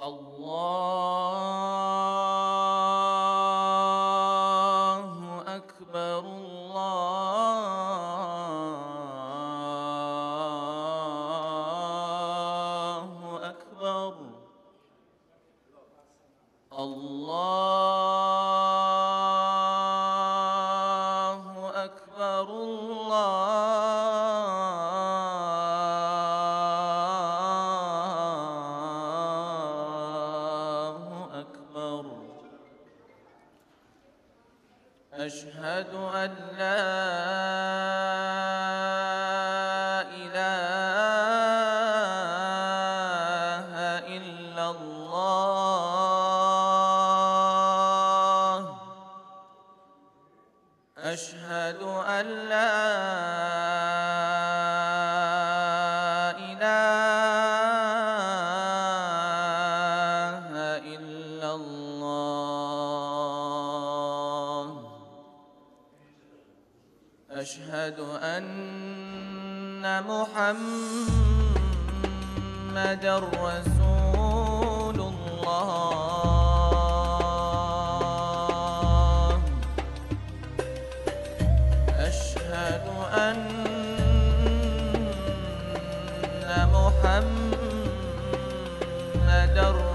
الله أكبر الله أكبر الله أكبر الله أكبر. أشهد أن لا إله إلا الله. أشهد أن لا إله إلا الله. أشهد أن محمدًا رسول الله. أشهد أن محمدًا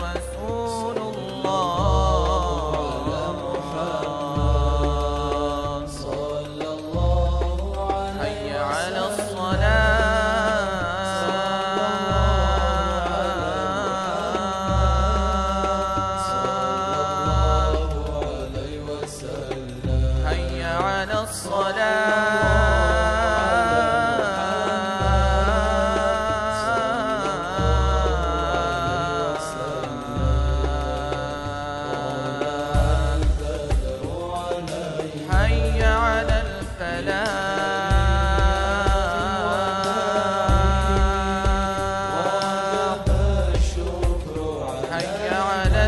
رسول الله. صلى الله عليه حي على الصلاة. حي على الصلاة. حي على الفلاح. حي على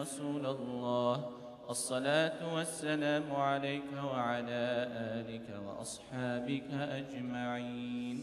رسول الله. الصلاة والسلام عليك وعلى آلك وأصحابك أجمعين.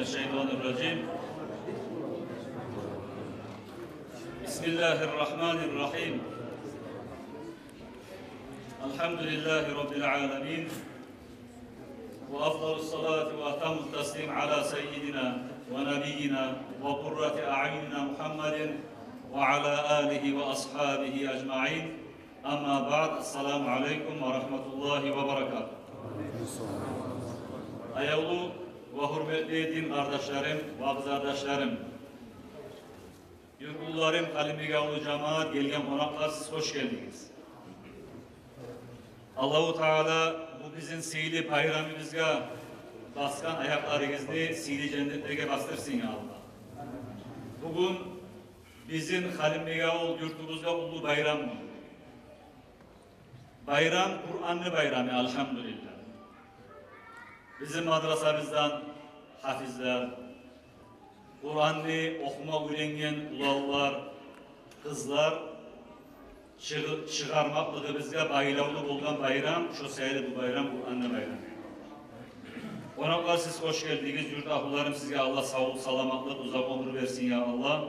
الشيطان الرجيم. بسم الله الرحمن الرحيم. الحمد لله رب العالمين، وأفضل الصلاة وأتم التسليم على سيدنا ونبينا وقرة أعيننا محمد وعلى آله وأصحابه أجمعين. أما بعد، السلام عليكم ورحمة الله وبركاته. Ayavlu ve hürmetli din kardeşlerim, vağız kardeşlerim, yurgullarım, Kalimigavlu cemaat, gelgen konaklar, siz hoş geldiniz. Allahu Teala bu bizim sihirli bayramımızga baskan ayaklarınızı sihirli cennetlerine bastırsın ya Allah. Bugün bizim Kalimigavlu yurtumuzda ulu bayram mı? Bayram, Kur'anlı bayramı elhamdülillah. Bizim madrasamızdan hafizler, Kur'an'ı okuma öğrengen ulallar, kızlar çıkarmaklığı bizge bayramlı olan bayram, şu sayılı bu bayram Kur'an'lı bayram. Konaklar, siz hoş geldiniz. Yurt ahullarım, sizge Allah sağlık, salamatlık, uzak ömür versin ya Allah.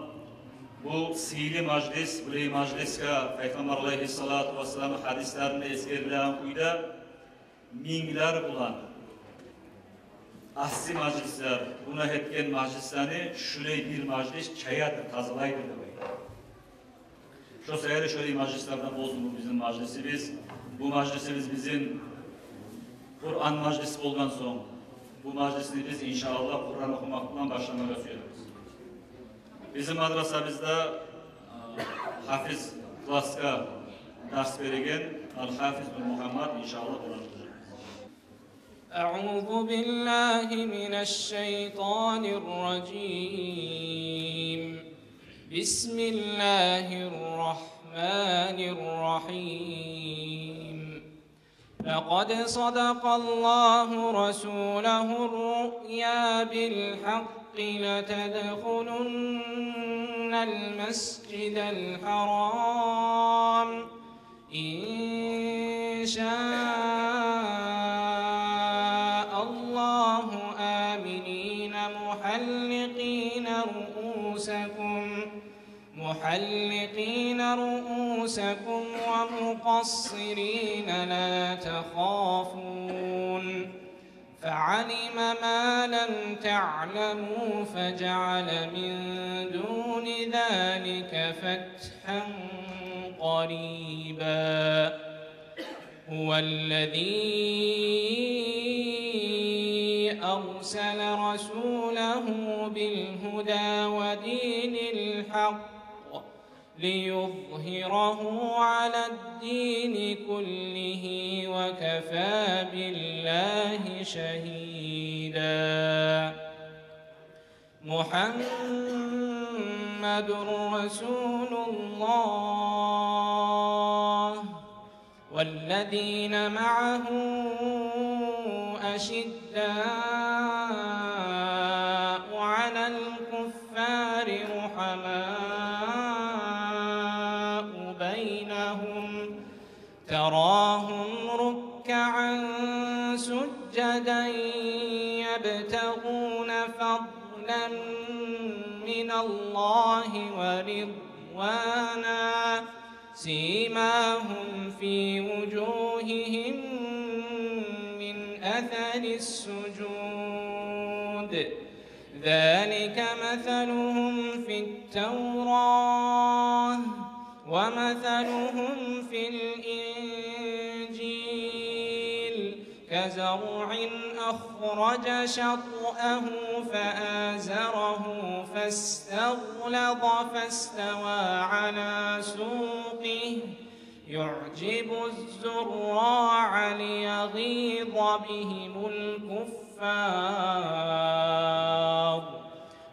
Bu sihirli majlis, burayı majliske Peygamber Aleyhisselatü Vesselam'ın hadislerinde eskerilen uyda minler bulan ahsi majlisler, buna etken majlislerini şurayı bir majlis çayadır, tazalaydır demek. Şu sayıda şöyle majlislerden bozun bu bizim majlisimiz. Bu majlisimiz bizim Kur'an majlisi olgan son. Bu majlisini biz inşallah Kur'an okumaktan başlamaya söyleriz. Bizim madrasamızda hafiz klaska ders verigen Al-Hafiz bin Muhammed inşallah konuşacak. أعوذ بالله من الشيطان الرجيم. بسم الله الرحمن الرحيم. لقد صدق الله رسوله الرؤيا بالحق لتدخلن المسجد الحرام إن شاء الله آمنين محلقين رؤوسكم ومقصرين لا تخافون فعلم ما لم تعلموا فجعل من دون ذلك فتحا قريبا. هو الذي أرسل رسوله بالهدى ودين الحق ليظهره على الدين كله وكفى بالله شهيدا. محمد رسول الله والذين معه أشداء على الكفار رحماء بينهم تراهم ركعا سجدا يبتغون فضلا من الله ورضوانا سيماهم في وجوههم من أثر السجود ذلك مثلهم في التوراة ومثلهم في الإنجيل كزرع أخرج شطأه فآزره فاستغلظ فاستوى على سوقه يعجب الزراع ليغيظ بهم الكفار.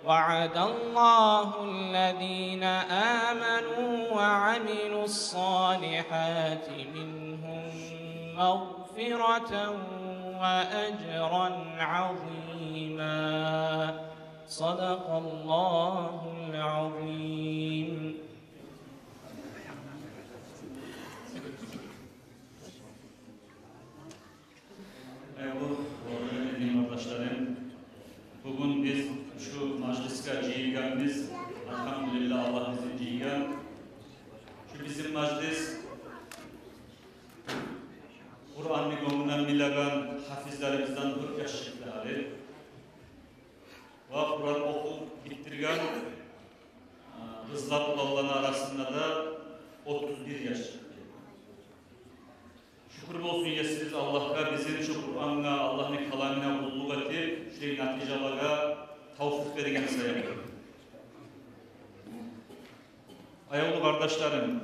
وعد الله الذين آمنوا وعملوا الصالحات منهم مغفرة وأجرا عظيما. صدق الله العظيم. Bugün biz vakit vergen sayın. Ayavlu kardeşlerim,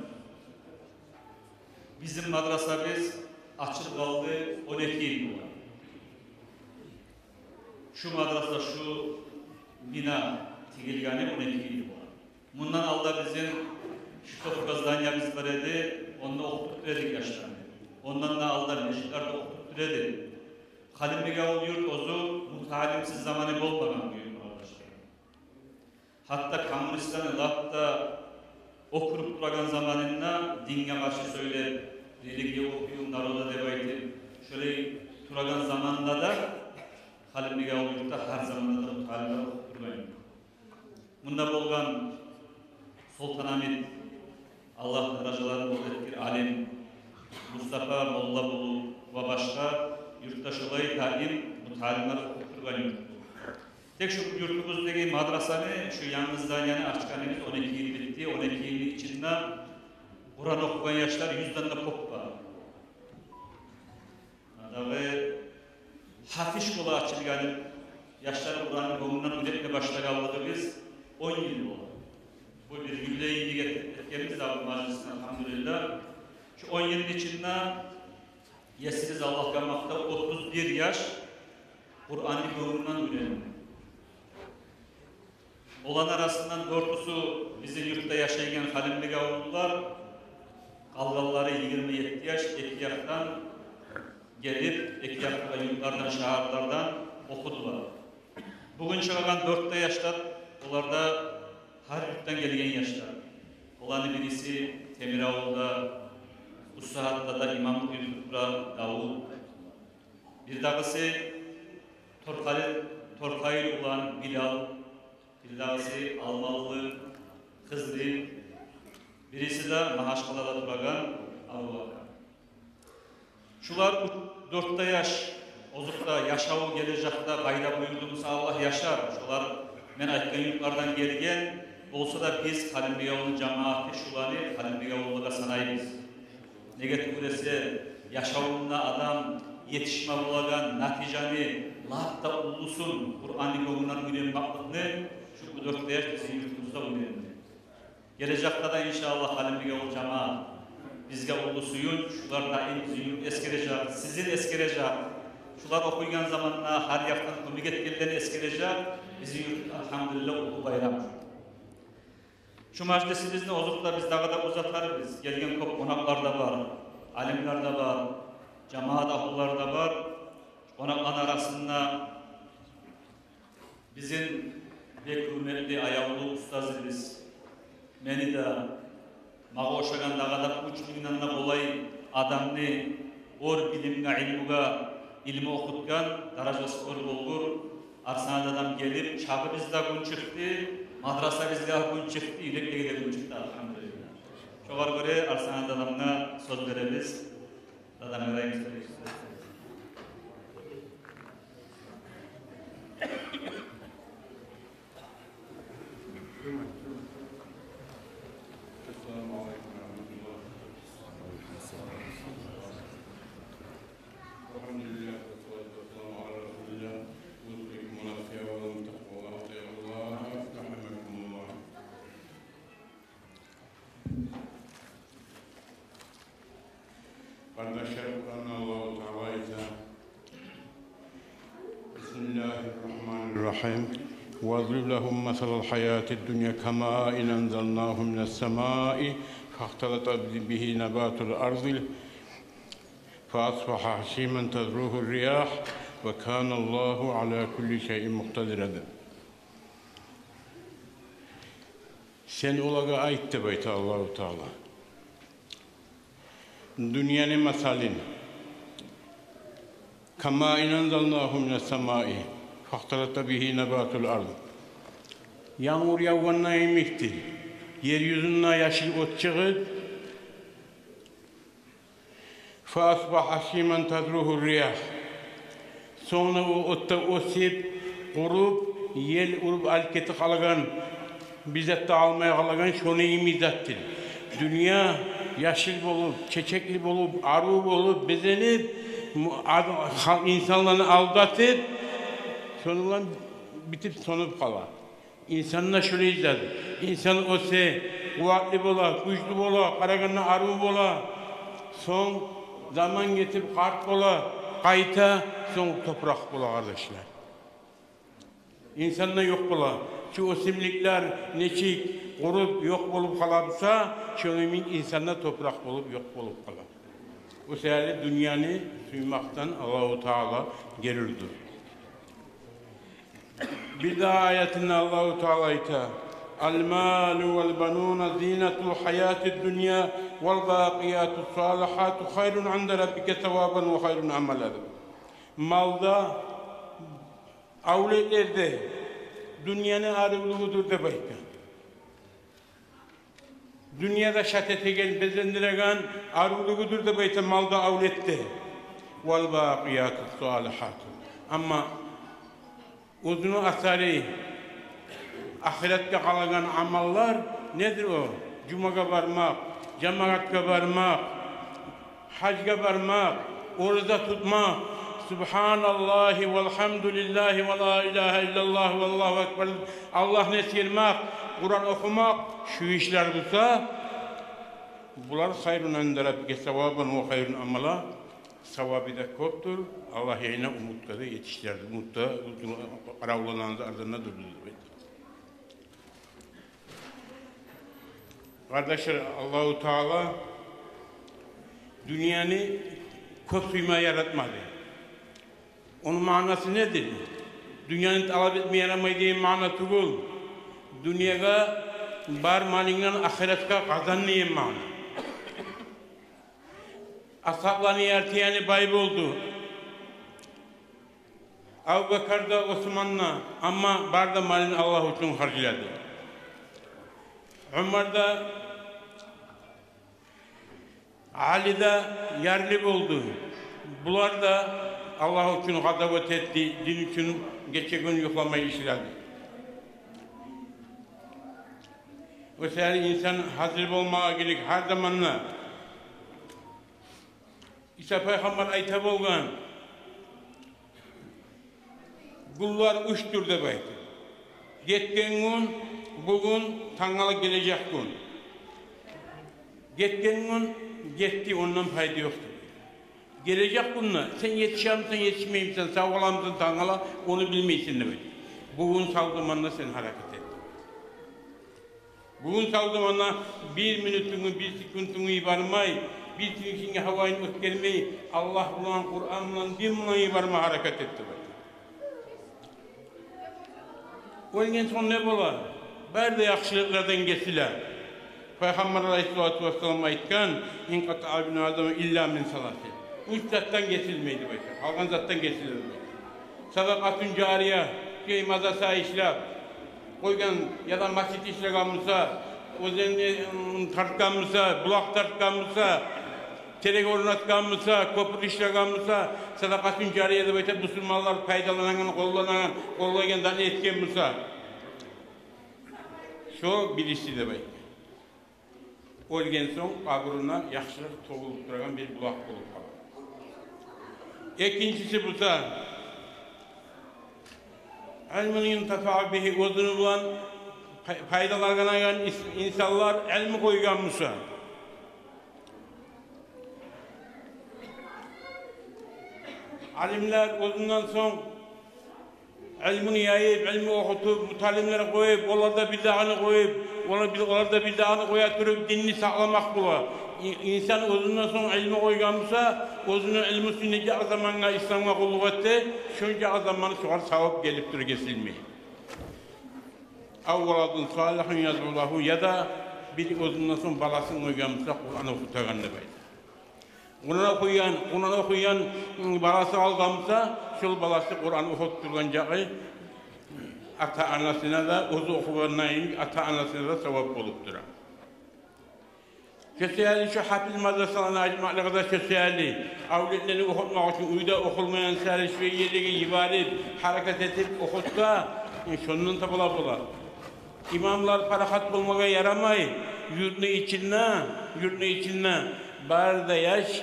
bizim madrasamız açık kaldı 12 yıl. Şu madrasa, şu bina tigilgani 12 yıl. Bundan alda bizim şu kazdanyamız var idi, onunla okuttuk verdik yaşlarını. Ondan da alda meşiklerde okuttuk verdik. Kalimliğe oluyor ozu mutalimsiz zamanı olmadan büyük arkadaşlar. Hatta Kamuristan'ı hatta okurup duragan zamanında dinge karşı söyle, religye okuyum, naroda debaydı. Şöyle duragan zamanında da Kalimliğe oluyor da her zamanda da mutalimler okup durmayın. Bunda bolgan Sultanahmet, Allah racalarını bol ettir, alim, Mustafa Mollabulu ve başka yurttaş olayı talim bu talimler okuturgan yurt. Tek şu yurtumuzdaki madrasanı şu yalnızdan yani açkanımız 12 yıl bitti. 12 yıl içinde Kur'an okuyan yaşlar 100'den de pop var. Ve hafiş kolu açılgan yaşları Kur'an'ın konumundan üretmeye başlayalı biz 10 yıl oldu. Bu bir yüleyi etkenimiz abi meclisine elhamdülillah. Şu 10 yılın içinde yesiniz Allah kalmakta 31 yaş Kur'an-ı Kerim'den öğrendim. Olan arasından 4'üsü bizim yurtta yaşayan Halimli gavurlular, kalgalıları 27 yaş Ekiyak'tan gelip Ekiyak'ta yurtlardan, şehirlerden okudular. Bugün çıkan 4'te yaşlar, onlar da her yurttan gelen yaşlar. Olanı birisi Temiravul'da, Ustahat'ta da İmam Yusuf'la Davud. Bir dağısı Torkaylı olan Bilal, bir dağısı Almalı, Kızlı, birisi de Mahaşkala'da duragan Abu Bakar. Şular 4'te yaş, ozukta yaşağı gelecekte kayda buyurduğumuz Allah yaşar. Şular men aytkan yurtlardan gelgen, olsa da biz Halimliğoğlu cemaati şuları Halimliğoğlu'da sanayız. Negatif ürese yaşamında adam yetişme bulagan naticani latta ulusun Kur'an-ı Kerim'den öğrenmekini şu 4 yaş bizim yurtumuzda öğrendi. Gelecekte de inşallah Halimliğoğlu cemaat bizge ulusuyun şular daim bizim yurt eskirecek, sizin eskirecek. Şular okuyan zamanla her yaktan komik etkilerini eskirecek. Bizim yurt elhamdülillah okul bayram. Şu meclisimizde ozukta biz daha da uzatarız. Gelgen kop konaklar da var, alimler de var, cemaat ahullar da var. Konaklar arasında bizim pek hürmetli ayavlu ustazımız, beni de mağoşagan daha da uçluğundan da olay adamını or bilimge ilmi okutkan, daracası kor bulgur, Arsana'dan gelip çabı bizde gün çıktı, madrasa bizde gün çıktı, ilikle gün çıktı elhamdülillah. Çoğar göre Arsana'dan söz veririz. Dadam vereyim istedik. Bismillahirrahmanirrahim. وَاضْرِبْ لَهُمْ مَثَلَ الْحَيَاةِ الدُّنْيَا كَمَاءٍ أَنزَلْنَاهُ مِنَ السَّمَاءِ فَاخْتَلَطَ بِهِ نَبَاتُ الْأَرْضِ فَأَصْبَحَ هَشِيمًا تَذْرُوهُ الرِّيَاحُ وَكَانَ اللّٰهُ عَلَى كُلِّ شَيْءٍ مُقْتَدِرًا. Sen olaga ait de bayta Allahu Teala. Dünyanın masalin. Kama inanzalnahu mines semai. Fahtalata bihi nebatul ard. Yağmur yağvanına emikti. Yeryüzüne yeşil ot çıkıp fa asbaha hashiman tadruhu riyah. Sonra o otta osip kurup yel urup alketi kalagan bizzat almaya kalagan şonu imizattir. Dünya yeşil bolup, çiçekli bolup, arı bolup, bezenip insanları aldatıp sonundan bitip sonup kalar. İnsanla şöyle izledi. İnsan olsa kuvvetli bola, güçlü bola, karagana arı bola, son zaman getirip kart bola, kayta, son toprak bola kardeşler. İnsanla yok bola. Şu osimlikler neçik, kurup yok bolup kalabsa, şöyle insanla toprak bolup yok bolup kalır. O sebeple dünyanı suymaktan Allah-u Teala gelirdi. Bir daha ayetinde Allah-u Teala ayta: "El-malu vel-banun zinatul hayatid dunya vel-baqiyatus salihatu hayrun 'inde rabbike sevaben ve hayrun amelen." Malda, avletlerde dünyanın arıgılığıdır de bayka. Dünyada şatetegen, bezendiregan arıgılığıdır da bayta malda avlette. Vel-baqiyatus salihatu. Ama uzunu asari, ahirette kalan amallar nedir o? Cuma'ya varmak, cemaatga varmak, hacga varmak, oruza tutmak, Subhanallahi velhamdülillahi ve la ilahe illallah ve allahu ekber, Allah nesirmek, Kur'an okumak, şu işler olsa, bunlar hayrun ende rabbike sevaben ve hayrun amala, sevabı da koptur, Allah yayına umutları yetiştirdi. Umutta, aravlananızı ardına durdu. Kardeşler, Allah-u Teala dünyanı kosuyma yaratmadı. Onun manası nedir? Dünyanın talep etmeye yaramaydığı manası bu. Dünyaya bar malından ahirette kazanmayın manası. Ashablarını erteyeni bayboldu. Abu Bakr da Osman'la ama barda malini Allah için harcadı. Ömer da Ali da yerli oldu. Bunlar da Allah için gadavet etti, din için geçen gün yoklamayı işledi. O sefer insan hazır olmaya gerek her zamanla. İsa Peygamber ayta bolgan, kullar üçtür de baytı. Getken gün, bugün tangala gelecek gün. Getken gün, getti ondan fayda yoktur. Gelecek günle, sen yetişemsen yetişmeyimsen, sağ olamsın tangala, onu bilmeysin demek. Bugün sağ zamanla sen hareket et. Bugün sağ zamanla bir minutunu, bir sekundunu ibarmay, bir tünkinge havayını ötkelmeyi, Allah ulan, Kur'an ulan, bir mulan ibarma hareket etti. Ondan sonra ne bolar? Berde yakşılıklardan geçiler. Peygamber Aleyhisselatü Vesselam aytkan, "İn qata'a ibn Adem illa min salati." Üç zattan geçilmeydi bayta. Halkan zattan geçilirdi. Sadakatun cariye, ki mazasa işlep, koygan ya da masjid işleganmısa, özeni tartkanmısa, bulak tartkanmısa, terek ornatkanmısa, köprü işleganmısa, sadakatun cariye de bayta Müslümanlar faydalanan, kollanan, dan etken mısa. Şu birisi de bayta. Olgen son kaburuna yaxşılık toğulup duran bir bulak bulup kalır. İkincisi bu da ilmin tafağı bihi özünü bulan faydalarına insanlar ilmi koygan mısa? Alimler özünden son ilmini yayıp, ilmi okutup, mutalimleri koyup, onlarda bid'anı koyup, onlarda bid'anı koyatırıp dinini sağlamak bula. İnsan özünden son ilmi koyganmışsa, özünün ilmi sünneci azamanına İslam'a kulluk etti, şunca azamanı sonra savıp gelip dur kesilmeyi. Avvaladın salihun yazullahu ya da bir özünden son balasını koyganmışsa Kur'an'ı okutagan demeyiz. Kur'an'ı okuyan balası alganmışsa, şul balası Kur'an'ı okutturgan jağı ata-anasına da, özü okuganlayın ata-anasına da sevap olup duran. Köseyeli şu hafif madrasalarına acımakla kadar köseyeli, avletlerini okutmak için uyda okulmayan servis ve yerlere ibaret, hareket edip okutsa, şunun tabula bula. İmamlar parahat bulmaya yaramay, yurtlu içinde, bari da yaş,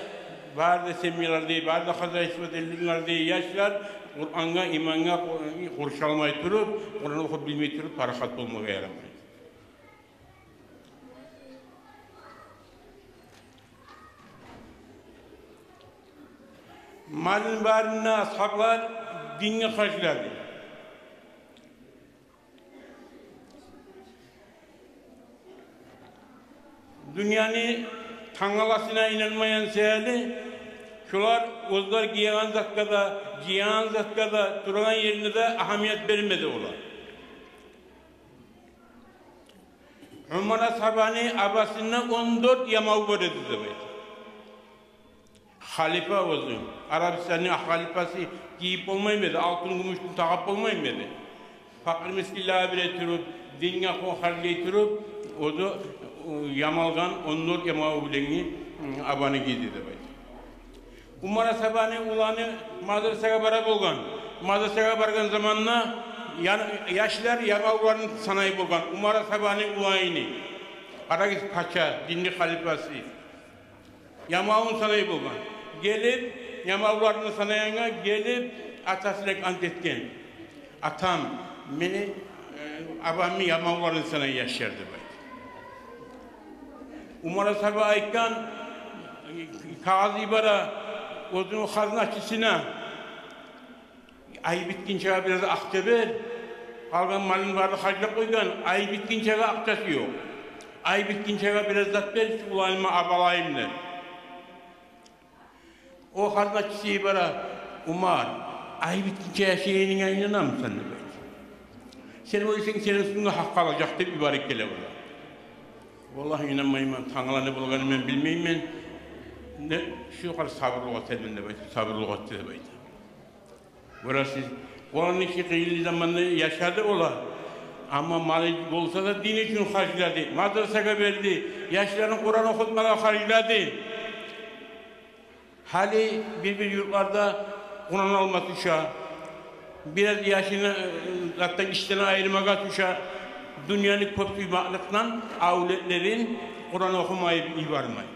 bari da semiler değil, bari da hazır ismet elliler değil yaşlar, Kur'an'a, iman'a kurşalmay durup, Kur'an'ı okuyup bilmey durup, parahat olmaya yaramaydı. Malın barına ashablar dinle karşıladı. Dünyanın tangalasına inanmayan seyirli, şular ozlar giyan zatkada, cihan zatkada duran yerine de ahamiyet vermedi olar. Ömer ashabani abasından 14 yamağı var dedi. Halife oldu. Arabistan'ın halifası giyip olmaymadı, altın gümüştün takıp olmaymadı. Fakir miskillah bile turup, dinle harcayı turup, o da yamalgan 14 yamağı bileni abanı giydi de. Umar ashabani ulanı madrasaya bara bolgan. Madrasaya bargan zamanla yaşlar yamağların sanayi bolgan. Umar ashabani ulayını. Aragis paça, dinli halifası. Yamağın sanayi bolgan. Gelip yamağlarını sanayana gelip atasıyla ant etken. Atam beni abamı yamağların sanayi yaşardı. Umar ashabı ayıkkan kağız ibara onun haznaçısına ay bitkince biraz akça ver. Kalgan malın varlığı harcına koygan. Ay bitkince akçası yok. Ay bitkince biraz zat ver. Ulanıma abalayım der. O haznaçısı ibara Umar ay bitkince yaşayanına inanar mısın? Sen oysan senin üstünde hak alacak deyip mübarek gele ola. Vallahi inanmayayım ben. Tanrı'la ne bulganı ben bilmeyeyim ben. Ne şu kadar sabırlık etmedi baydı, sabırlık etti baydı. Burası, onun işi kıyılı zamanında yaşadı ola. Ama malı olsa da din için harcadı, madrasaya verdi, yaşlarını Kur'an okutmadan harcadı. Hali bir yurtlarda Kur'an alma tuşa, biraz yaşını zaten işten ayırmaya tuşa, dünyanın popülerlikten avletlerin Kur'an okumayı ibarmayı.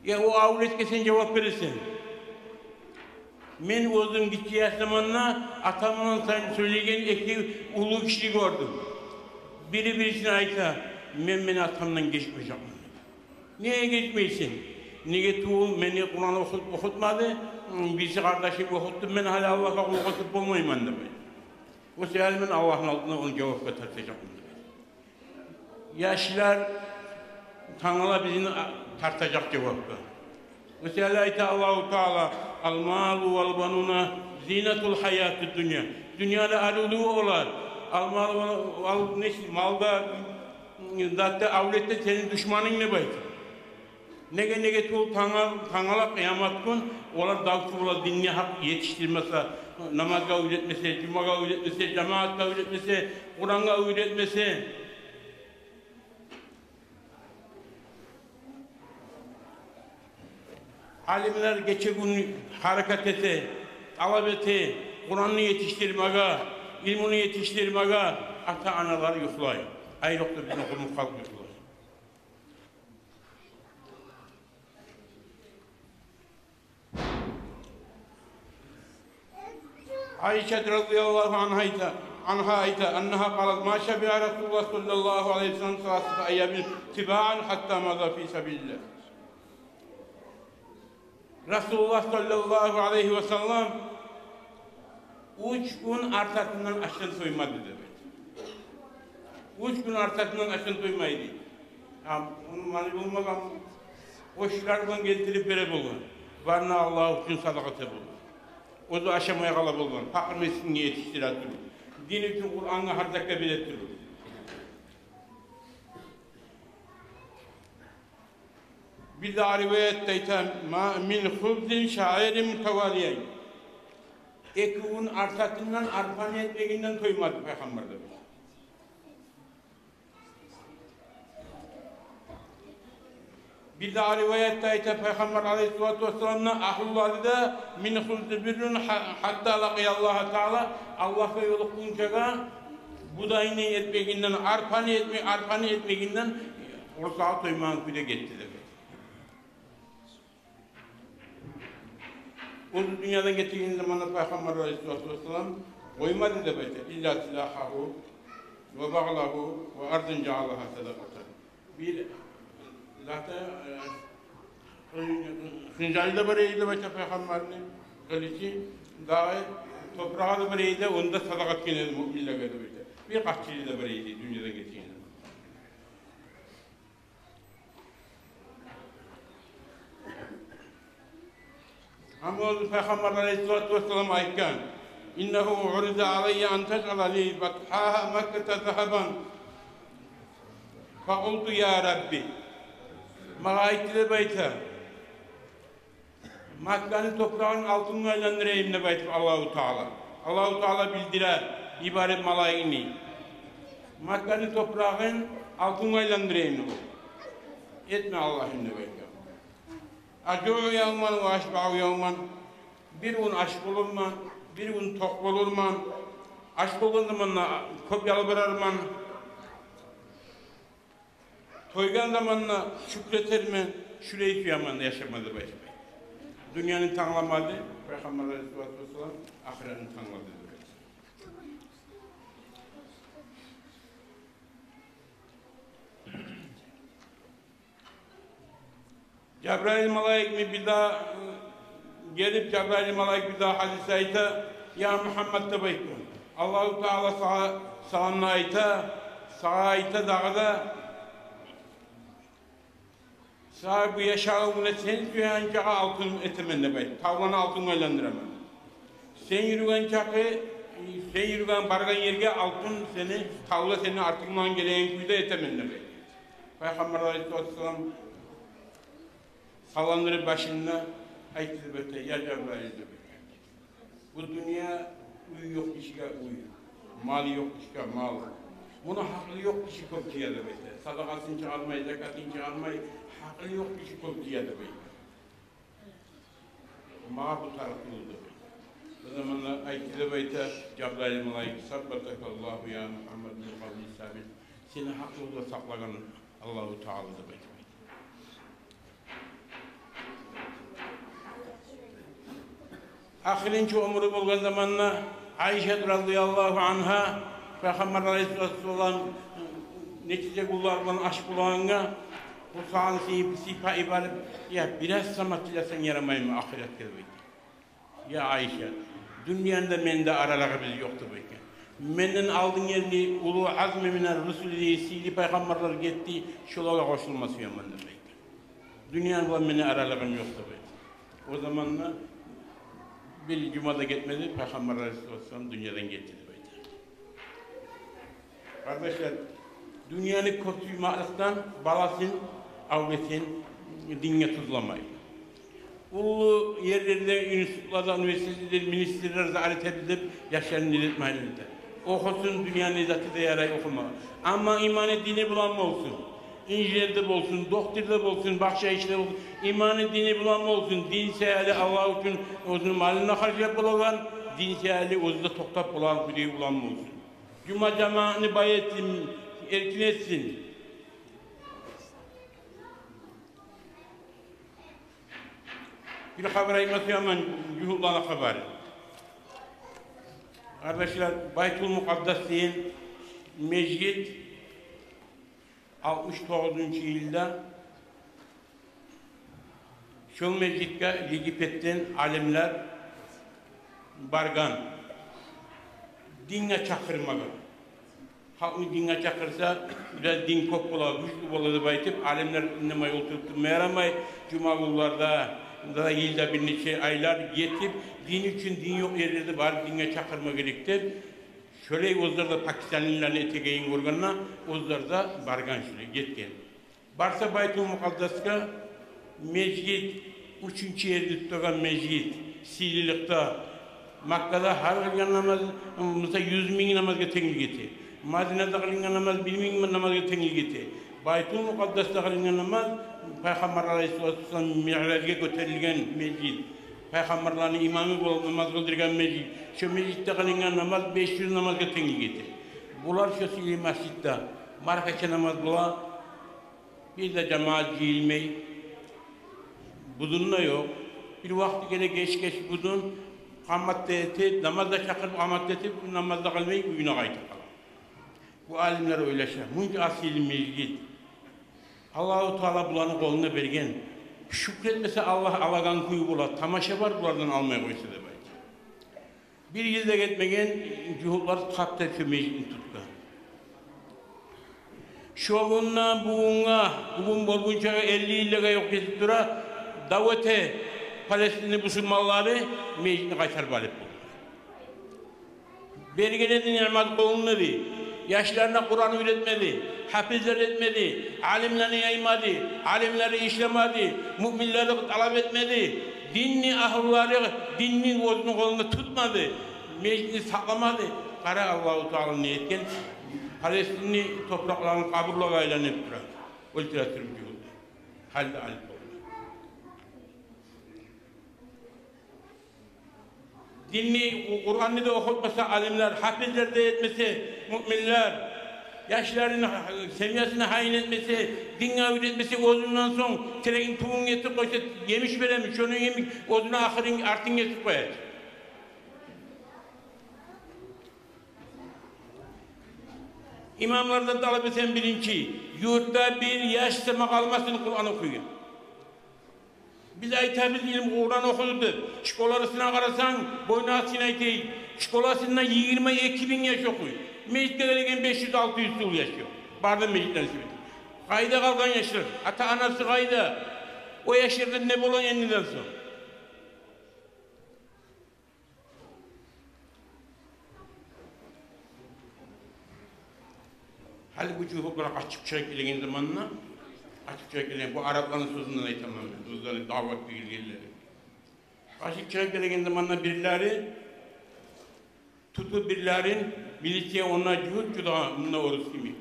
Ya o avletke sen cevap verirsin. Men oğlum gitti yaş zamanına atamın söyleyeceğin ekli ulu kişi gördüm. Biri birisine ayta, ben atamdan geçmeyeceğim. Niye geçmeysin? Niye tuğul beni Kur'an okutmadı? Birisi kardeşim okuttum, ben hala Allah'a okutup olmayayım ben de. O sefer ben Allah'ın altına onu cevap getireceğim. Yaşlılar Tanrı'la bizi tartacak cevapta. Mesela ayette Allah-u Teala al-malu vel-banuna zinetul hayatı dünya. Dünyada aruluğu olar. Malda zaten avlette senin düşmanın ne baydı? Nege tuğul Tanrı'la kıyamet gün olar dağıtı olar dinli hak yetiştirmese, namazga üretmese, cumaga üretmese, cemaatga üretmese, Kur'an'a üretmese. Alimler geçe gün hareket ete, talep ete, Kur'an'ı yetiştirmeye, ilmini yetiştirmeye ata-analar yuhlay. Ayrıca bizim okulun kalk yuhlay. Ayşe radıyallahu anha ayta annaha qalat ma şabi'a Resulullah sallallahu aleyhi ve sellem salasata ayyamin tiba'an hatta maza fi sabilillah. Resulullah sallallahu aleyhi ve sellem 3 gün arkasından aşın soymadı dedi. 3 gün arkasından aşın soymaydı. Onun mali bulmadan hoşlardan getirip bere bulun. Varna Allah için sadakate bulun. O da aşamaya kalab olgan. Fakir meskinini yetiştir atır. Din için Kur'an'a hardaka bilettir. Bir de rivayette min hubzin şairin mütevaliyen. Ekûn arkasından arpan etmeğinden koymadı Peygamber'de. Bir de rivayette Peygamber aleyhissalatu vesselam'la ahlullah'da min hubzi birrün hatta laqiyallahu teala Allah'a yolukkuncaga budayını etmeğinden arpanı etmeğinden ortağa toymağın küde gitti de. Uzun dünyadan getirdiğin zaman Peygamber Aleyhisselatü Vesselam koymadı da böyle. İlla silahhu ve bağlahu ve ardın cealaha sadakatan. Bir zaten Hıncayla bireydi böyle Peygamber'in kılıcı daha toprağa da bireydi onda sadakat genel müminle geldi böyle. Bir kaççıyla da bireydi dünyadan getirdiğin zaman. Ama Peygamber Aleyhisselatü Vesselam ayıkken İnnehu urida aleyye en tec'ala li bethaha Mekke'te zeheban fequltu ya Rabbi Mağayetli beyte Mekke'nin toprağın altını aylandırayım ne beytim Allahu Teala. Allahu Teala bildirer ibaret malayini. Mekke'nin toprağın altını aylandırayım ne bu. Etme Allah'ın ne beytim. Acı'u yavman ve aşba'u yavman. Bir gün aşk olur mu? Bir gün tok olur mu? Aşk olduğun zamanla kopyalı bırakırman. Toygan zamanla şükretir mi? Şurayı kıyamanda yaşamadı başka. Dünyanın tanlamadı. Peygamber Aleyhisselatü Vesselam ahiretin tanladı. Cebrail Malaik bir daha gelip Cebrail Malaik bir daha hadise ayta ya Muhammed tebeykun. Allah-u Teala sağına ayta dağda sahibi yaşağımına sen yürüyen çağı altın etemende bey. Tavlanı altın aylandıramam. Sen yürüyen bargan yerge altın seni, tavla seni artıkman geleyen kuyda etemende bey. Peygamber Aleyhisselatü Vesselam salanları başına ayıttı böyle ya Cebrail de böyle. Bu dünya uyu yok kişiye uyu. Mali yok kişiye mal. Buna haklı yok kişi koptiye de böyle. Sadakasını çağırmayı, zekatını çağırmayı haklı yok kişi koptiye de böyle. Mağa bu taraflı oldu. O zamanlar ayıttı de böyle Cebrail Malaik sabbatekallahu ya Muhammed bin Kavli sabit. Seni haklı da saklagan Allah-u Teala da böyle. Ahirinci umru bulgan zamanla Ayşe radıyallahu anha Peygamber Aleyhisselatü Vesselam netice kullarla aşk bulağına bu sağın sipa ibaret ya biraz samatıyla sen yaramayın mı ahiret gelmeyi. Ya Ayşe dünyanda mende aralığı biz yoktu belki. Menden aldığın yerini ulu azmi minel Resulü sili peygamberler gitti şolara koşulması yamandır belki. Dünyada mende aralığım yoktu belki. O zamanla bir cumada gitmedi, Peygamber Aleyhisselam dünyadan getirdi böyle. Kardeşler, dünyanın kötü mağazdan balasın, avlesin, dinle tuzlamayın. Ulu yerlerde, üniversiteler, üniversiteler, ministerler ziyaret edilip yaşayan iletmeyin. Okusun dünyanın izzatı da yarayı okuma. Ama imanı dini bulanma olsun. İnjinerde olsun, doktorda olsun, bahçe olsun, imanı dini bulanma olsun, din seyali Allah için özünün malına harcayıp olan, din seyali özünde toktap olan bir şey bulanma olsun. Cuma cemaatini bayetsin, erkin etsin. Bir haber ayması hemen yuhullana haberi. Kardeşler, Baytul Mukaddes'in mecid 69. yılda şu meclitte Ligipet'ten alimler bargan dinle çakırmalı. Halkı dinle çakırsa biraz din kop ola, güçlü ola baytıp alimler dinlemeye oturttu. Meğeramay cumalılarda da yılda bir neçe aylar yetip din için din yok yerlerde var dinle çakırma gerektir. Şöyle ozlarda Pakistanlıların etegeyin kurganına ozlarda bargan şöyle yetken. Barsa Baytul Mukaddes'ka mecid, üçüncü yerde tutulan mecid, Sililik'te, Makka'da her kılgan namaz, mesela 100.000 namazga tengil geti. Madine'de kılgan namaz 1.000 namazga tengil geti. Baytul Mukaddes'te kılgan namaz, Peygamber Aleyhisselatü Vesselam mi'rajga göterilgen mecid. Peygamberlerin imamı bulup namaz kıldırgan mecid. Şu mecitte kılıngan namaz 500 namazga tengil geti. Bular şu sili mescitte markaça namaz bula, bir de cemaat giyilmeyi, budunla yok, Bir vakti gele geç budun, kamatda etip, namazda çakırıp kamatda etip, namazda kalmayıp uyuna kaydı kalan. Bu alimler öyleşer. Bunca asil mezgit. Allah-u Teala bulanı koluna bergen. Şükretmese Allah alagan kuyu bular. Tamaşa var bulardan almaya koysa da belki. Bir yılda gitmegen cuhullar kapta kömeyini tuttu. Şoğunla bugün bolgunca 50 yıllığa yok etip dura davete Palestinli Müslümanları meclisine kaçar balip buldu. Belgeledi nimet kolunları, yaşlarına Kur'an öğretmedi, hafizler etmedi, alimlerini yaymadı, alimleri işlemedi, müminleri talep etmedi, dinli ahırları, dinli gözünün kolunu tutmadı, meclisi saklamadı. Kara Allah-u Teala ne etken? Palestinli topraklarının kaburlarına aylanıp duran. Ultiratürkçü oldu. Halde alip oldu. Dinli, Kur'an'ı da okutmasa alimler, hafizler de etmese müminler, yaşlarını, seviyesini hain etmesi, dinle öğretmesi, özünden son, terekin tuğun getirip koysa, yemiş veremiş, onun yemiş, özüne artın getirip koyar. İmamlardan talep eten birinci, yurtta bir yaş sema kalmasın Kur'an okuyor. Biz aytamiz ilim Kur'an okuduk. Şkolarısına karasan, boyuna sinaytey. Şkolasında 22.000 yaş okuyor. Meclitte gelegen 500-600 yıl yaşıyor. Barda meclitten sebep. Kayda kalkan yaşlar. Ata anası kayda. O yaşlarda ne bulan endinden sonra. Hali bu cühuplara açık çay gelegen zamanla, açık çay gelegen, bu Arapların sözünden aytamam ben, sözleri davet bilgileri. Açık çay gelegen zamanla birileri, tutup birilerin, birisi ona cühut cuda, bununla orası kimi,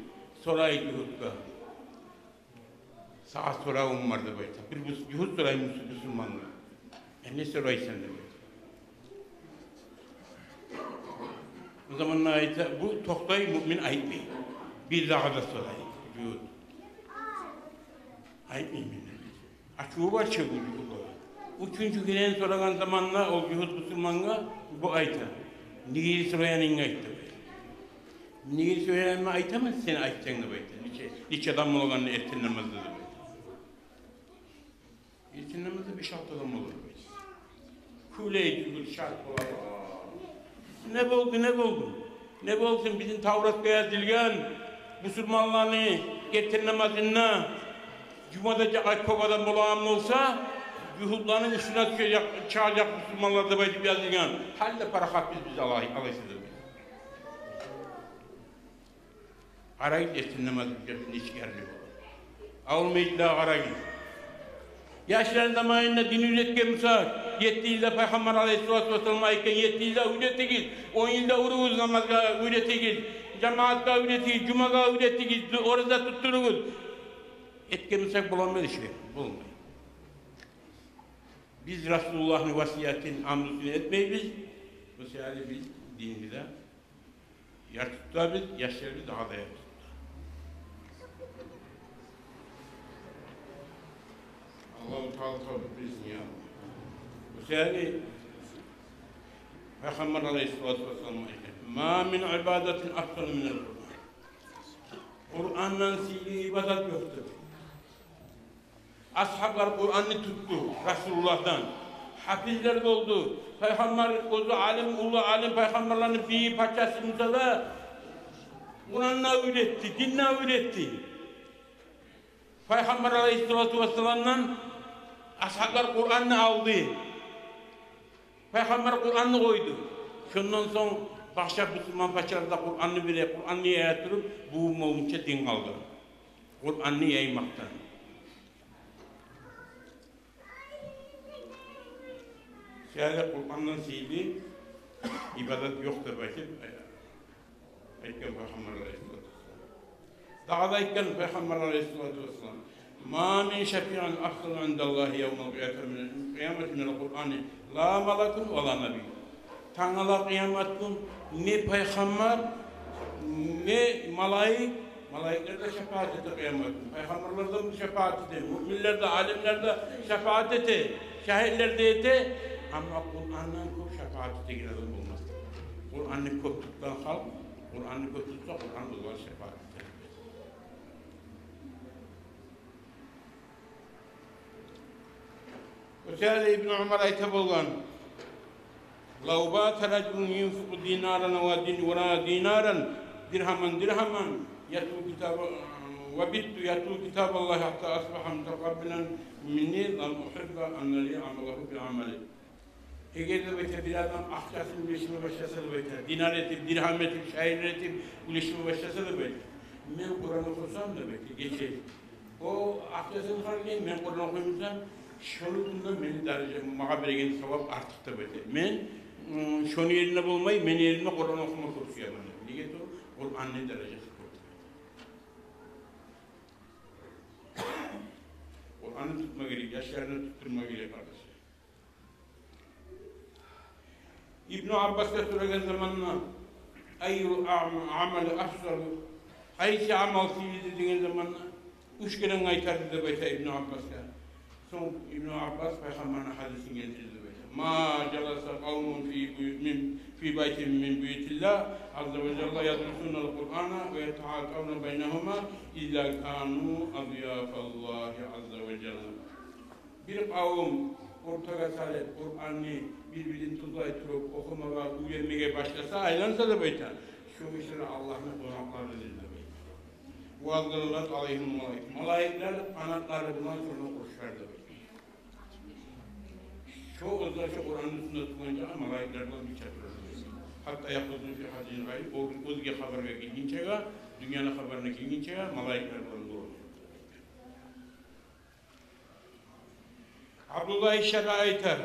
sorayı cühutta. Sağa sorağı vardı bayta, bir cühut sorayı Müslümanlar. Ne sorayı sen de bayta. O zamanla ayta, bu toktayı mümin ayıtmayın. Bir daha da sorayım. Cühud. Ayıp mıyım? Açığı var çöğü cühud. Üçüncü günden soran zamanla o cühud Müslüman'a bu ayta. Nigiri sorayanın ayta. Nigiri sorayanın ayta mı seni aytacaksın da bayta? Niçe adam olanı erken namazda da bayta. Erken namazda 5-6 adam olur bayta. Kuleydi bir şart olar. Ne buldu? Ne bulsun bizim Tavrat'ta yazılgan Müslümanlarını getir namazına Cuma'da Akbaba'dan bulan olsa Yuhudların üstüne çağacak Müslümanlar da bayılıp yazılgan. Halde para hak biz alaysıdır. Arayı getir namazı ücretini hiç gelmiyor. Almayı da arayı. Yaşların zamanında din üretken müsaade. 7 yılda Peygamber Aleyhisselatü Vesselam ayken 7 yılda üretekiz. 10 yılda uruz namazga üretekiz. Cemaatka üretekiz, cumaga üretekiz. Orada tuttururuz. Etken müsaade bulamayız işte. Bulmayız. Biz Resulullah'ın vasiyetin amrusunu etmeyiz. Bu sebeple biz dinimize yer tutarız, yaşlarımız daha da yer tutar. Allah-u Teala kabul etsin ya. Bu sebeple Peygamber Aleyhisselatü Vesselam'a "Ma min ibadetin afdalu minel Kur'an." Kur'an'dan sihirli ibadet yoktur. Ashablar Kur'an'ı tuttu Resulullah'tan. Hafizler oldu. Peygamber oldu, ulu alim peygamberlerin bir parçası Musa'da Kur'an'la öğretti, dinle öğretti. Peygamber Aleyhisselatü Vesselam'dan ashablar Kur'an'ı aldı. Peygamber Kur'an'ı koydu. Şundan sonra başka Müslüman parçalarda Kur'an'ı bile, Kur'an'ı yayatırıp bu mevcut din kaldı. Kur'an'ı yaymaktan. Şöyle Kur'an'dan sihirli ibadet yoktur belki. Ayken Peygamber Aleyhisselatü Vesselam. Daha da ayken Peygamber Aleyhisselatü Vesselam. Ma min şefi'an afdalu indallahi yevmel kıyamet minel Kur'an'ı la malakun ve la nebi. Tanrılar kıyamet gün ne peygamber ne malaikler de şefaat etti kıyamet gün. Peygamberler de şefaat etti. Müminler de, alimler de şefaat etti. şahitler de ama Kur'an'dan çok şefaat ettiğin adam olmaz. Kur'an'ı çok tutan halk, Kur'an'ı çok tutsa Kur'an uzvar şefaat eder. Özellikle İbn Ömer ayta bolgan لو بات رجل ينفق دينارا ودينارا درهما يتلو كتاب وبت يتلو كتاب الله حتى أصبح متقبلا مني لم أحب أن لي عمله بعمله. Eğer de bir adam ahkasını ulaşımı başlasa da böyle, dinar etip, dirham etip, şair etip, ulaşımı başlasa da böyle. Ben Kur'an okusam da böyle, geçeyim. O ahkasını harcayayım, ben Kur'an okuyorsam, şununla beni derece, muhabbere sevap artık da böyle. Ben şunu yerine bulmayı, ben yerine Kur'an okuma kursu yapmadım. Diye de Kur'an ne derecesi kurdu. Kur'an'ı tutma gerek, yaşlarını tutturma gerek kardeşler. İbn Abbas'a sorulan zamanla ayyu amel afsal haysi amal fiili dediğin zamanla üç kere aytardı da böyle İbn Abbas'a. Son İbn Abbas Peygamber'in hadisini getirdi böyle. Ma jalasa kavmun fi baytin min buyutillah azze ve celle yadrusunal Kur'ana ve yetaatavna beynehuma illa kanu aziyafallahi azze ve celle. Bir kavim ortaga salet Kur'an'ı birbirini tuzlaytırıp okumaga, uyarmaya başlasa aylansa da böyle. Şu işleri Allah'ın konaklarını dinlemeyin. Vazdırılat aleyhim malaik. Malaikler kanatları bundan sonra koşardı böyle. Şu özdeşe Kur'an'ın üstünde tutunca malaiklerden bir çatırır. Hatta yapıldığın bir hadin gayri, o özge haberine gelginçeğe, dünyanın haberine gelginçeğe malaiklerden doğru. Abdullah Şer'a aytar,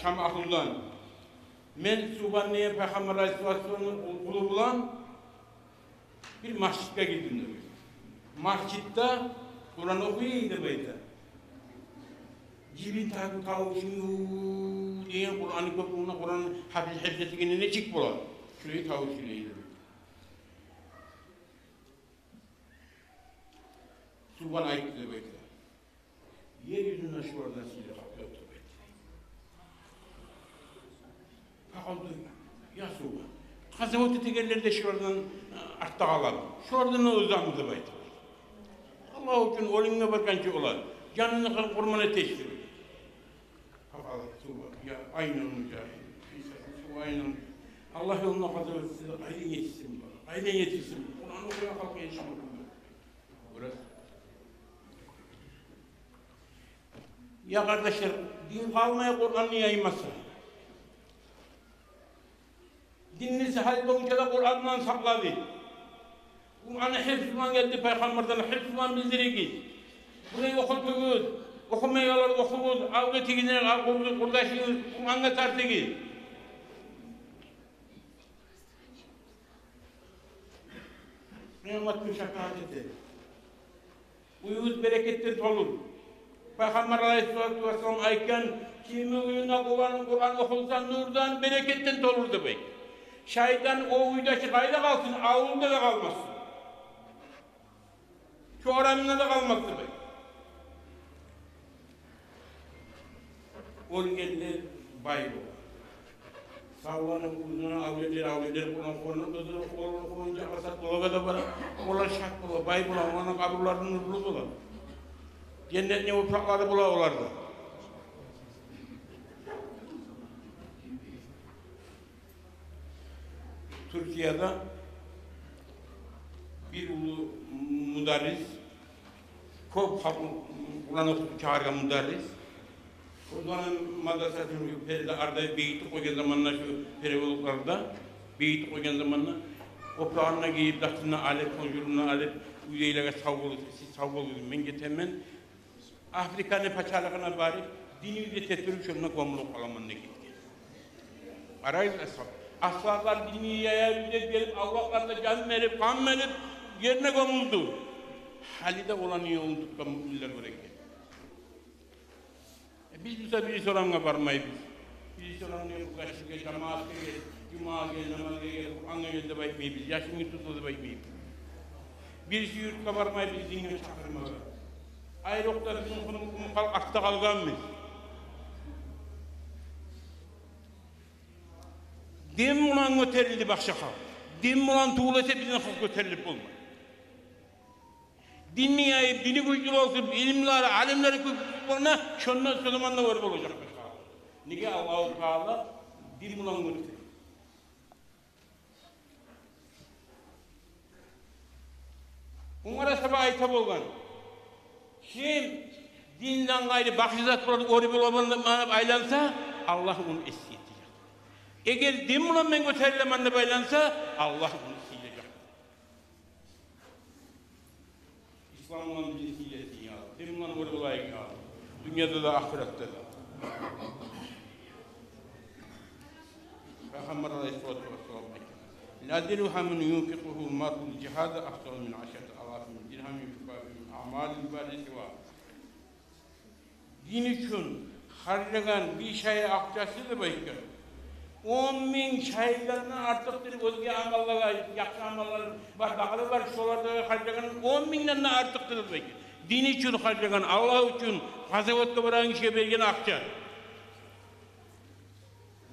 Şam ahlından. Men Subhanne'ye Peygamber Aleyhisselam'ın kulu bulan bir masjid'e gittim demek. Masjid'de Kur'an okuyuydu böyle. Cibin tavuşuyor diyen Kur'an'ı köprüğüne Kur'an'ın hafifletini ne çık bulan. Şurayı tavuşuyordu. Subhan ayıktı böyle. Yeryüzünden şu oradan silah yoktu böyle. Kaldı, ya Subhan. Hazreti Tegeller'de şu oradan artta kalalım. Şu oradan uzamdı böyle. Allah için olunga bakançı olar. Canını kurmana teşkil. Kapalı Subhan. Ya aynen mücahit. Aynen. Allah yoluna kadar size aynen yetişsin bana. Aynen yetişsin. Kur'an'ı okuyan halka yetişsin. Burası. Ya kardeşler, din kalmaya Kur'an'ı yaymasa. Dinlisi hal boyunca da Kur'an'dan sakladı. Kur'an'ı hepsinden geldi Peygamber'den, hepsinden bildirir. Burayı okuduğunuz, okumayalar okunuz, avretiniz, kurdaşınız, Kur'an'la tartınız. Kıyamet müşakateti. Uyuz bereketten olur. Peygamber Aleyhisselatü Vesselam ayken kimi uyuna Kur'an okunsa nurdan, bereketten dolur demek. Şeytan o uydaşı kayda kalsın, avlunda da kalmasın. Şu oranında da kalmaz demek. Ol geldi bayro. Savvanın uzuna avliler Kur'an okununca asat olaga da var. Olar şak bula, bay bula, onun kabullarının nurlu bula. Cennet ne uçakları bula olardı. Türkiye'de bir ulu müderris, çok Kur'an okutup çağırgan müderris, o zaman madrasasının peride arada beyti koygan zamanla şu perivoluklarda, beyti koygan zamanla, oprağına giyip, dahtına alet, konjuruna alet, üyeylere savgolu, men getemen, Afrika'nın paçalıkına bari, dinimizi tetbirip şununla komuluk alamanına gitti. Arayız ashab. Ashablar dini yayabilecek gelip Allah'larla can verip, kan verip yerine komuldu. Halide olan iyi olduk da mutlular gerekli. Biz bize bir soranla varmayız biz. Bir soranla yok kaçtık, cemaat gel, cuma gel, namaz gel, Kur'an'a gel de bakmayız biz. Yaşını tutma da bakmayız. Birisi yurtla varmayız biz dinle çakırmalı. Ayrıca bizim halk akta kalgan mı? Dem ulan göterildi bakşaka. Dem ulan tuğulese bizim halk göterilip olma. Dinni yayıp, dini güçlü olsun, ilimleri, alimleri küçülüp şondan Süleyman'la var olacak. Nige Allah-u Teala din ulan göterildi. Onlara sabah ayta bolgan. Kim dinden gayrı bakşizat bulup oribel olanıp aylansa Allah onu esiyetecek. Eğer din ulan men göterilemanla baylansa Allah onu esiyetecek. İslam'ın bizi esiyetecek ya. Din ulan oribel olayın ya. Dünyada da ahirette de. Peygamber Aleyhisselatü Vesselam La dirhamun yunfiquhu mar'ul cihada afdal min 10.000 dirham yunfiquhu min a'malil ibadeti wa. Din için harcanan bir şeye akçası da bayıkır. 10.000 şehirlerine artıktır. Özge amallara, yakın amallar var, dağlı var, şolarda harcanan 10.000'den artıktır bayıkır. Din için harcanan, Allah için hazavatla varan kişiye bergen akça.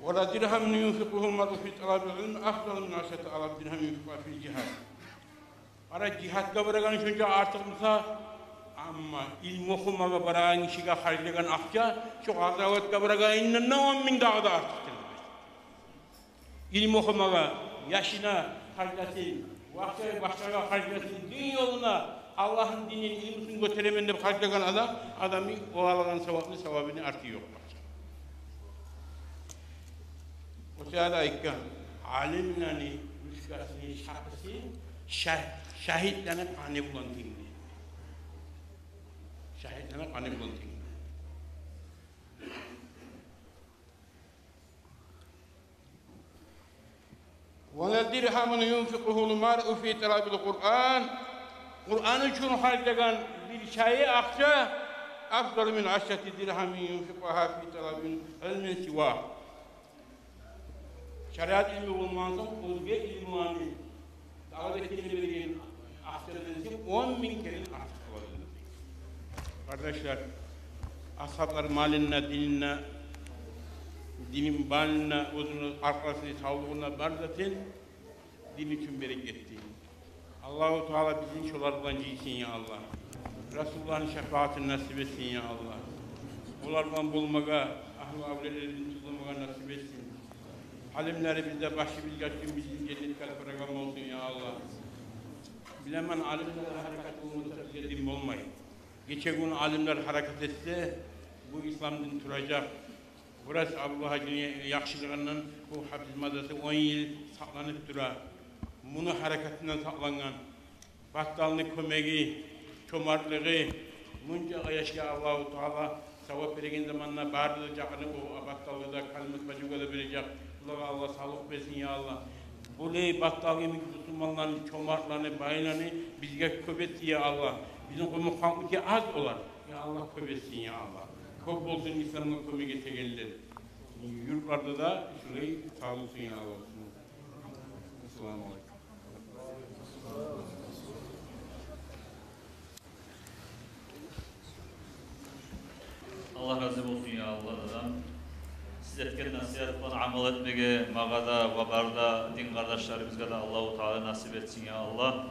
ولا درهم ينفقه المرء في طلب العلم أفضل من 10.000 dirham ينفقه في الجهاد. Ara cihatga baragan şunca artık mısa ama ilm okumaga baragan kişiga harcagan akça şu hazavatga baragan innen 10.000 daha da artıktır. İlm okumaga yaşına harcasın, başkaga harcasın, din yoluna Allah'ın dinini ilmini götüremen de harcagan adamı o alan sevabını artıyor. Mesela ikkan alimlerini rüşkasını şahsi şahitlerine kani bulan dinli. Şahitlerine kani bulan dinli. وَلَا دِرْهَمٌ يُنْفِقُهُ الْمَرْءُ فِي طَلَبِ الْقُرْآنِ Kur'an için harcayan bir şeye akça afdal min 10 dirham yunfiquha fi talabin ilmin siwa. Şeriat ilmi olmansa özge ilmi var. Dağdaki ilmilerin aktarılınca 10.000 kere artık olabilir. Kardeşler, ashablar malinne, dininle, dinin balinne, uzun arkasını sağlığına barzatin, din için bereketli. Allah-u Teala bizim şolardan giysin ya Allah. Resulullah'ın şefaatini nasip etsin ya Allah. Onlardan bulmaga, ahl-ı avlelerini tutulmaga nasip etsin. Alimleri bizde başı bilgaçın bizim cennet kalpıragam olsun ya Allah. Bilemen alimler hareket olmasa bize din olmayın. Geçen gün alimler hareket etse bu İslam din duracak. Burası Abu Hacı'nın yakışıklığından bu Hafiz Madrası 10 yıl saklanıp durar. Bunu hareketinden saklanan battalını kömeği, çomarlığı, munca yaşa Allah-u Teala sevap vergen zamanla bağırılacağını o battallığı da kalmış bacıga da verecek. Allah sağlık versin ya Allah. Bu battal gibi Müslümanların çomarlarını, baylarını bizge köpetsin ya Allah. Bizim komik az olar. Ya Allah köpetsin ya Allah. Çok olsun İslam'ın kömeği tegeller. Yurtlarda da şurayı sağlıksın ya Allah. Esselamu Aleyküm. Allah razı olsun ya Allah'dan. Siz etken nasihatla amel etmege, mağada, vabarda, din kardeşlerimizge de Allah-u Teala nasip etsin ya Allah.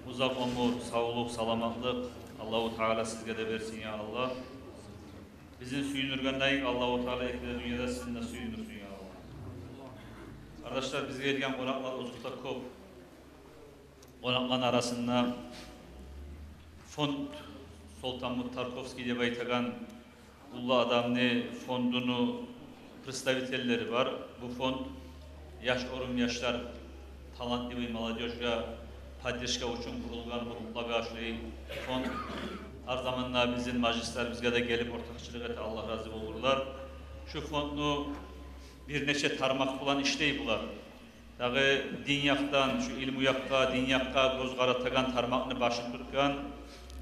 Uzak ömür, sağlık, salamatlık Allah-u Teala sizge de versin ya Allah. Bizim suyunurgandayız Allah-u Teala ekle dünyada sizin de suyunursun ya Allah. Kardeşler bizge gelgen konaklar uzakta kop. Konakların arasında fond Sultan Tarkovski diye baytagan Ulu adamni fondunu представителleri var. Bu fond yaş orum yaşlar talantlı ve молодежьga поддержка için kurulgan gruplarga şuy fond her zamanla bizim majlislerimizge de gelip ortakçılık ete Allah razı olurlar. Şu fondnu bir neçe tarmak bulan işley bular. Dağı din yaktan, şu ilmu yakka, din yakka göz qaratagan tarmakını başı tutkan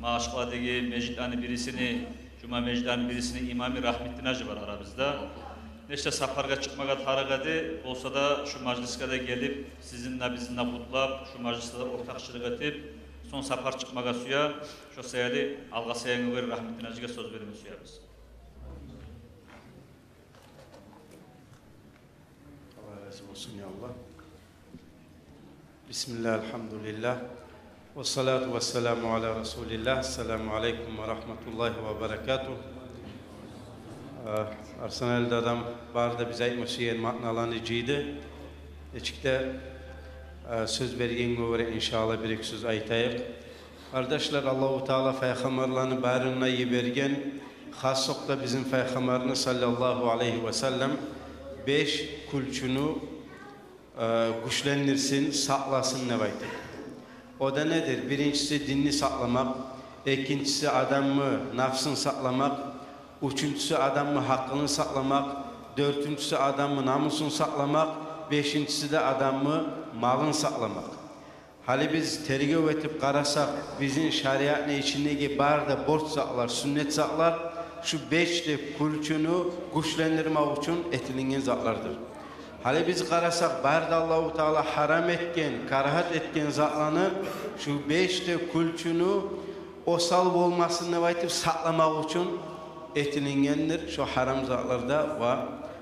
Maaşqadagi mecdani birisini, Cuma mecdani birisini İmam-ı Rahmettin Hacı var aramızda. Neçte safarga çıkmaga taragadı, olsa da şu majliske de gelip sizinle bizimle kutlap, şu majliste de ortakçılık edip son safar çıkmaga suya, şu sayılı alga sayını verir Rahmettin Hacı'ya söz verimi suyarız. nasip olsun ya Allah. Bismillah, elhamdülillah. Ve salatu ve selamu ala Resulillah. Selamu aleyküm ve rahmetullahi ve berekatuhu. Arsenal'de adam barda bize aytmışıyen matnalarını ciydi. Eçikte söz bergen göre inşallah bir iki söz aytayık. Kardeşler, Allah-u Teala peygamberlerini barına yibergen, hasokta bizim peygamberini sallallahu aleyhi ve sellem 5 kulçunu güçlendirsin, saklasın ne baytır. O da nedir? Birincisi dinini saklamak, ikincisi adamı nafsını saklamak, üçüncüsü adamı hakkını saklamak, dördüncüsü adamı namusunu saklamak, beşincisi de adamı malını saklamak. Hali biz tergöv etip karasak, bizim şeriatın içindeki barda borç saklar, sünnet saklar, şu 5'li kulçunu güçlendirmek için etilingen zatlardır. Hali biz karasak, barda Allah-u Teala haram etken, karahat etken zatlarını, şu 5'li kulçunu o salb olmasını baytip saklamak için etilingendir şu haram zatlarda ve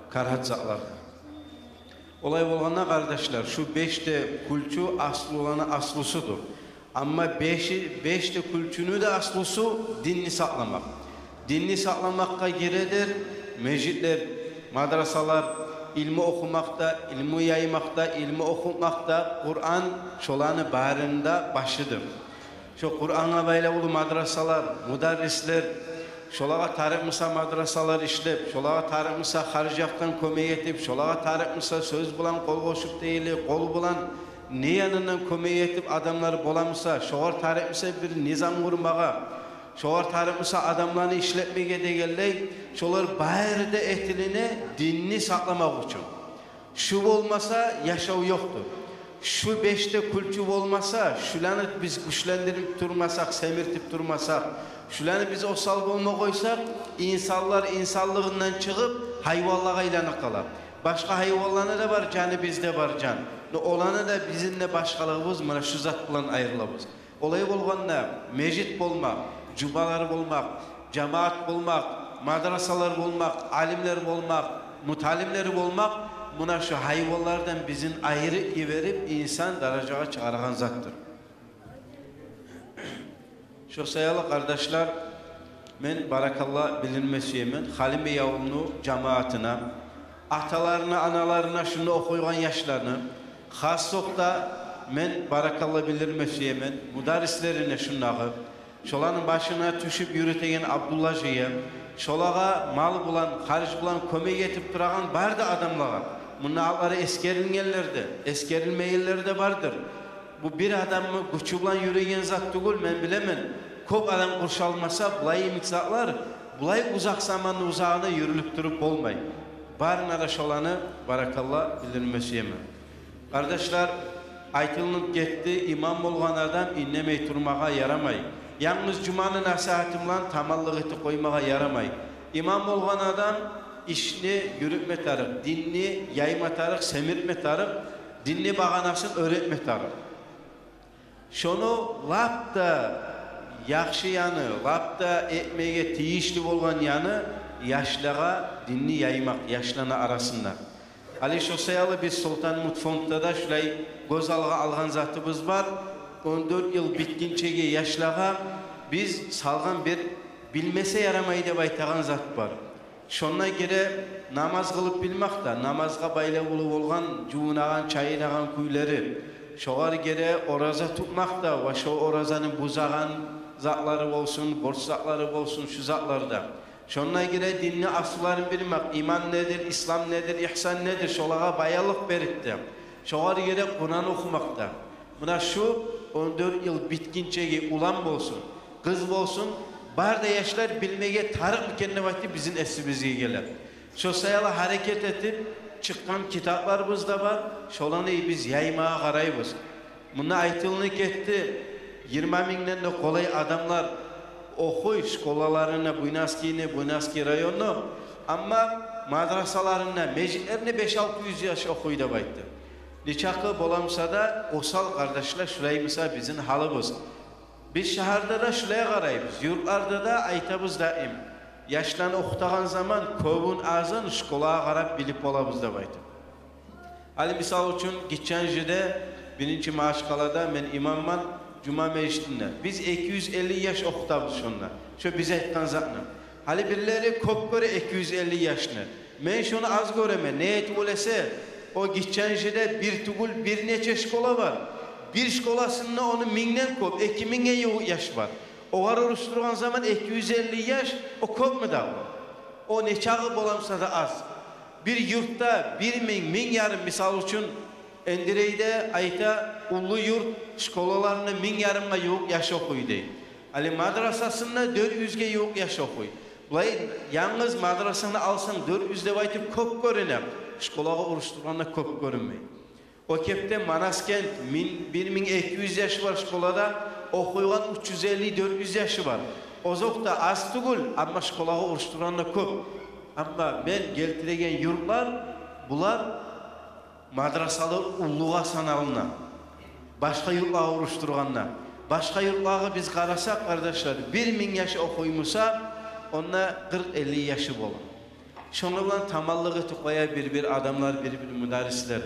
karahat zatlarda. Olay bolğanda kardeşler, şu 5'te kulçu aslı olanı aslısudur. Ama 5'te kulçunu da aslısu dinni saklamak. Dinni saklamakka giredir, mecitler, madrasalar, ilmi okumakta, ilmi yaymakta, ilmi okumakta, Kur'an şolanı barında başıdır. Şu Kur'an'a böyle ulu madrasalar, mudarrisler, şolağa Tarık Musa madrasalar işlep, şolağa Tarık Musa harcaktan kömeği etip, şolağa Tarık Musa söz bulan, kol koşup değil, kol bulan, ne yanından kömeği etip adamları bulamısa, şoğar Tarık Musa bir nizam kurmağa, şoğar Tarık Musa adamlarını işletmeye de geldi, şolar bayırda etiline dinini saklamak için. Şu olmasa yaşav yoktur. Şu 5'te kulçu olmasa, şulanı biz güçlendirip durmasak, semirtip durmasak, şulanı biz o salgı olma koysak, insanlar insanlığından çıkıp hayvanlığa ilanık kalar. Başka hayvanlarına da var canı, bizde var can. Olanı da bizimle başkalığımız mı şu zat bilen ayrılabız. Olay bolğanda mecit bolmak, cumalar bolmak, cemaat bolmak, madrasalar bolmak, alimler bolmak, mutalimler bolmak, buna şu hayvanlardan bizim ayrı verip insan dereceye çağıran zattır. Şu sayılı kardeşler, ben barakallah bilinmesiyemin, Halime yavumlu cemaatine, atalarına, analarına şunu okuygan yaşlarını, hasokta men barakallah bilirmesiyemin, mudarislerine şunları, şolanın başına düşüp yürütegen Abdullah'cıya, şolağa mal bulan, hariç bulan, kömeği yetip duragan barda adamlara, bunları eskerilgenlerde, eskerilmeyenleri de vardır. Bu bir adamı güçü bulan yürüyen zat değil, ben bilemem. Kop adam kurşalmasa, bulay imtihatlar, bulay uzak zamanı uzağına yürülüp durup olmayın. Barına da şolanı, barakallah, bildirmesi yemin. Kardeşler, aytılınıp gitti, imam bolğan adam inlemey durmağa yaramay. Yalnız cumanın nasihatimle tamallık eti koymağa yaramay. İmam bolğan adam işini yürütme tarık, dinni yayma tarık, semirtme tarık, dinni bağanasın öğretme tarık. Şunu lap da yaxşı yanı, lap da etmeye tiyişli bolğan yanı yaşlığa dinni yaymak, yaşlana arasında. Ali şu sayalı biz Sultan Mutfond'da da şulay göz alğan zatımız var. 14 yıl bitkinçege yaşlığa biz salgan bir bilmese yaramayı dep aytagan zat var. Şonna göre namaz kılıp bilmek da, namazga bayla bulup olgan, juğunagan, çayınagan kuyları, şoğar göre oraza tutmak da, ve şu orazanın buzagan zatları olsun, borç zatları olsun, şu zatları da. Şonna göre dinli asıllarını bilmek, iman nedir, İslam nedir, ihsan nedir, şolağa bayalık berip de. Şoğar göre Kur'an okumak da. Buna şu 14 yıl bitkinçege ulan olsun, kız olsun, barda yaşlar bilmeye tarık mı kendine vakti bizim esimize gelir. Şu sayalı hareket edip çıkan kitaplarımız da var. Şolanı biz yaymaya karayız. Buna aytılınık etti. 20 binden de kolay adamlar okuy skolalarına, Buynazki rayonu. Ama madrasalarına, mecitlerine 5-600 yaş okuy da bayttı. Niçakı bolamsa da osal kardeşler şurayımıza bizim halımız. Biz şehirde de şuraya karayız. Yurtlarda da aytabız daim. Yaşlarını okutağın zaman kovun ağzın şkolaya karab bilip olabız da baydı. Ali misal üçün geçen jide birinci maaşkalada men imamman Cuma meclisinde. Biz 250 yaş okutabız şunlar. Şu bize etken zatına. Hali birileri kop göre 250 yaşını. Men şunu az göreme. Ne et olese o geçen jide bir tugul bir neçe şkola var. Bir şkolasında onu minden kop. 2000'e yaş var. O var oluşturulan zaman 250 yaş o kop mu da var? O neçağı bolamsa da az. Bir yurtta 1000 yarım misal için Endireyde ayta ulu yurt şkolalarını 1000 yarımga yok yaş okuydu. Ali madrasasında 400'ge yok yaş okuy. Bulay yalnız madrasını alsan 400'de baytıp köp görünem. Şkolaga oluşturganda köp görünmey. O kepte Manaskent 1200 yaşı var şkolada, okuygan 350-400 yaşı var. Ozokta az tugul ama şkolaga oluşturganda köp. Ama ben geltiregen yurtlar bular madrasalı ulluğa sanalına. Başka yurtlağı oluşturganlar. Başka yurtlağı biz karasak kardeşler 1000 yaş okuymusa ona 40-50 yaşı bolu. Şonunla tamallık eti koya bir adamlar bir müderrisler.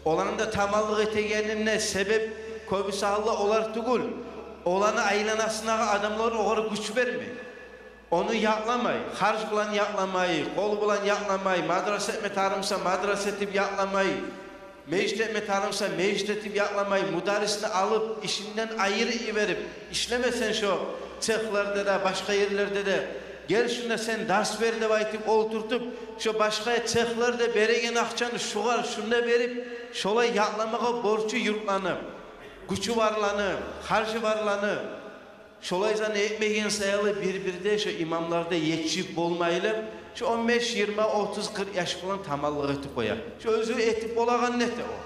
Olan da tamallık etegenine sebep koybusa Allah olar tugul. Olanı aylanasına adamlar oğara güç vermeyi. Onu yaklamay, harç bulan yaklamay, kol bulan yaklamay, madrasa etme tarımsa madrasa etip yaklamay. Meclis etme tanımsa meclis etip yaklamay, müderrisini alıp işinden ayrı verip işlemesen şu cexlerde de başka yerlerde de gel şuna sen ders ver de baytıp oturtup şu başka cexlerde beregen akçanı şugar şunda verip şolay yaklamağa borcu yurtlanıp gücü varlanı, harcı varlanı şolay zan etmegen sayalı bir-birde şu imamlarda yetişip olmaylı şu 15, 20, 30, 40 yaş falan tamallık etip koyar. Şu özü etip olagan nete o.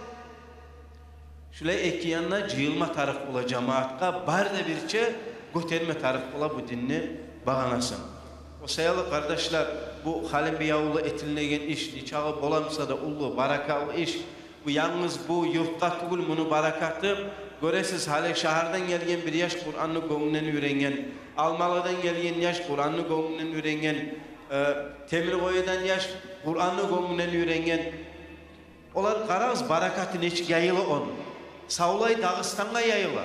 Şulay eki yanına cıyılma taraf ola cemaatka bar da birçe göterme taraf ola bu dinni bağanasın. O sayalı kardeşler bu Halim Biyavulu etilnegen iş, niçağı bolamsa da ulu, barakalı iş. Bu yalnız bu yurtta tugul bunu barakatı göresiz hale şahardan gelgen bir yaş Kur'an'ı gönlünden ürengen, Almalı'dan gelgen yaş Kur'an'ı gönlünden ürengen, Temirkoyu'dan yaş Kur'an'ı gönlünden ürengen. Olar karaz barakatı neçik yayılı onu. Savlay Dağıstan'a yayılı.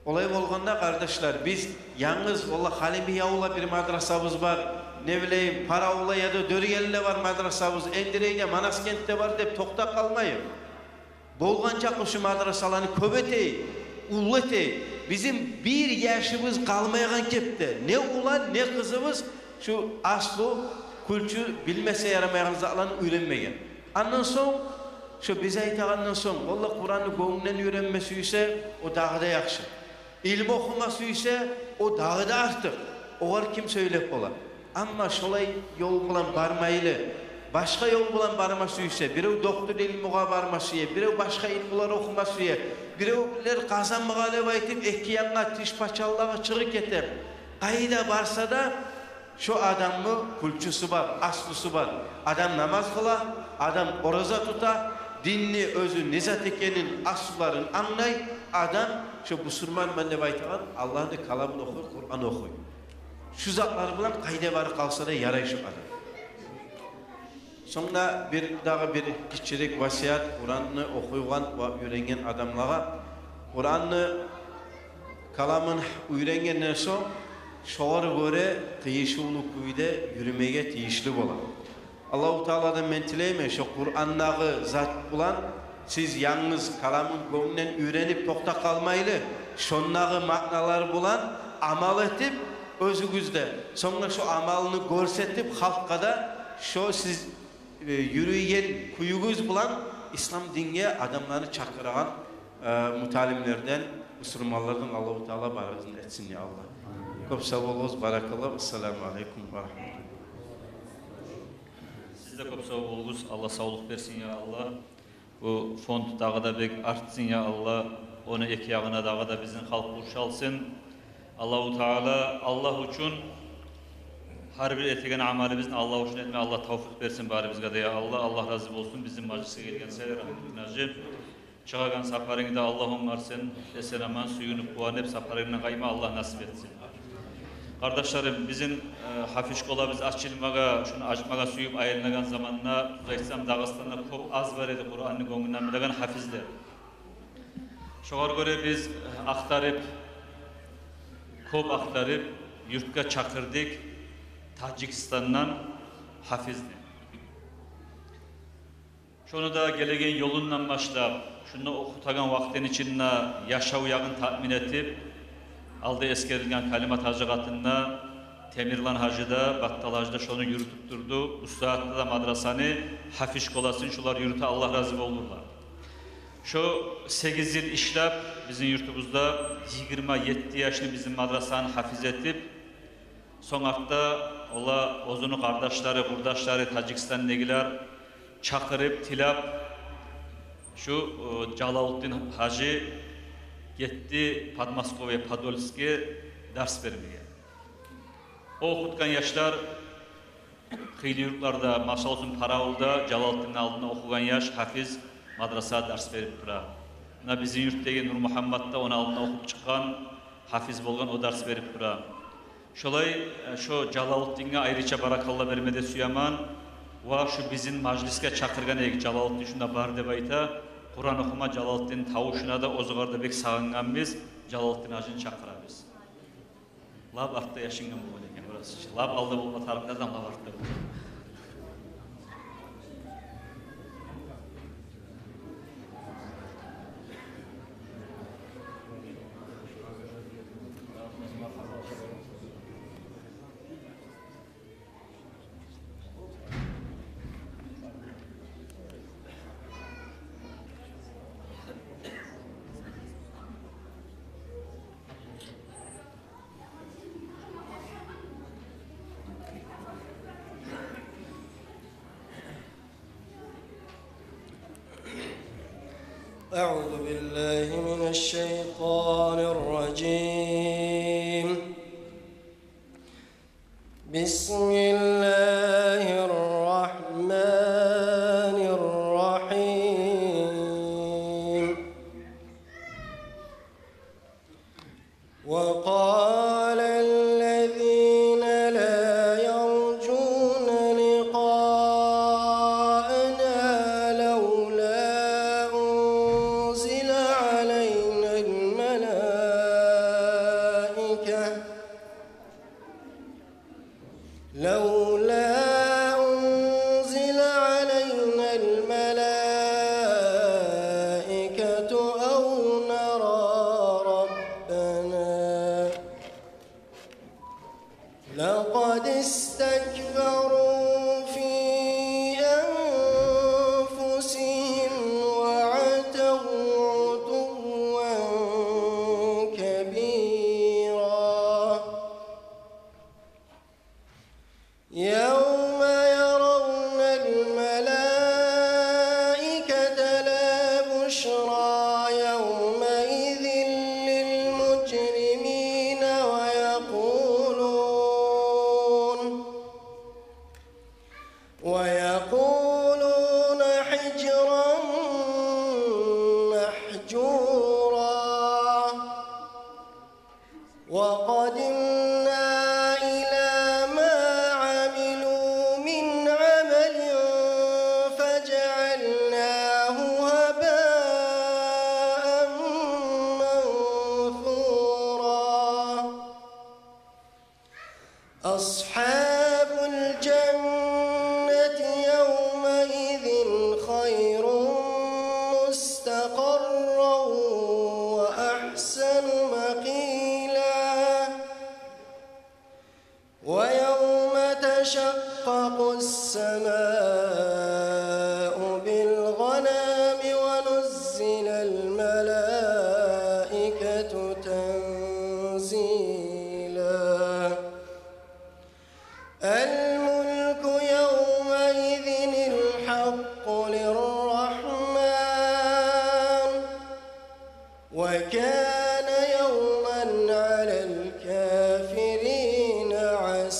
Olay olganda kardeşler biz yalnız valla Halim Biyavula bir madrasamız var. Ne bileyim Paravula ya da Dörgeli'de var madrasamız. Endirey'de Manaskent'te var deyip tokta kalmayın. Bolgancak şu madrasalarını köbeteyi, ulleteyi. Bizim bir yaşımız kalmayan kepte. Ne ulan ne kızımız şu aslı kültür bilmese yaramayan zatlarını öğrenmeyen. Ondan sonra şu bize aytağından sonra valla Kur'an'ı gönlünden öğrenmesi ise o dağda yakşı. İlmi okuması ise o dağda artık. O var kim söylep ola. Ama şolay yol bulan barmaylı. Başka yol bulan barması ise biri doktor ilmuğa barması ye, biri başka ilmular okuması ye, biriler kazanmağa levaytip ekkiyanla tiş paçallağa çıkık etip. Kayda varsa da şu adamın kulçusu var, aslısı var. Adam namaz kıla, adam oruza tuta, dinli özü nizat ekenin aslıların anlay, adam şu Müslüman ben levaytağın Allah'ın kalamını okur, Kur'an okur. Şu zatlar bilen kayda var kalsa da yaray şu adam. Sonra bir kişilik vasiyat Kur'an'ı okuyulan ve öğrengen adamlara Kur'an'ı kalamın öğrengenden sonra şoğara göre tıyışılı kuyuda yürümeye tıyışlı olan. Allah-u Teala'dan mentileyme şu Kur'an'daki zat bulan siz yalnız kalamın gönlünden öğrenip tokta kalmaylı şonnağı maknalar bulan amal etip özünüzde sonra şu amalını görsetip halka da şu siz yürüyen kuyuguz bulan İslam dinge adamlarını çakıran mutalimlerden, Müslümanlardan Allah-u Teala barizini etsin ya Allah. Çok sağ olunuz, barakallah. Esselamu aleyküm ve rahmetullah. Siz de çok sağ olunuz. Allah sağlık versin ya Allah. Bu fond dağı da bek artsın ya Allah. Onu iki yağına dağı da bizim halk kurşalsın. Allah-u Teala Allah için her bir etken amalımızın Allah için etme Allah tavfik versin bari bizge de ya Allah. Allah razı olsun bizim meclise gelgen sever rahmetullah. Çıkagan safarını da Allah onlarsın. Eselaman suyunu kuvanıp safarını kayma Allah nasip etsin. Kardeşlerim, bizim hafif şkola biz açılmaga, şunu açmaga suyup ayırlagan zamanla, Uzayislam Dağıstan'da çok az var idi Kur'an'ın gönlünden bilen hafizler. Şoğar göre biz aktarıp, çok aktarıp, yurtka çakırdık, Tacikistan'dan hafizdi. Şunu da gelegen yolundan başlayıp, şunu okutagan vaktin içinde yaşav yağın tatmin etip, aldı eskerilgen kalimat hacıgatında, Temirlan Hacı'da, Battal Hacı'da şunu yürütüp durdu. Ustahat'ta da madrasanı, hafif şkolasını şular yürütü Allah razı olurlar. Şu 8 yıl işlep bizim yurtumuzda 27 yaşlı bizim madrasanı hafiz etip, son hafta ola ozunu kardeşleri, kurdaşları, Tacikistan'dakiler çakırıp, tilap, şu Calaluddin Hacı gitti Padmaskov'a, Podolsk'e ders vermeye. O okutkan yaşlar kıylı yurtlarda, maşallah Paraul'da, Calaluddin'in aldığında okugan yaş hafiz madrasa ders verip dura. Bizim yurttaki Nur Muhammed'da onun aldığında okup çıkan, hafiz bolgan o ders verip dura. Şolay şu Calaluddin'e ayrıca barakallah vermede süyaman ve şu bizim majliske çakırgan eki Calaluddin şunda bar deb ayta Kur'an okuma Calaluddin tavuşuna da ozugarda bek sağıngan biz Calaluddin Hacı'nı çakırabız. Lab artta yaşıngan bu eken burası. Lab aldı bulma taraflardan lab artta bu. أعوذ بالله من الشيطان الرجيم بسم الله الرحمن الرحيم وقال الذين لا يرجون لقاءنا لولا أنزل علينا الملائكة أو نرى ربنا لقد استكبروا في أنفسهم وعتوا عتوا كبيرا يوم يرون الملائكة لا بشرى يومئذ للمجرمين ويقولون حجرا محجورا وقدمنا إلى ما عملوا من عمل فجعلناه هباء منثورا أصحاب الجنة يومئذ خير مستقرا وأحسن مقيلا ويوم تشقق السماء بالغمام ونزل الملائكة تنزيلا الملك يومئذ الحق للرحمن وكان يوما على الكافرين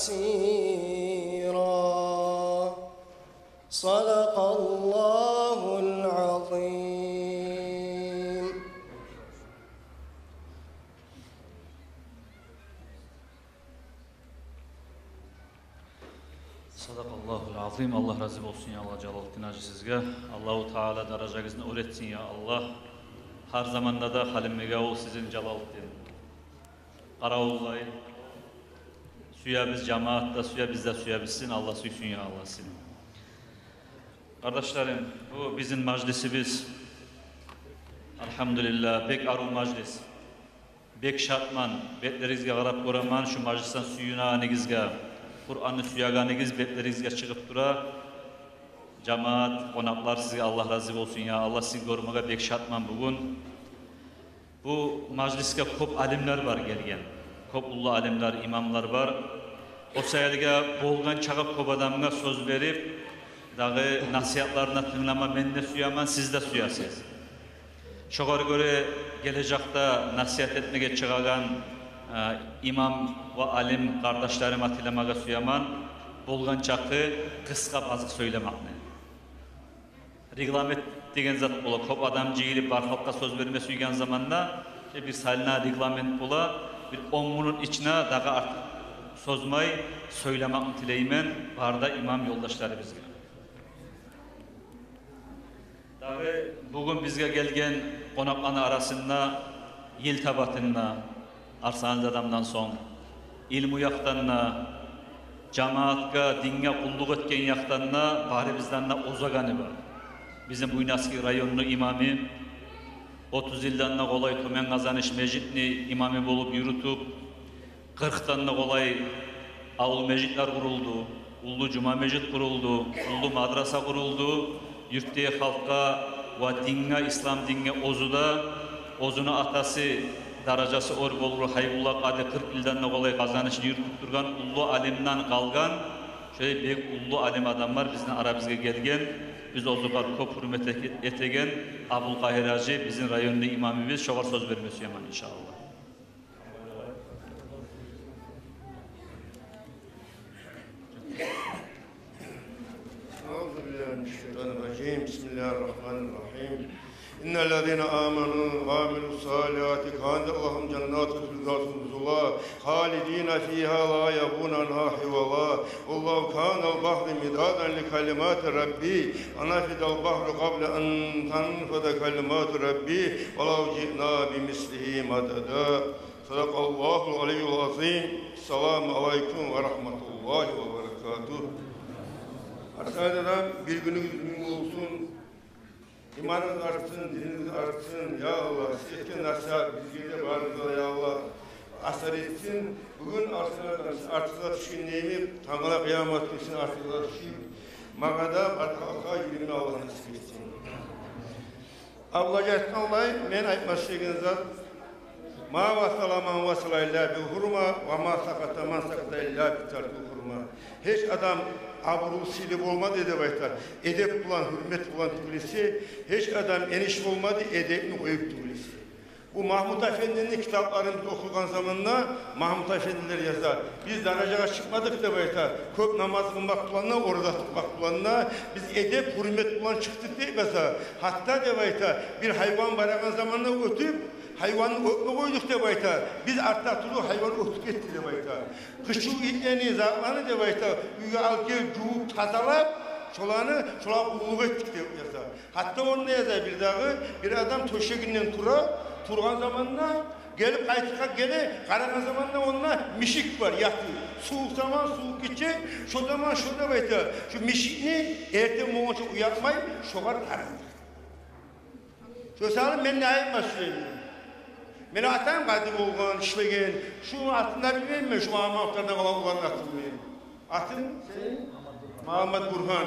عسيرا صدق الله العظيم. Sadaqallahul azim. Allah razı olsun ya Allah Celaluddin Hacı sizge. Allahu Teala derecenizi öğretsin ya Allah. Her zamanda da Halim Megavul sizin Celaluddin. Karaoğullayı. Suya biz cemaatta, suya bizde suya bizsin. Allah suysun ya Allah sizin. Kardeşlerim, bu bizim meclisimiz. Elhamdülillah, bek arul meclis. Bek şartman, betlerizge garap koraman, şu meclisten suyuna negizge. Kur'an'ı suyaga negiz betlerizge çıkıp dura. Cemaat, konaklar size Allah razı olsun ya. Allah sizi görmeye bek şartman bugün. Bu mecliske kop alimler var gelgen. Kop ullu alimler, imamlar var. O sayılga bolgan çağıp kop adamına söz verip, dağı nasihatlarına tınlama ben de suyaman, siz de suyasınız. Şoğara göre gelecekte nasihat etmeye çıkan imam ve alim kardeşlerim atılamağa suyaman, bolgan çakı kıska bazık söylemakne. Reglament degen zat bola, kop adam jeyilip bar halkka söz verme suygan zamanda bir salina reglament bola, bir 10 minut içine dağı artık sözmay söylemek tileymen barda imam yoldaşları bizge. Dağı bugün bizge gelgen konaklarının arasında yil tabatınla, Arsanız adamdan son, ilmu yaktanına, cemaatka, dinge kulluk etken yaktanına, bari bizden de ozaganı var. Bizim Buynaski rayonlu imamı, 30 yıldan da kolay Tümen Kazanış Mecitni imamı bulup yürütüp, 40'tan da kolay avul mecitler kuruldu, ullu cuma mecit kuruldu, ullu madrasa kuruldu, yurtdiye halka ve dinge, İslam dinge ozuda, ozuna atası, daracası or bolur Haybullah Kadı 40 yıldan da kolay kazanışını yürütüp durgan ullu alimden kalgan, şöyle büyük ullu alim adamlar bizden arabizge gelgen, biz o zaman kop hürmet etegen Abdülkahir Hacı bizim rayonlu imamımız şoğar söz vermesi yaman inşallah. Euzubillahimineşşeytanirracim. Bismillahirrahmanirrahim. İnnellezîne âmenû ve amilussâlihâti kânet lahum cennâtu firdevsin nuzulâ hâlidîne fîhâ lâ yebûne anhâ hivâlâ Allahu kânel bahri midâden li kelimâti Rabbi ve nefidel bahru kable en tenfede kelimâti Rabbi ve lâv ci'nâ bimislihi madedâ. Sadakallâhul aliyyul azîm. Selamun aleyküm ve rahmetullahi ve berekatuhu. Arkadaşlar bir gününüz mühim olsun. İmanınız artsın, dininiz artsın. Ya Allah, size nasihat, bizge de varınızda ya Allah. Asar etsin. Bugün artığa düşkün neyimi, Tanrı'la kıyamet etsin, artığa düşkün. Mağada arka yürüme Allah nasip etsin. Ablacatın olay, men aytmaz şeyiniz zat. Ma vasala man vasala illa bi hurma ve ma sakata man sakata illa bi tarku hurma. Hiç adam abru silip olmadı edep aytar. Edep bulan, hürmet bulan tüylesi, hiç adam eniş olmadı edepini koyup tüylesi. Bu Mahmud Efendi'nin kitaplarını okuyan zamanla Mahmud Efendiler yazar. Biz daracağa çıkmadık da bayta. Köp namaz kılmak bulanına, orada tutmak bulanına. Biz edep, hürmet bulan çıktık diye yazar. Hatta de bayta bir hayvan bırakan zamanla ötüp hayvanı ötme koyduk de bayta. Biz artta turu hayvanı ötük etti de bayta. Kışı itlerini, zartlarını de bayta. Üye al gel, cuğup, tazalap. Şola kulluk ettik de yazar. Hatta onu ne yazar bir dağı? Bir adam töşekinden turgan zamanla gelip aytıka gele, karakan zamanla onunla mişik var, yatı. Soğuk zaman soğuk geçecek, şu zaman şurada bayta. Şu mişikni erten muğaça uyatmayı, şoğar karanlık. Şu sağlam ben ne ayıpmaz söyleyeyim. Beni atam kadim olgan, işlegen, şu altında bilmeyeyim mi? Şu Muhammed'den olan atım benim. Atım senin? Muhammed Burhan.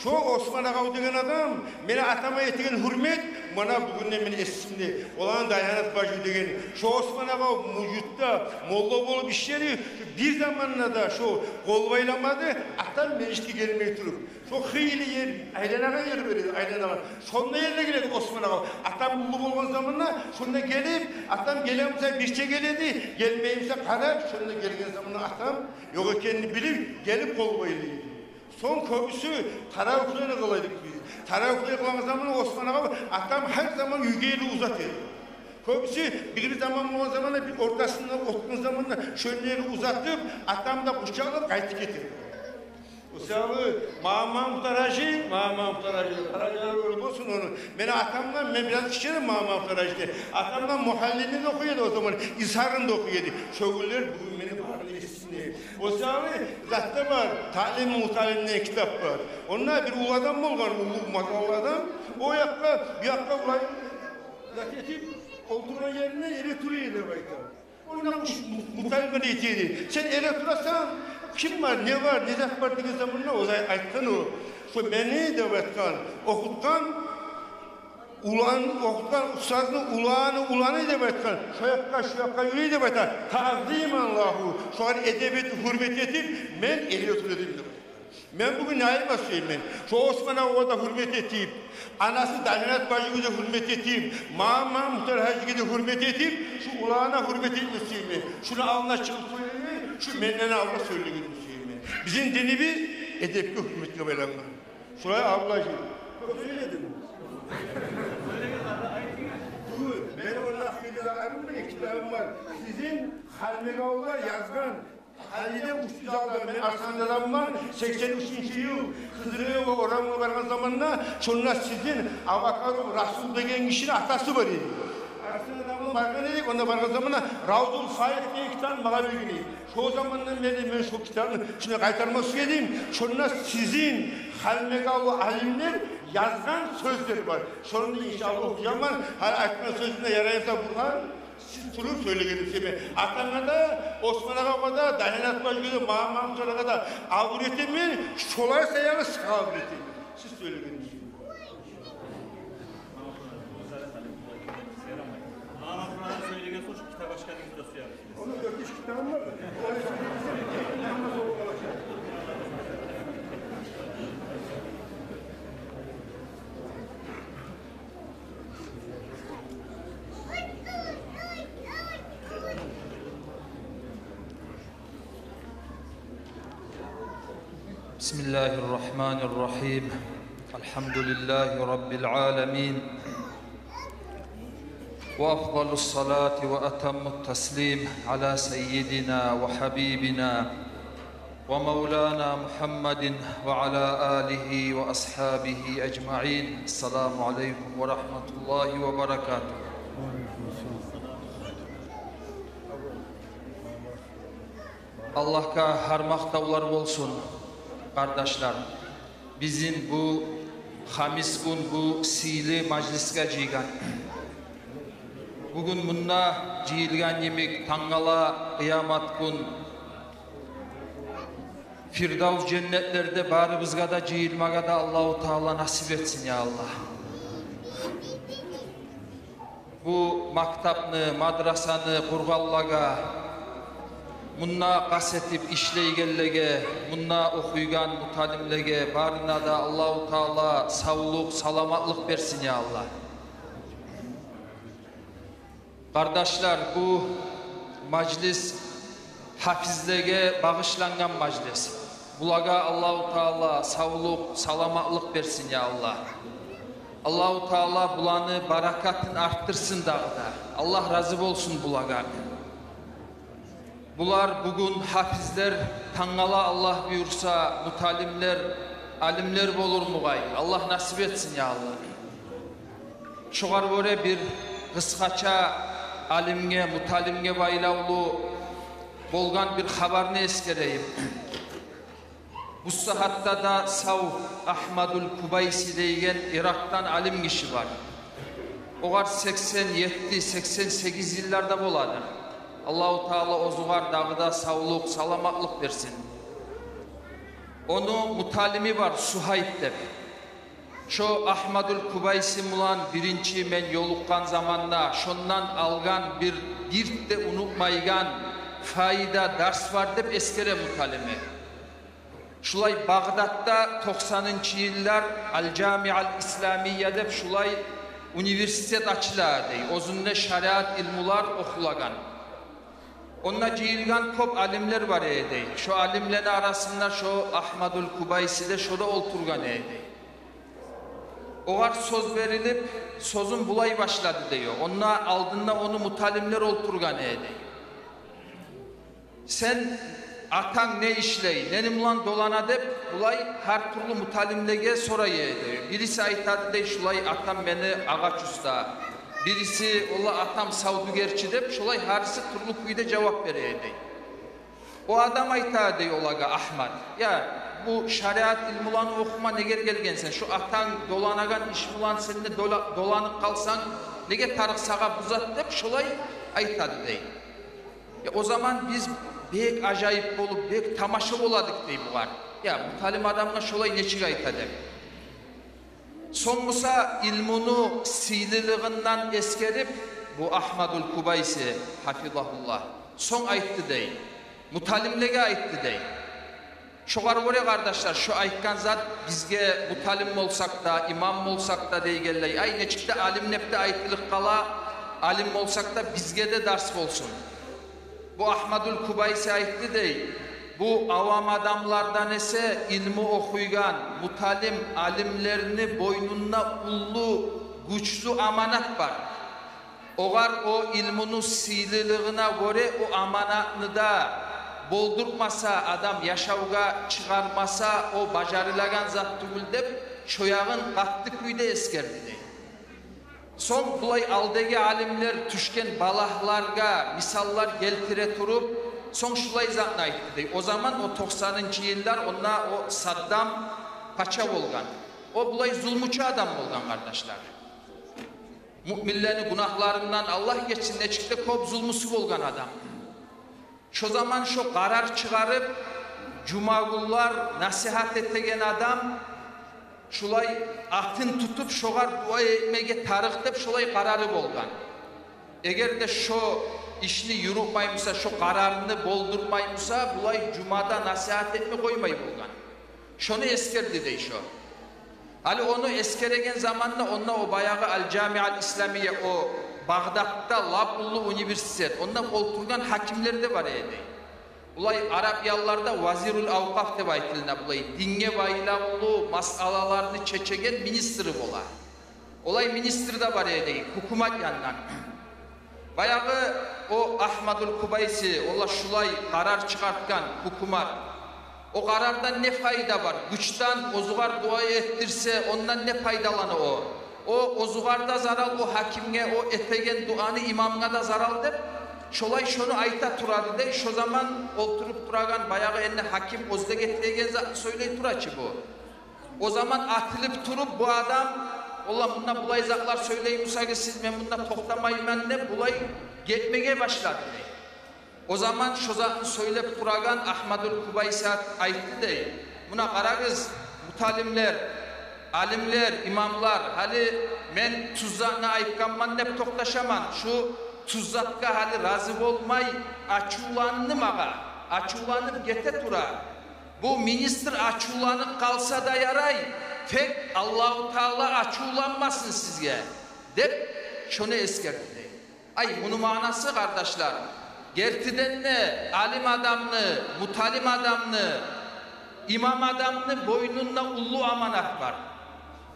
Şu Osman Ağa degen adam, beni atama yetigen hürmet, bana bugünden beni esimdi. Olan dayanat bacı degen, şu Osman Ağa mucutta, molla olup işleri, bir zamanla da şu kol baylamadı, atam mecliste gelmeyi durup. Şu hıyli yer, aylanağa yer verir, aylanağa. Sonuna yerine geledi Osman Ağa. Atam bullu olgan zamanla, şunda gelip, atam gelemse bir şey geledi, gelmeyimse karar, şunda gelgen zamanla atam, yok kendini bilip, gelip kol baylıydı. Son köprüsü Taravuklu'yla kılaydık biz. Taravuklu'ya kılan zamanı Osman Ağa, atam her zaman yügeyle uzatır. Köprüsü bir zaman olan zamanla bir ortasından otun zamanla şöyle uzatıp, atam da kucağılıp kayıt getirir. Usalı Mahmut Aracı, Karacalar öyle olsun onu. Beni atamdan, ben biraz kişirim Mahmut Aracı'da. Atamdan muhallini de okuyordu o zaman, İshar'ın da okuyordu. Şögüller bugün beni bağlı etsinler. Usalı zaten var, talim-i mutalimden kitap var. Onlar bir ulu adam olgan, ulu makallı adam. O yakka, bir yakka ulayım, zaketip, oturma yerine yere duruyordu bayta. Ondan mutalime de itiydi. Sen yere durasan, kim var, ne var, ne zat var dediği zamanla o zaman aytkan o. Şu beni de aytkan, okutkan, okutkan ustazını ulanı de aytkan. Şu yakka yürüyü de aytkan. Ta'zim Allahu. Şu an edebiyeti, hürmet etip, men eli oturadım de. Ben bugün nail basayım ben. Şu Osman Ağa'da da hürmet eteyim. Anası Dalinat Bacı'yı da hürmet eteyim. Mahmut Hacı'yı da hürmet eteyim. Şu ulağına hürmet etmesiyim ben. Şunu alına çıkıp söyleyeyim. Şu mennene avla söyleyeyim ben. Bizim dinimiz edepli hürmetli belanlar. Şuraya ablacığım. Söyledim. Benim Allah bilgilerimde kitabım var. Sizin Halmegaoğlu'na yazgan Halide Uçtuzal'da ben Arslan'dan var 83. yıl Hızır'ı oranına vargan zamanla şunlar sizin Avakarum Rasul degen kişinin atası var idi. Arslan'dan vargan edik onda vargan zamanla Ravzul Said diye kitap bana bilgini. Şu zamandan beri ben şu kitabını şuna kaytarmak istedim. Şunlar sizin Halmegaoğlu alimler yazgan sözleri var. Şunu inşallah okuyacağım var. Her ayetme sözünde yarayırsa Burhan siz durup söyleyelim size. Atan'a da, Osman Ağa'ya da, Dahinat Bacı'ya da, Mahmut Ağa'ya da avretimi, şolay sayalı sıkı avretimi. Siz söyleyelim size. Mahmut Ağa'ya söyleyeceğin sonuç kitap başkanımızı da suyarız. Onun 4-5 kitabım var mı? Bismillahirrahmanirrahim. Elhamdülillahi Rabbil alemin. Ve afdalus salati ve etemmut teslim ala seyyidina ve habibina ve mevlana Muhammedin ve ala alihi ve ashabihi ecma'in. Esselamu aleyküm ve rahmetullahi ve berekatuhu. Allah'a harmakdavlar olsun. Kardeşler, bizim bu hamis gün bu sili majliske ciğen. Bugün bununla ciğilgen yemek tangala kıyamet gün Firdavs cennetlerde barımızga da ciğilmaga da Allah-u Teala nasip etsin ya Allah. Bu maktapını, madrasanı kurgallaga munna qasetip işleygellege, munna okuygan mutalimlege barına da Allah-u Teala sağlık, salamatlık versin ya Allah. Kardeşler, bu majlis hafizlege bağışlangan majlis. Bulaga Allah-u Teala sağlık, salamatlık versin ya Allah. Allah-u Teala bulanı barakatın arttırsın dağda. Allah razı olsun bulaga. Bular bugün hafizler, tangala Allah buyursa, mutalimler, alimler bolur mugay. Allah nasip etsin ya Allah. Şugar böyle bir kıskaça alimge, mutalimge baylavlu bolgan bir habarını eskereyim. Bu sahatta da Sav Ahmadul Kubaysi deygen Irak'tan alim kişi var. Oğar 87-88 yıllarda boladı. Allah-u Teala ozuğar dağda sağlık, salamatlık versin. Onun mutalimi var Suhayb dep. Şu Ahmadul Kubaysi mulan birinci men yolukkan zamanla şondan algan bir dirtte unutmaygan fayda ders var dep eskere mutalimi. Şulay Bağdat'ta 90. yıllar Al-Cami'al İslamiye dep şulay üniversitet açıla dey. Ozunne şariat ilmular okulagan. Onna cihilgan kop alimler var dey. Şu alimlerin arasında şu Ahmadul Kubaysi de şurada olturgan dey. Oğar söz verilip sözün bulay başladı diyor. Onna aldığında onu mutalimler olturgan dey. Sen atan ne işley, nenim ulan dolana dep, ulay her türlü mutalimlege soraydı. Birisi aytadı dey, şulay atam beni ağaç usta. Birisi ola atam savdugerçi dep, şulay harisi türlü kuyda cevap vereydi. O adam aytadı dey olaga Ahmet. Ya bu şariat ilmi ulanı okuma neger gelgensen, şu atan dolanagan iş ulan seninle dolanıp kalsan, nege tarık sağa buzat dep, şulay aytadı dey. Ya o zaman biz bek acayip bolup, bek tamaşa oladık dey bu var. Ya mutalim adamına şolay neçik aytadı. Son Musa ilmunu sililiğinden eskerip, bu Ahmadul Kubaysi hafizahullah son ayttı dey. Mutalimlege ayttı dey. Şoğar oraya kardeşler, şu aytkan zat bizge mutalim olsak da, imam olsak da dey gelley. Ay neçikte alim nepte aytılık kala, alim olsak da bizge de ders olsun. Bu Ahmadul Kubaysi aytdı dey. Bu avam adamlardan ise ilmi okuygan, mutalim alimlerini boynuna ullu, güçlü amanat var. Oğar o ilmunu sililiğine göre o amanatını da boldurmasa, adam yaşavga çıkarmasa o bacarılagan zat tügül dep, şoyağın katlı kuyda eskerdi dey. Son bulay aldagi alimler tüşken balahlarga misallar geltire turup son şulay zatını ayttı dey. O zaman o 90'ıncı yıllar ona o Saddam paça olgan. O bulay zulmuçu adam olgan kardeşler. Müminlerini günahlarından Allah geçsin ne çıktı kop zulmusu olgan adam. Şu zaman şu karar çıkarıp cumagullar nasihat ettigen adam şulay ahtın tutup şoğar dua etmege tarık dep şulay kararı bolgan. Eğer de şu işini yürütmaymışsa, şu kararını boldurmaymışsa, bulay cumada nasihat etme koymay bolgan. Şunu eskerdi dey şu. Ali onu eskeregen zamanla onunla o bayağı Al-Cami'al İslamiye, o Bağdat'ta Labullu Üniversitet, onunla olturgan hakimleri de var eydi. Ulay Arapyalılarda Vazirul Avkaf de baytiline bulay. Dinge baylavulu masalalarını çeçegen ministri bola. Olay ministri de var eydi, hukumat yandan. Bayağı o Ahmadul Kubaysi, ola şulay karar çıkartkan hukumat. O karardan ne fayda var? Güçten ozugar dua ettirse ondan ne faydalanı o? O ozugarda zaral o hakimge, o etegen duanı imamına da zaral der. Şolay şunu ayta turadı dey. Şu zaman oturup duragan bayağı eline hakim ozda getiregen zaten söyley turaçı bu. O zaman atılıp turup bu adam ola bundan bulay zaklar söyleyin Musa'ya siz ben bundan toktamayım ben de bulay getmeye başladı dey. O zaman şu zaten söylep duragan Ahmadul Kubaysi ayttı dey. Buna karagız mutalimler, alimler, imamlar hali men tuzzağına ayıkkanman hep toktaşaman. Şu tuzzakka hali razı olmay açulanım ağa. Açulanıp gete tura. Bu minister açulanıp kalsa da yaray. Tek Allah-u Teala açulanmasın sizge. Dep şunu eskerdi. Ay bunun manası kardeşler. Gertiden ne alim adamını, mutalim adamını, imam adamını boynunda ullu amanat var.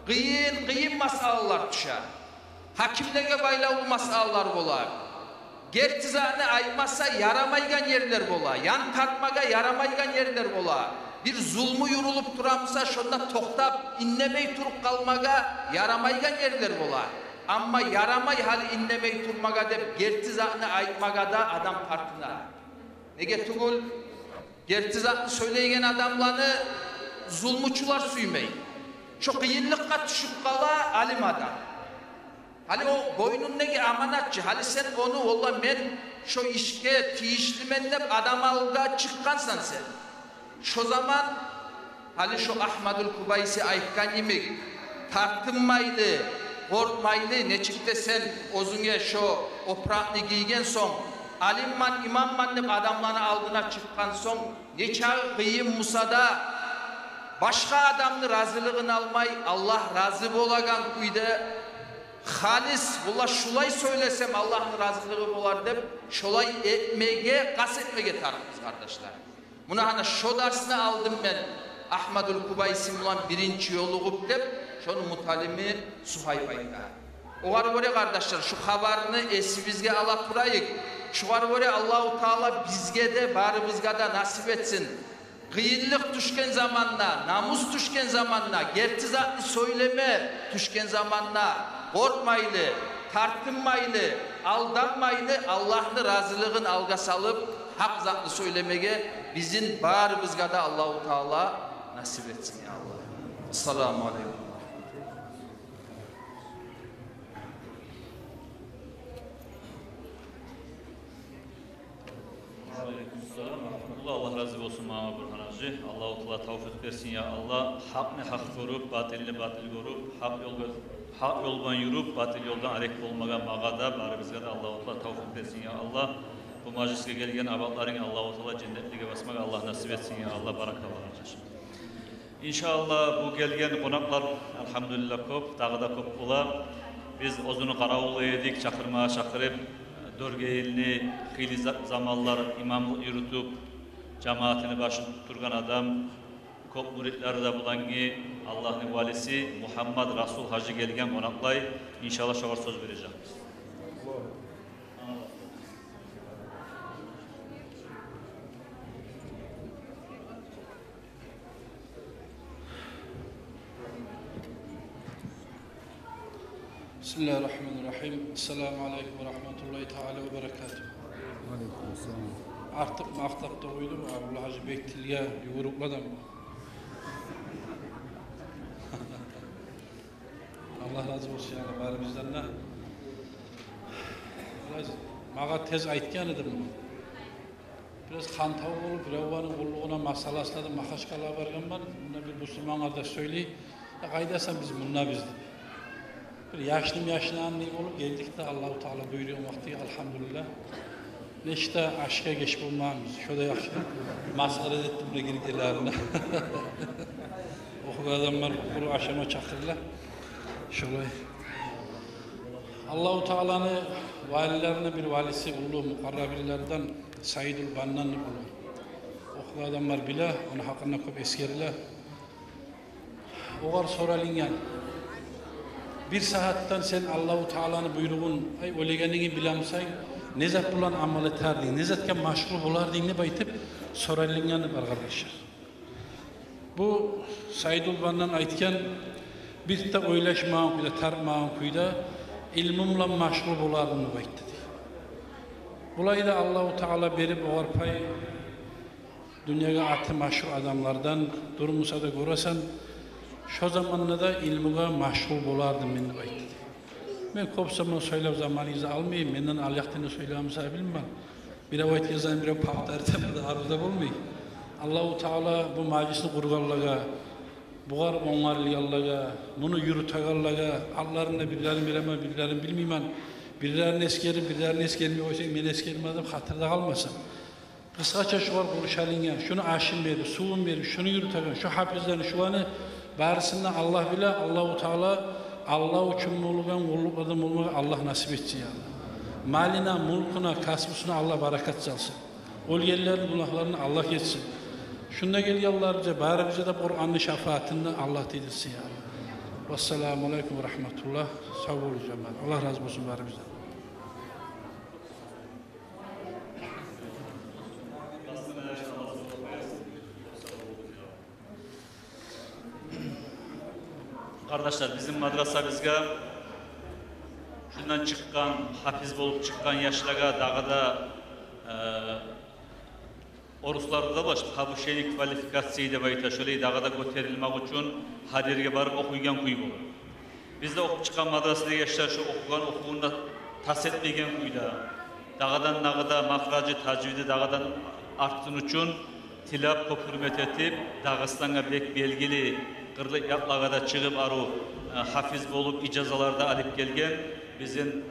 Kıyın masalalar düşer. Hakimlere baylalı masalalar bolar. Gertizane aymasa yaramaygan yerler bolar. Yan tartmaga yaramaygan yerler bolar. Bir zulmü yurulup duramsa şunda toktap inlemey turup kalmaga yaramaygan yerler bolar. Ama yaramay hali inlemey turmaga dep gertizane aytmaga da adam tartına. Nege tugul gertizane söyleygen adamlarını zulmuçular süymey. Şu kıyınlıkka düşüp kala alim adam. Hali o boynundaki amanatçı, hali sen onu ola men şu işke tiyişlimenlep adam alga çıkkansan sen. Şu zaman hali şu Ahmadul Kubaysi aytkan yemek tartınmaylı, korkmaylı ne çıktı sen ozunge şu oprakını giygen son alimman imamman dep adamlarını aldığına çıkkan son ne çağı kıyım Musa'da başka adamın razılığını almay Allah razı bolagan kuyda halis bula şulay söylesem Allah'ın razılığı bolar dep şolay etmege kasetmege tarafız kardeşler. Buna hani şu dersini aldım ben Ahmadul Kubaysi olan birinci yolu dep şonu mutalimi Suhayb ayta. Oğar göre kardeşler şu habarını esibizge alap burayık. Şuar göre Allahu Teala bizge de barımızga da nasip etsin. Kıyınlık düşken zamanla, namus düşken zamanla, gerçi zatlı söyleme düşken zamanla korkmaylı, tartınmaylı, aldanmaylı, Allah'ın razılığın alga salıp hak zatlı söylemeye bizim barımızga da Allahu Teala nasip etsin ya Allah. Esselamu Aleyküm. Allah razı olsun Mama Burhan Hacı. Allah-u Teala tevfik versin ya Allah. Hak ne hak korup, batilini batil korup, hak yoldan yürüp, batil yoldan hareket olmaga mağada, bari bizge de Allah-u Teala tevfik versin ya Allah. Bu meclise gelgen abatların Allah-u Teala cennetliğe basmaga Allah nasip etsin ya Allah. Barakalar hacı. İnşallah bu gelgen konaklar elhamdülillah köp, dağda köp ola. Biz ozunu karavulu yedik, çakırmağa çakırıp, dörgeyilini, hili zamanlar imamlık yürütüp, cemaatini başını tutturgan adam, kop muritleri de bulan ki Allah'ın valisi Muhammed Rasul Hacı gelgen konaklay. İnşallah şoğar söz vereceğim. Bismillahirrahmanirrahim. Esselamu Aleyküm ve Rahmetullahi Teala ve Berekatuhu. Aleykümselam. Artık maktapta koydum, Abdullah Hacı Bektilya yuvurukladım. Allah razı olsun yani bari bizden ne? Mağa tez aytken edim bunu. Biraz kan tavuk olup, Revvan'ın kulluğuna masalasına da makaşkalığa vargan var. Buna bir Müslüman kardeş söyleyip, kaydasan biz bununla bizdik. Bir yaşlı anlayıp olup geldik de Allah-u Teala buyuruyor vakti elhamdülillah. Neşte aşka geç bulmamız. Şöyle yaşlı. Maskara ettim de girgilerine. Okul adamlar okulu aşama çakırlar. Şöyle. Allah-u Teala'nın valilerine bir valisi ulu mukarrabirlerden Saidul Bannan'ı bulur. Okul adamlar bile onun hakkında çok eskeriler. Oğar soralingen. Bir saatten sen Allah-u Teala'nın buyruğun ay ölegenini bilemsay nezat bulan amal eterdin, nezatken maşgul bulardin ne baytıp soralingen var arkadaşlar. Bu Saidul Bannan aytken bir de oylaşmağın kuyda, tarmağın kuyda ilmimle maşgul bulardım ne baytı. Bulay da Allah-u Teala berip oğar pay dünyaya atı maşhur adamlardan durmusa da göresen şu zamanında da ilmuga maşgul bulardım beni baytı. Ben kop zaman söylep zamanınızı almayayım, menden alyaktığını söyleyemezse bilmem. Bir avayet yazan bir paktar temelde arızda bulmayayım. Allah-u Teala bu meclisi kurgallaga, buğar onarlayallaga, bunu yürütegallaga, Allah'ın birilerini bilemem, birilerini bilmeyem. Birilerini eskermiyor, oysa ben eskermedim, hatırda kalmasın. Kısaca şu var konuşalım, şunu aşın beri, suyun beri, şunu yürütegan, şu hafizlerini, şu anı barısında Allah bile, Allah-u Teala Allah için mulgan kulluk adam olmak Allah nasip etsin ya. Malina, mulkuna, kasbusuna Allah barakat çalsın. Ol yerlerin günahlarını Allah geçsin. Şunda gel yallarca bari bize de Kur'an'ın şefaatinde Allah dedirsin ya. Vesselamu Aleyküm ve Rahmetullah. Sağ olun cemaat. Allah razı olsun bari bize. Kardeşler bizim madrasamızga şundan çıkan, hafiz bolup çıkan yaşlara dağda oruslarda da baş, bu şeyin kvalifikasyayı da bayta şöyle dağda göterilmek için hadirge barıp okuygan kuyu olur. Bizde okup çıkan madrasada yaşlar şu okuğunda tas etmegen kuyda. Dağdan nağda makracı, tacvidi dağdan arttığın için tilap kop hürmet etip Dağıstan'a bek belgili Kırlık yaklağada çıkıp aru hafiz bolup icazalarda alıp gelgen bizim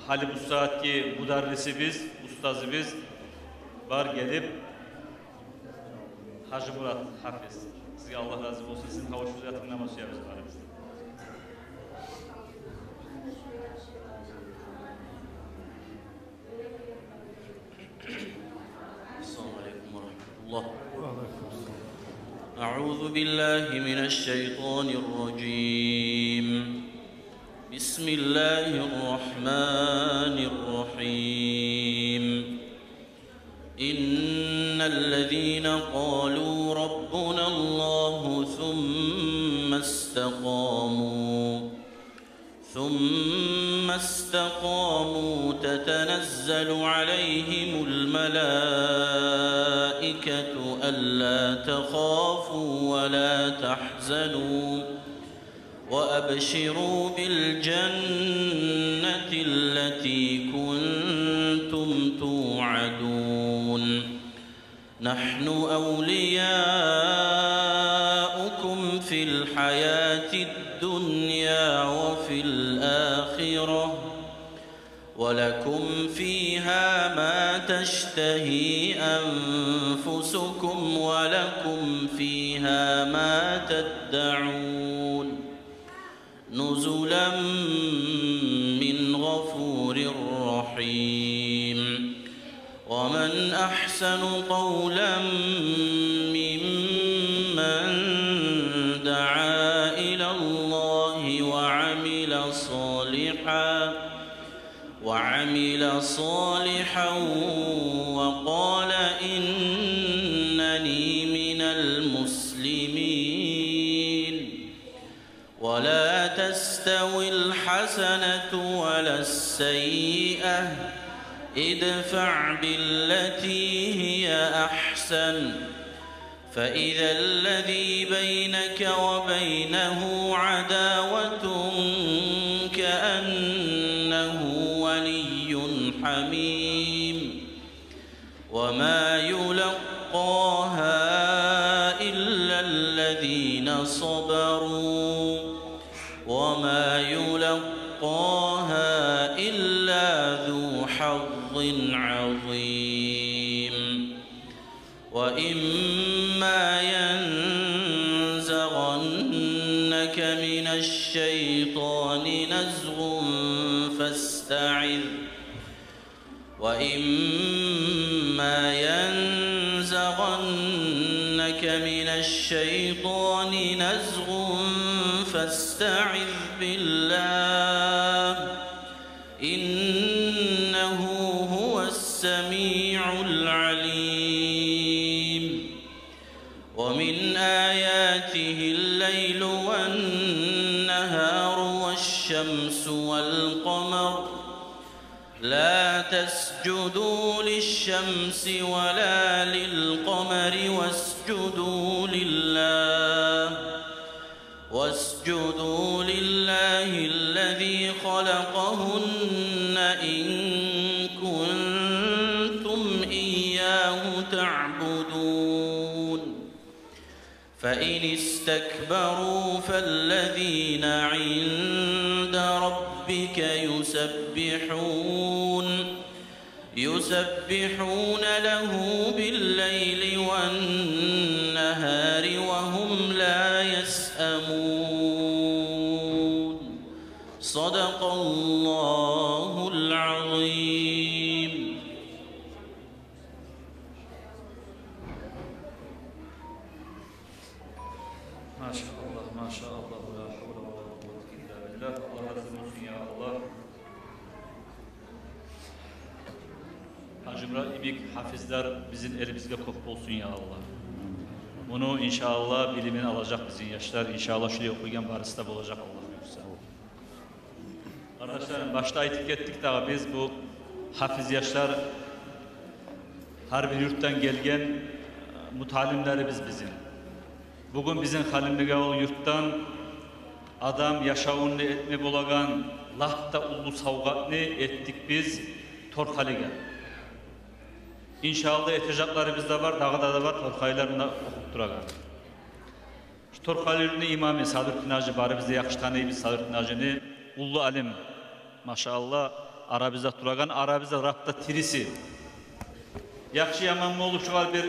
hali bu saatki mudarrisi biz, ustazı biz var gelip Hacı Murat hafiz. Size Allah razı olsun. Sizin kavuşucu yatın namazı yapıyoruz aramızda. Esselamu Aleyküm ve Rahmetullah. أعوذ بالله من الشيطان الرجيم بسم الله الرحمن الرحيم إن الذين قالوا ربنا الله ثم استقاموا تتنزل عليهم الملائكة ألا تخافوا ولا تحزنوا وأبشروا بالجنة التي كنتم توعدون نحن أولياؤكم في الحياة الدنيا وفي الآخرة ولكم فيها ما تشتهي أنفسكم ولكم فيها ما تدعون نزلا من غفور رحيم ومن أحسن قولا ممن دعا إلى الله وعمل صالحا وقال إنني من المسلمين ولا تستوي الحسنة ولا السيئة ادفع بالتي هي أحسن فإذا الذي بينك وبينه عداوة كأنه ولي حميم وما يلقاها إلا الذين صبروا وما يلقاها إلا ذو حظ عظيم وإما ينزغنك من الشيطان نزغ فاستعذ بالله إنه هو السميع العليم ومن آياته الليل والنهار والشمس والقمر لا تسجدوا للشمس ولا للقمر واسجدوا لله الذي خلقهن إن كنتم إياه تعبدون فإن استكبروا فالذين عند ربك يسبحون له بالليل والنهار وهم لا يسأمون صدق الله العظيم. ما شاء الله ما شاء الله لا حول ولا قوة إلا بالله. Allah razı olsun ya Allah. Hacımra İbik hafizler bizim elimizde kopuk olsun ya Allah. Bunu inşallah bilimini alacak bizim yaşlar. İnşallah şuraya okuyan barista olacak Allah yoksa. Arkadaşlarım başta ayettik ettik daha biz bu hafiz yaşlar her bir yurttan gelgen mutalimlerimiz bizim. Bugün bizim halimliğe ol yurttan adam yaşavunu etme bolagan lahta ulu savgatını ettik biz Torkali'ge. İnşallah eteceklerimiz de var, dağda da var, Torkali'lerinde okup duragan. Şu Torkali'nin imamı Sadrettin Hacı bari bizde yakış tanıyız Sadrettin Hacı'nı ulu alim maşallah Arabizde duragan, Arabizde rapta tirisi. Yakşı yaman mı olur şu var bir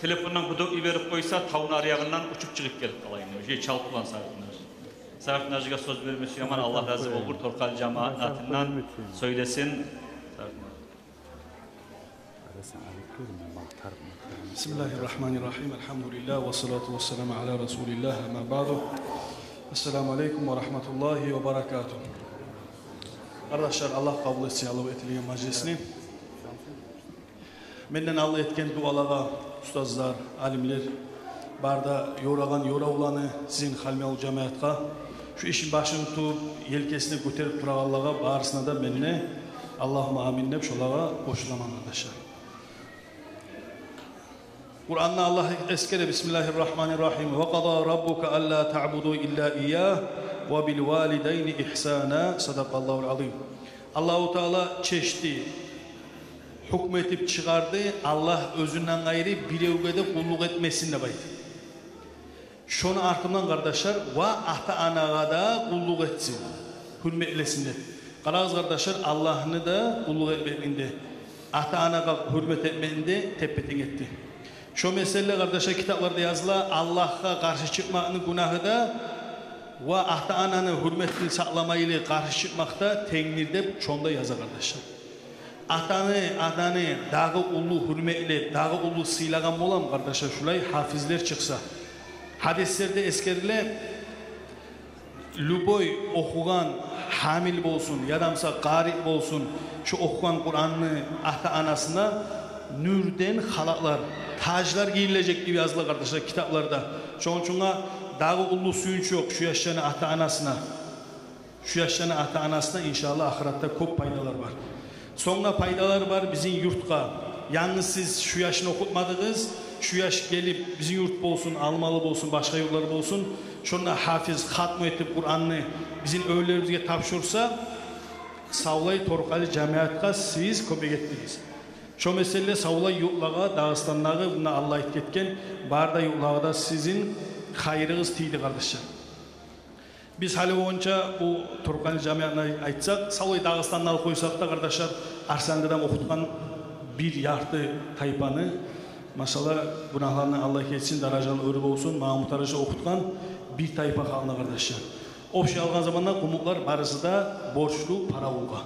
telefondan kutu iberip koysa tavuğun arayağından uçup çıkıp gelip kalayım. Şey çalıp ulan Sadrettin Hacı. Sadrettin Hacı'ya söz vermesi yaman Allah razı olur. Torkali cemaatinden söylesin. Bismillahirrahmanirrahim. Elhamdülillah ve salatu ve selamu ala Resulillah. Ama ba'du. Esselamu aleyküm ve rahmetullahi ve berekatuhu. Kardeşler Allah kabul etsin Allah ettiği meclisini. Menden Allah etken dualara ustazlar, alimler, barda yoragan yoravlanı sizin halmel cemaatga şu işin başını tutup yelkesini götürüp durağanlığa bağırsına da benimle Allah'ıma amin deyip şolağa koşulaman arkadaşlar. Kur'an'da Allah eskere Bismillahirrahmanirrahim. Ve qada rabbuka alla ta'budu illa iyyah ve bil valideyni ihsana. Sadakallahu'l azim. Allahu Teala çeşdi hükmetip çıkardı. Allah özünden gayrı birevge de kulluk etmesin de baydı. Şunu arkamdan kardeşler ve ata anaga da kulluk etsin. Hürmetlesin de. Karağız kardeşler Allah'ını da kulluk etmekinde. Ata anaga hürmet etmekinde tepetin etti. Şu mesele kardeşler kitaplarda yazıla Allah'a karşı çıkmanın günahı da ve ata ananın hürmetini saklamayla karşı çıkmakta tengnirde çonda yazar kardeşler. Atanı dağı ulu hürmetle, dağı ulu sıylagan bolam kardeşler şulay hafizler çıksa. Hadislerde eskerile Luboy okugan hamil bolsun, yadamsa gari bolsun, şu okugan Kur'an'ı ata anasına nürden halaklar, taclar giyilecek gibi yazılı kardeşler kitaplarda. Çoğunçuna dağı ulu suyunç yok şu yaşlarına ata anasına. Şu yaşlarına ata anasına inşallah ahirette çok paydalar var. Sonra paydalar var bizim yurtka. Yalnız siz şu yaşını okutmadınız. Şu yaş gelip bizim yurt bolsun, almalı bolsun, başka yurtlar bolsun. Şuna hafiz, hatm etip Kur'an'ı bizim öğlerimizge tapşursa Savlay Torkalı camiatka siz köpek ettiniz. Şu mesele Savlay yurtlağa, Dağıstanlağı buna Allah etken barda yurtlağa da sizin hayrınız tiydi kardeşler. Biz hali boyunca bu Torkalı camiatına aytsak, Savlay Dağıstanlağı koysak da kardeşler Arsanlı'dan okutkan bir yartı taypanı maşallah günahlarını Allah ketsin, darajalı örüp olsun, Mahmut Aracı okutkan bir tayfa kalına kardeşler. O şey algan zamanda kumuklar barısı da borçlu para olga.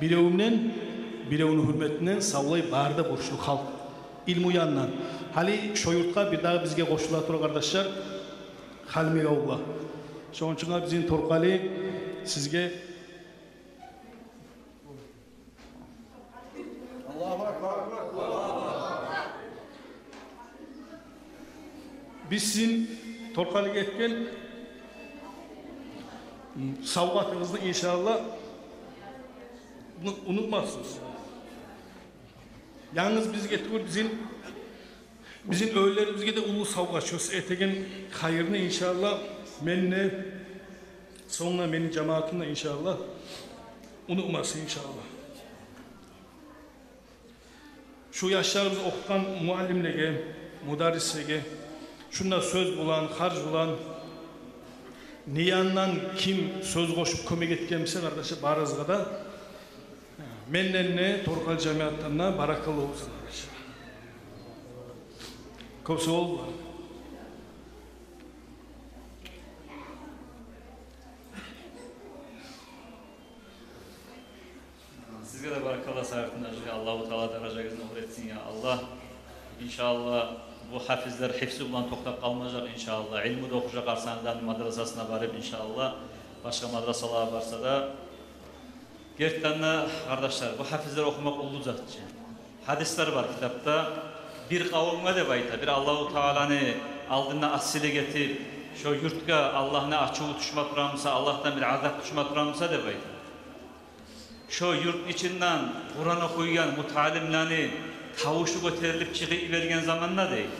Birevinin hürmetinden savlay barda borçlu halk. İlmi uyandan. Hali şoyurtka bir daha bizge koşular tura kardeşler. Halmeye olga. Şoğun için bizim Torkalı sizge biz sizin Torkalı'ya etken savgatınızı inşallah unutmazsınız. Yalnız biz getirip bizim öğlerimizge de ulu savgaçıyoruz. Etegen hayırını inşallah menle sonra benim cemaatimle inşallah unutmasın inşallah. Şu yaşlarımızı okutan muallimlege, mudarrisege, şunda söz bulan, harç bulan, niyandan kim söz koşup kömek etkenmişse kardeşi barazga da menden ne Torkal cemiatlarına barakalı olsun kardeşi. Köpse oldu. Sizge de barakalı sayartın Allah-u Teala dereceğinizi nur etsin ya Allah. İnşallah bu hafizler hepsi bulan toktap kalmayacak inşallah. İlmi de okuyacak Arsanlı'dan madrasasına varıp inşallah. Başka madrasalar varsa da. Gerçekten kardeşler bu hafizler okumak ulu zatçı. Hadisler var kitapta. Bir kavulma de bayta. Bir Allah-u Teala'nı aldığında asile getirip şu yurtka Allah'ına açığı düşme turamsa, Allah'tan bir azap düşme turamsa de bayta. Şu yurt içinden Kur'an okuyan mutalimlerini tavuşu göterilip çıkıp vergen zamanla değil.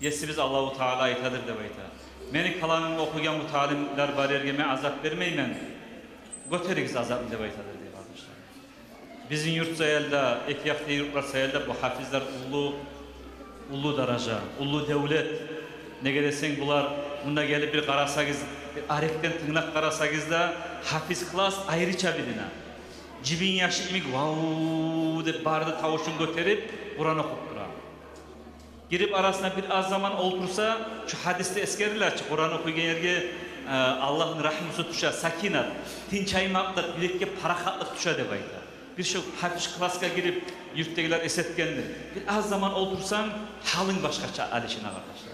Yesi biz Allah-u Teala itadır de bayta. Meni kalanını okuyan mutalimler bari ergeme azap vermeymen. Göteriz azap de baytadır diye kardeşler. Bizim yurt sayılda, ekyaklı yurtlar sayılda bu hafizler ulu daraja, ulu devlet. Ne gelesen bunlar, bunda gelip bir karasagız, bir ariften tırnak karasagız da hafiz klas ayrıca birine. Cibin yaşı imik vauu de barda tavuşun göterip Kur'an okup duran. Girip arasına bir az zaman otursa şu hadiste eskerirler ki Kur'an okuyan yerge Allah'ın rahmisi tuşa, sakinat, tinçaymaklık, bilekke parakatlık tuşa de bayda. Bir şu hafiz klaska girip yurttakiler esetkendir. Bir az zaman otursan halın başkaça alışına kardeşler.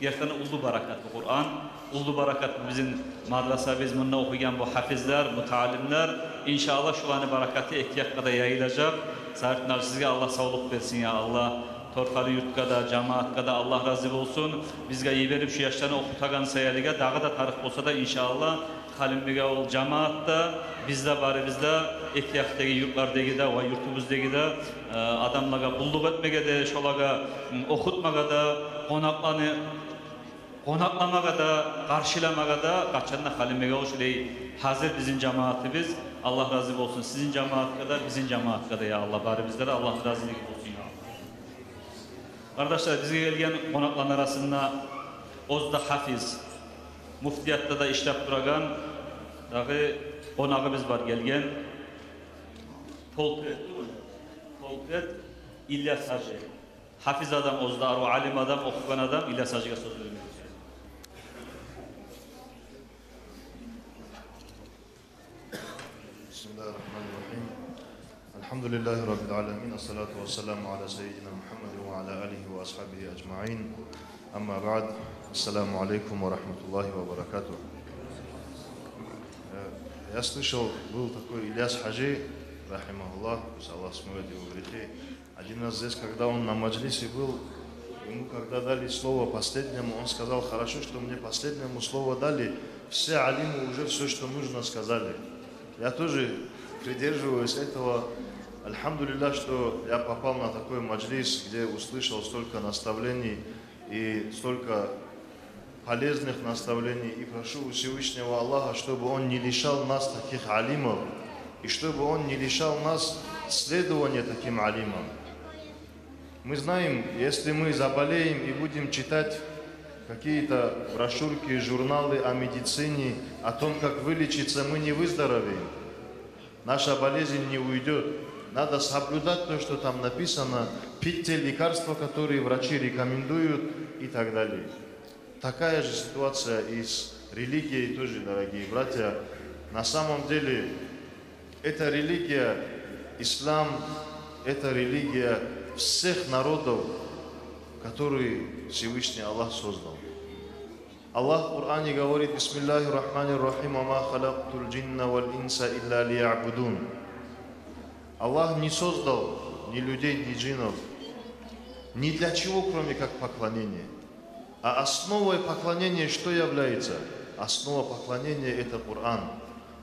Gerçekten ullu barakatlı Kur'an. Ullu barakatlı bizim madrasa bizimle okuyan bu hafizler, mutalimler. İnşallah şu anı barakatı ehtiyakla yayılacak. Sahipler size Allah sağlık versin ya Allah. Torkalı yurtka da, cemaatka da Allah razı olsun. Bizge iyi verip şu yaşlarını okutagan sayarıga, dağı da tarih olsa da inşallah kalimliğe ol cemaatta, bizde bari bizde ehtiyaktaki yurtlardaki de, o yurtumuzdaki de adamlara bulluk etmege de, şolaga okutmaga da, konaklamaga da, karşılamaga da, kaçanına kalimliğe ol şurayı hazır bizim cemaatimiz. Allah razı olsun. Sizin cemaatka da, bizim cemaatka da ya Allah bari bizlere Allah razılık olsun ya. Kardeşler bize gelgen konakların arasında Ozda Hafiz, Muftiyatta da işlep duragan dağı konağımız var gelgen. Polkret İlyas Hacı. Hafiz adam Ozda Arva, alim adam, okugan adam İlyas Hacı'ya söz veriyor. Bismillahirrahmanirrahim. Elhamdülillahi Rabbil alemin. Esselatu vesselamu ala seyyidina Muhammed ve ala alihi ve ashabihi ecma'in. Amma ba'd. Assalamu alaikum wa rahmatullahi wa barakatuh. Я слышал, был такой Ильяс Хаджи, рахимахуллах, пусть Аллах смоет его грехи. Один раз здесь, когда он на маджлисе был, ему когда дали слово последнему, он сказал: хорошо, что мне последнему слово дали, все алимы уже все, что нужно, сказали. Я тоже придерживаюсь этого. Альхамдулилля, что я попал на такой маджлис, где услышал столько наставлений и столько полезных наставлений. И прошу у Всевышнего Аллаха, чтобы Он не лишал нас таких алимов, и чтобы Он не лишал нас следования таким алимам. Мы знаем, если мы заболеем и будем читать какие-то брошюрки, журналы о медицине, о том, как вылечиться, мы не выздоровеем. Наша болезнь не уйдет. Надо соблюдать то, что там написано, пить те лекарства, которые врачи рекомендуют и так далее. Такая же ситуация и с религией тоже, дорогие братья. На самом деле, эта религия, ислам, это религия всех народов, которые Всевышний Аллах создал. Аллах в Коране говорит: «Бисмиллахи рахмани рахим, ама халактул джинна валь инса илля лиябудун». Аллах не создал ни людей, ни джиннов ни для чего, кроме как поклонения. А основой поклонения что является? Основа поклонения – это Коран.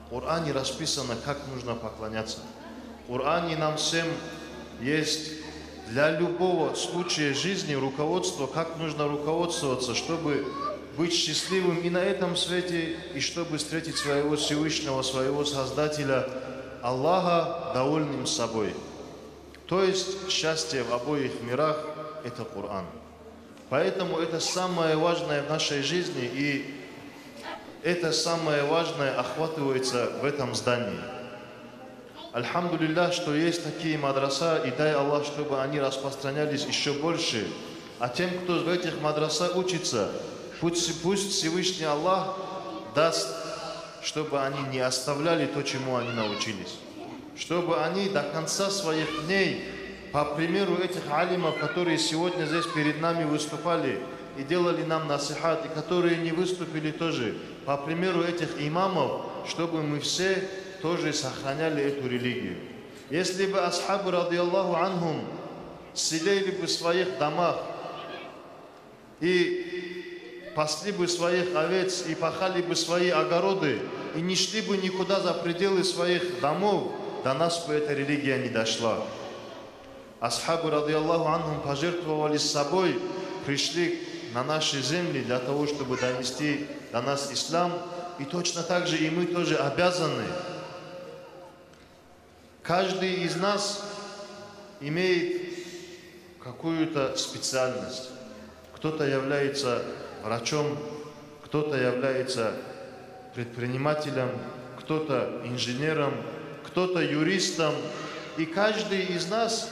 В Коране расписано, как нужно поклоняться. В Коране нам всем есть для любого случая жизни руководство, как нужно руководствоваться, чтобы быть счастливым и на этом свете, и чтобы встретить своего Всевышнего, своего Создателя, Аллаха, довольным собой. То есть счастье в обоих мирах – это Коран. Поэтому это самое важное в нашей жизни, и это самое важное охватывается в этом здании. Альхамдулилля, что есть такие мадраса, и дай Аллах, чтобы они распространялись еще больше. А тем, кто в этих мадрасах учится, пусть Всевышний Аллах даст, чтобы они не оставляли то, чему они научились. Чтобы они до конца своих дней, по примеру этих алимов, которые сегодня здесь перед нами выступали и делали нам насихат, и которые не выступили тоже, по примеру этих имамов, чтобы мы все тоже сохраняли эту религию. Если бы асхабы, радиаллаху анхум, сидели бы в своих домах и пасли бы своих овец, и пахали бы свои огороды, и не шли бы никуда за пределы своих домов, до нас бы эта религия не дошла. Асхабы, радиаллаху анхум, пожертвовали собой, пришли на наши земли для того, чтобы донести до нас ислам, и точно так же и мы тоже обязаны. Каждый из нас имеет какую-то специальность. Кто-то является врачом, кто-то является предпринимателем, кто-то инженером, кто-то юристом. И каждый из нас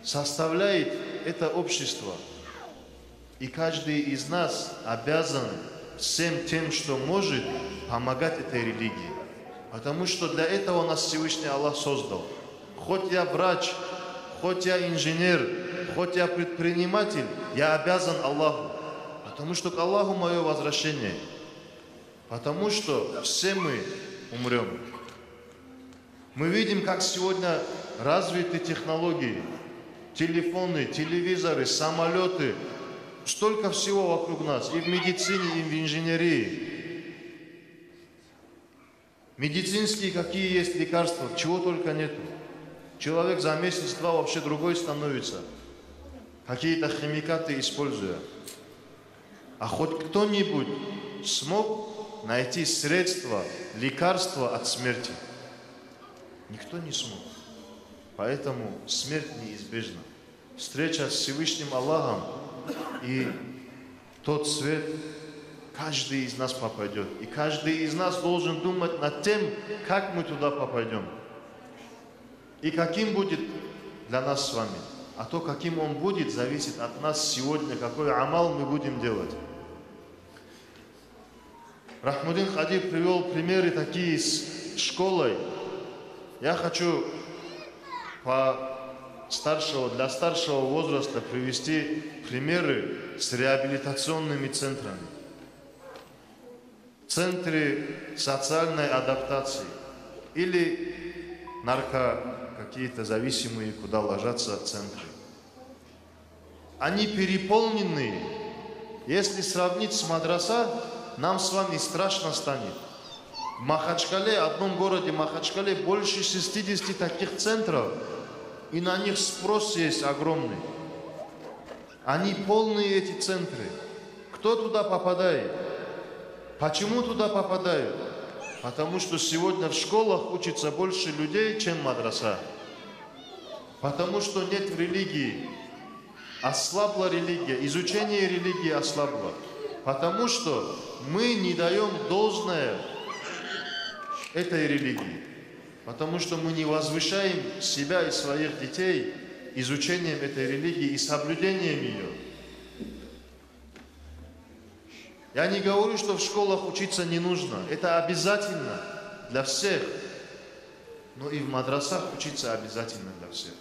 составляет это общество. И каждый из нас обязан всем тем, что может, помогать этой религии. Потому что для этого нас Всевышний Аллах создал. Хоть я врач, хоть я инженер, хоть я предприниматель, я обязан Аллаху. Потому что к Аллаху мое возвращение. Потому что все мы умрем. Мы видим, как сегодня развиты технологии. Телефоны, телевизоры, самолеты. Столько всего вокруг нас. И в медицине, и в инженерии. Медицинские какие есть лекарства, чего только нету. Человек за месяц-два вообще другой становится. Какие-то химикаты используя. А хоть кто-нибудь смог найти средства, лекарства от смерти? Никто не смог. Поэтому смерть неизбежна. Встреча с Всевышним Аллахом и тот свет, каждый из нас попадет. И каждый из нас должен думать над тем, как мы туда попадем. И каким будет для нас с вами. А то, каким он будет, зависит от нас сегодня, какой амал мы будем делать. Рахмудин Хадиб привел примеры такие с школой. Я хочу для старшего возраста привести примеры с реабилитационными центрами. Центры социальной адаптации или какие-то зависимые, куда ложатся центры. Они переполнены. Если сравнить с мадраса, нам с вами страшно станет. В Махачкале, одном городе Махачкале, больше 60 таких центров, и на них спрос есть огромный. Они полные, эти центры. Кто туда попадает? Почему туда попадают? Потому что сегодня в школах учится больше людей, чем мадраса. Потому что нет религии. Ослабла религия, изучение религии ослабло. Потому что мы не даем должное этой религии. Потому что мы не возвышаем себя и своих детей изучением этой религии и соблюдением ее. Я не говорю, что в школах учиться не нужно. Это обязательно для всех. Но и в мадрасах учиться обязательно для всех.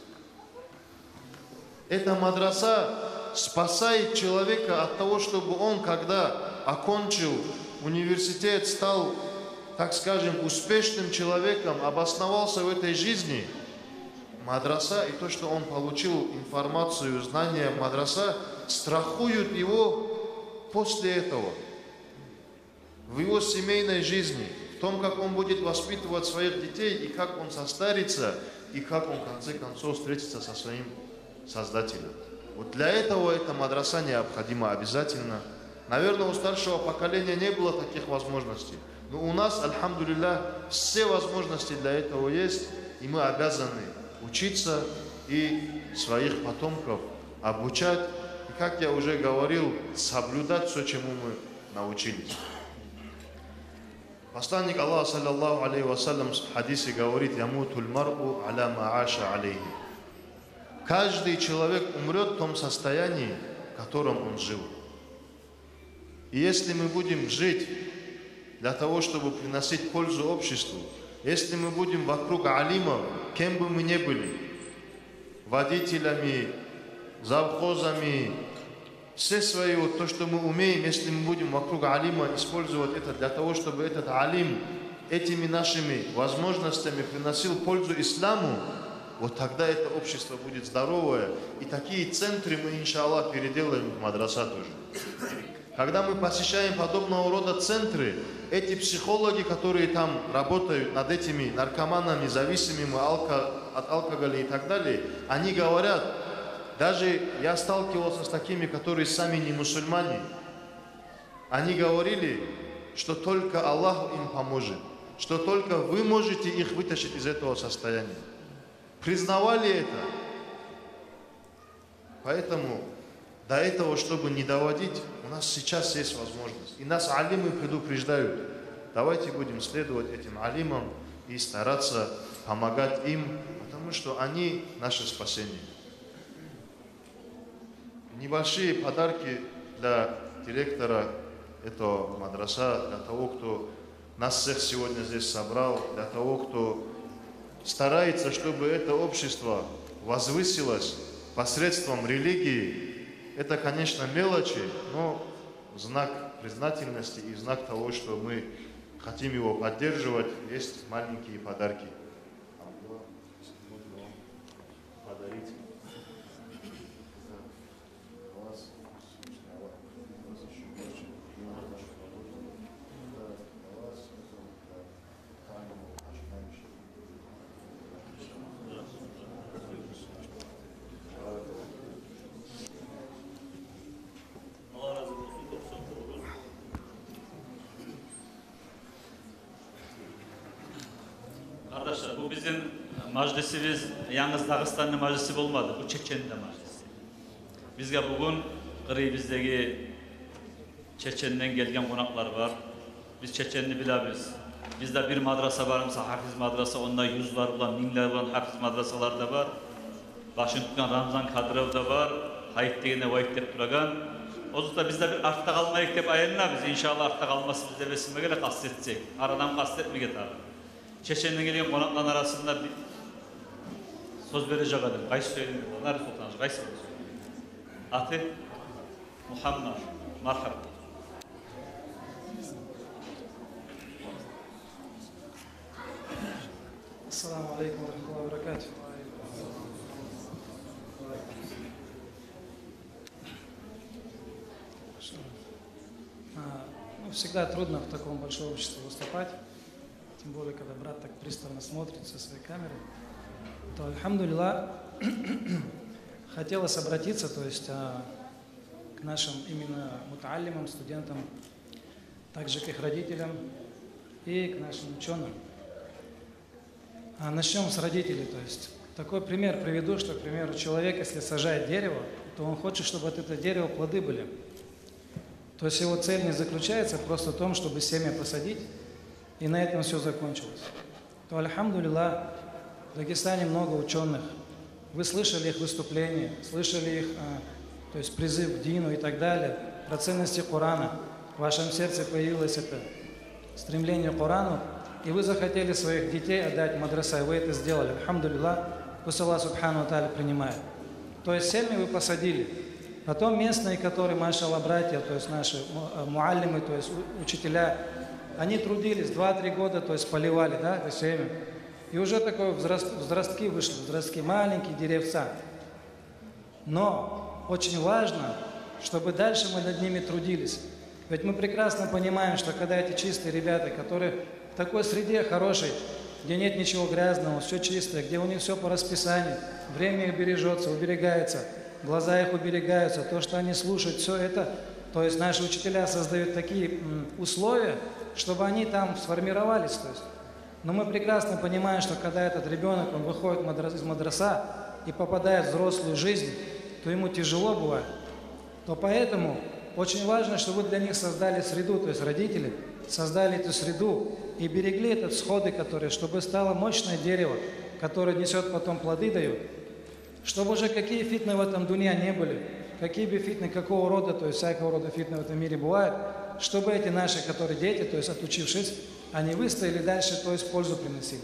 Эта мадраса спасает человека от того, чтобы он, когда окончил университет, стал, так скажем, успешным человеком, обосновался в этой жизни. Мадраса и то, что он получил информацию, знания мадраса, страхуют его после этого, в его семейной жизни, в том, как он будет воспитывать своих детей, и как он состарится, и как он в конце концов встретится со своим Создателем. Вот для этого эта мадраса необходима обязательно. Наверное, у старшего поколения не было таких возможностей. Но у нас, альхамдулилля, все возможности для этого есть, и мы обязаны учиться и своих потомков обучать. И, как я уже говорил, соблюдать все, чему мы научились. Посланник Аллаха, саллаллаху алейхи вассалям, в хадисе говорит: «Ямутуль мар'у аля ма'аша алейхи». Каждый человек умрет в том состоянии, в котором он жил. И если мы будем жить для того, чтобы приносить пользу обществу, если мы будем вокруг алимов, кем бы мы ни были, водителями, завхозами, все свои, вот то, что мы умеем, если мы будем вокруг алима использовать это для того, чтобы этот алим этими нашими возможностями приносил пользу исламу, вот тогда это общество будет здоровое. И такие центры мы, иншаллах, переделаем в мадраса тоже. Когда мы посещаем подобного рода центры, эти психологи, которые там работают над этими наркоманами, зависимыми от алкоголя и так далее, они говорят, даже я сталкивался с такими, которые сами не мусульмане, они говорили, что только Аллах им поможет, что только вы можете их вытащить из этого состояния. Признавали это. Поэтому до этого, чтобы не доводить, у нас сейчас есть возможность. И нас алимы предупреждают. Давайте будем следовать этим алимам и стараться помогать им, потому что они наше спасение. Небольшие подарки для директора этого мадраса, для того, кто нас всех сегодня здесь собрал, для того, кто старается, чтобы это общество возвысилось посредством религии. Это, конечно, мелочи, но в знак признательности и в знак того, что мы хотим его поддерживать, есть маленькие подарки. Подарить. Arkadaşlar bu bizim majlisimiz yalnız Dağıstan'ın majlisi olmadı. Bu Çeçen'in de majlisi. Bizge bugün Kırı'yımızdaki Çeçen'den gelgen konaklar var. Biz Çeçen'ini biliriz. Bizde bir madrasa varımsa hafiz madrasa, onda yüzler olan, binler olan hafiz madrasalar da var. Washington Ramzan Kadırov da var. Hayit degene vayit dep duragan. Ozutta bizde bir artta kalmayık dep ayınla biz inşallah artta kalması bizde besinmegele kastetsek. Aradan kastetmege tabi. Çeçen'den gelen konakların arasında bir söz verecek adam. Kaç söyleyeyim? Onlar sultanı. Kaç söyleyeyim? Atı Muhammed. Marhaba. Ассаламу алейкум ва рахматуллахи ва баракатух. Всегда трудно в таком большом обществе выступать, тем более, когда брат так пристально смотрит со своей камеры. То, альхамдулилlah, хотелось обратиться, то есть к нашим именно мутааллимам, студентам, также к их родителям и к нашим ученым. Начнем с родителей, то есть такой пример приведу, что, к примеру, человек, если сажает дерево, то он хочет, чтобы от этого дерева плоды были. То есть его цель не заключается просто в том, чтобы семя посадить, и на этом все закончилось. То, альхамдулилlah, в Дагестане много ученых. Вы слышали их выступления, слышали их то есть призыв к дину и так далее, про ценности Корана. В вашем сердце появилось это стремление к Корану, и вы захотели своих детей отдать мадраса, и вы это сделали. Альхамдулилlah, пусть Аллах Субхану Тааля принимает. То есть семя вы посадили. Потом местные, которые, машаллах, братья, то есть наши муаллимы, то есть учителя, они трудились 2-3 года, то есть поливали, да, это семя. И уже такое взростки вышли, взростки, маленькие деревца. Но очень важно, чтобы дальше мы над ними трудились. Ведь мы прекрасно понимаем, что когда эти чистые ребята, которые в такой среде хорошей, где нет ничего грязного, все чистое, где у них все по расписанию, время их бережется, уберегается, глаза их уберегаются, то, что они слушают, все это, то есть наши учителя создают такие условия, чтобы они там сформировались. То есть. Но мы прекрасно понимаем, что когда этот ребенок, он выходит из мадраса и попадает в взрослую жизнь, то ему тяжело бывает. То поэтому очень важно, чтобы вы для них создали среду, то есть родители создали эту среду и берегли этот сходы, чтобы стало мощное дерево, которое несет потом плоды дает. Чтобы уже какие фитны в этом дуня не были, какие бы фитны, какого рода, то есть всякого рода фитны в этом мире бывают, чтобы эти наши, которые дети, то есть отучившись, они выстояли дальше, то есть пользу приносили.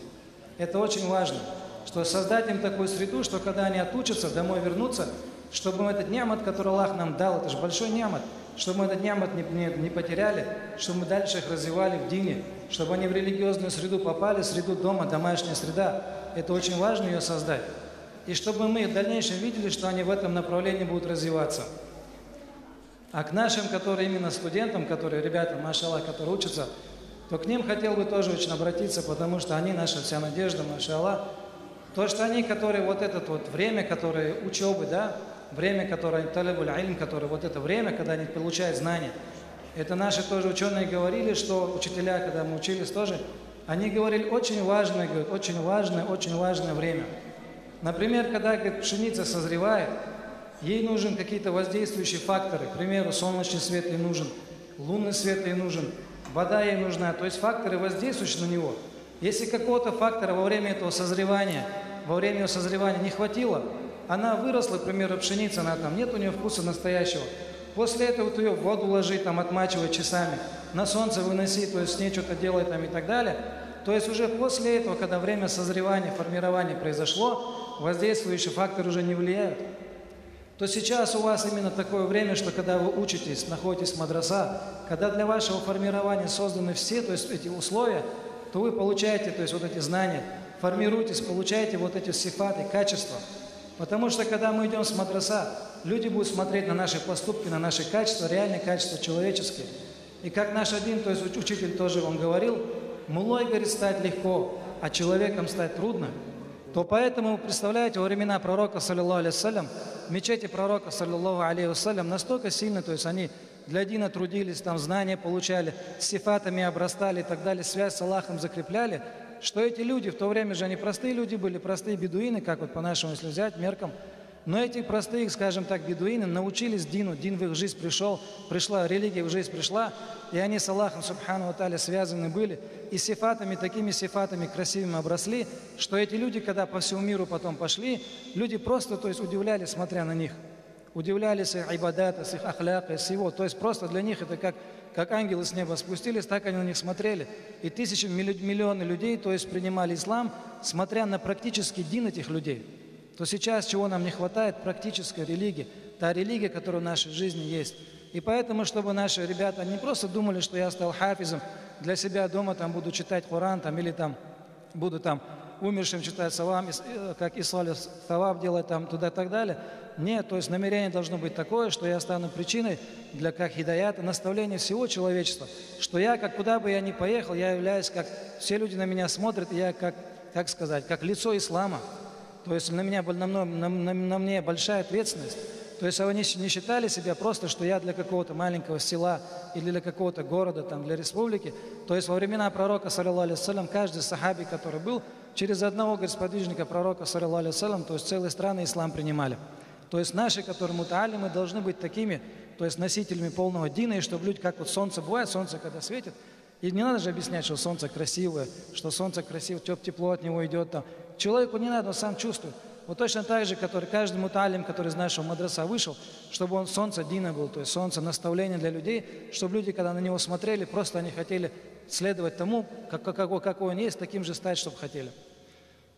Это очень важно, что создать им такую среду, что когда они отучатся, домой вернутся, чтобы мы этот нямат, который Аллах нам дал, это же большой нямат, чтобы мы этот нямат не потеряли, чтобы мы дальше их развивали в дине, чтобы они в религиозную среду попали, среду дома, домашняя среда. Это очень важно ее создать. И чтобы мы в дальнейшем видели, что они в этом направлении будут развиваться. А к нашим, которые именно студентам, которые, ребята, машаллах, которые учатся, то к ним хотел бы тоже очень обратиться, потому что они наша вся надежда, машаллах. То, что они, которые вот это вот время, которое учебы, да, время, которое талибуль ильм, которое вот это время, когда они получают знания, это наши тоже ученые говорили, что учителя, когда мы учились тоже, они говорили очень важное, говорят, очень важное время. Например, когда пшеница созревает, ей нужен какие-то воздействующие факторы. К примеру, солнечный свет ей нужен, лунный свет ей нужен, вода ей нужна. То есть факторы воздействующие на него. Если какого-то фактора во время этого созревания, не хватило, она выросла, к примеру, пшеница, она там, нет у нее вкуса настоящего. После этого вот ее в воду ложить, там, отмачивать часами, на солнце выносить, то есть с ней что-то делать там и так далее. То есть уже после этого, когда время созревания, формирования произошло, воздействующие факторы уже не влияют. то сейчас у вас именно такое время, что когда вы учитесь, находитесь в мадраса, когда для вашего формирования созданы все, то есть эти условия, то вы получаете, то есть вот эти знания, формируетесь, получаете вот эти сифаты, качества. Потому что когда мы идем с мадраса, люди будут смотреть на наши поступки, на наши качества, реальные качества человеческие. И как наш один, то есть учитель тоже он говорил, мулой, говорит, стать легко, а человеком стать трудно. То поэтому, представляете, во времена пророка, саллиллаху алейхи вассалям, в мечети пророка, саллиллаху алейхи вассалям, настолько сильно, то есть они для дина трудились, там знания получали, сифатами обрастали и так далее, связь с Аллахом закрепляли, что эти люди, в то время же они простые люди были, простые бедуины, как вот по-нашему, если взять, меркам, но эти простые, скажем так, бедуины научились дину, дин в их жизнь пришла, религия в жизнь пришла, и они с Аллахом, субхану ва тааля, связаны были, и сифатами, такими сифатами красивыми обросли, что эти люди, когда по всему миру потом пошли, люди просто, то есть, удивлялись, смотря на них, удивлялись их ибадата, с их ахляка, с его, то есть просто для них это как ангелы с неба спустились, так они на них смотрели, и тысячи, миллионы людей, то есть, принимали ислам, смотря на практический дин этих людей. То сейчас, чего нам не хватает, практической религии, та религия, которая в нашей жизни есть. И поэтому, чтобы наши ребята не просто думали, что я стал хафизом, для себя дома там буду читать Коран, там, или там буду там умершим читать салам, как Ислали Таваб делать там туда и так далее. Нет, то есть намерение должно быть такое, что я стану причиной для как хидаята, наставления всего человечества, что я, как куда бы я ни поехал, я являюсь, как все люди на меня смотрят, и я как сказать, как лицо ислама. То есть на мне большая ответственность. То есть они не считали себя просто, что я для какого-то маленького села или для какого-то города, там, для республики. То есть во времена пророка, саллиллаху алейхи вассалям, каждый сахаби, который был, через одного, говорит, сподвижника пророка, саллиллаху алейхи вассалям, то есть целые страны ислам принимали. То есть наши, которые мутаалимы, должны быть такими, то есть носителями полного дина, и чтобы люди, как вот солнце бывает, солнце когда светит, и не надо же объяснять, что солнце красивое, что солнце красивое, тепло от него идет там. Человеку не надо, он сам чувствует. Вот точно так же, каждый муталим, который из нашего мадраса вышел, чтобы он солнце дина был, то есть солнце наставления для людей, чтобы люди, когда на него смотрели, просто они хотели следовать тому, какой он есть, таким же стать, чтобы хотели.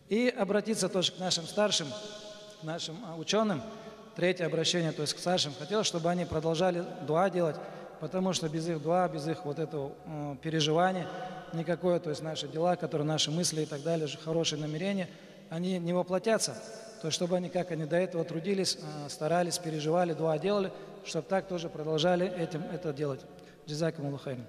И обратиться тоже к нашим старшим, к нашим ученым. Третье обращение, то есть к старшим, хотел, чтобы они продолжали дуа делать, потому что без их дуа, без их вот этого переживания никакое, то есть наши дела, которые наши мысли и так далее, хорошие намерения, они не воплотятся. То есть чтобы они, как они до этого трудились, старались, переживали, дуа делали, чтобы так тоже продолжали это делать. Джазакумуллаху хайран.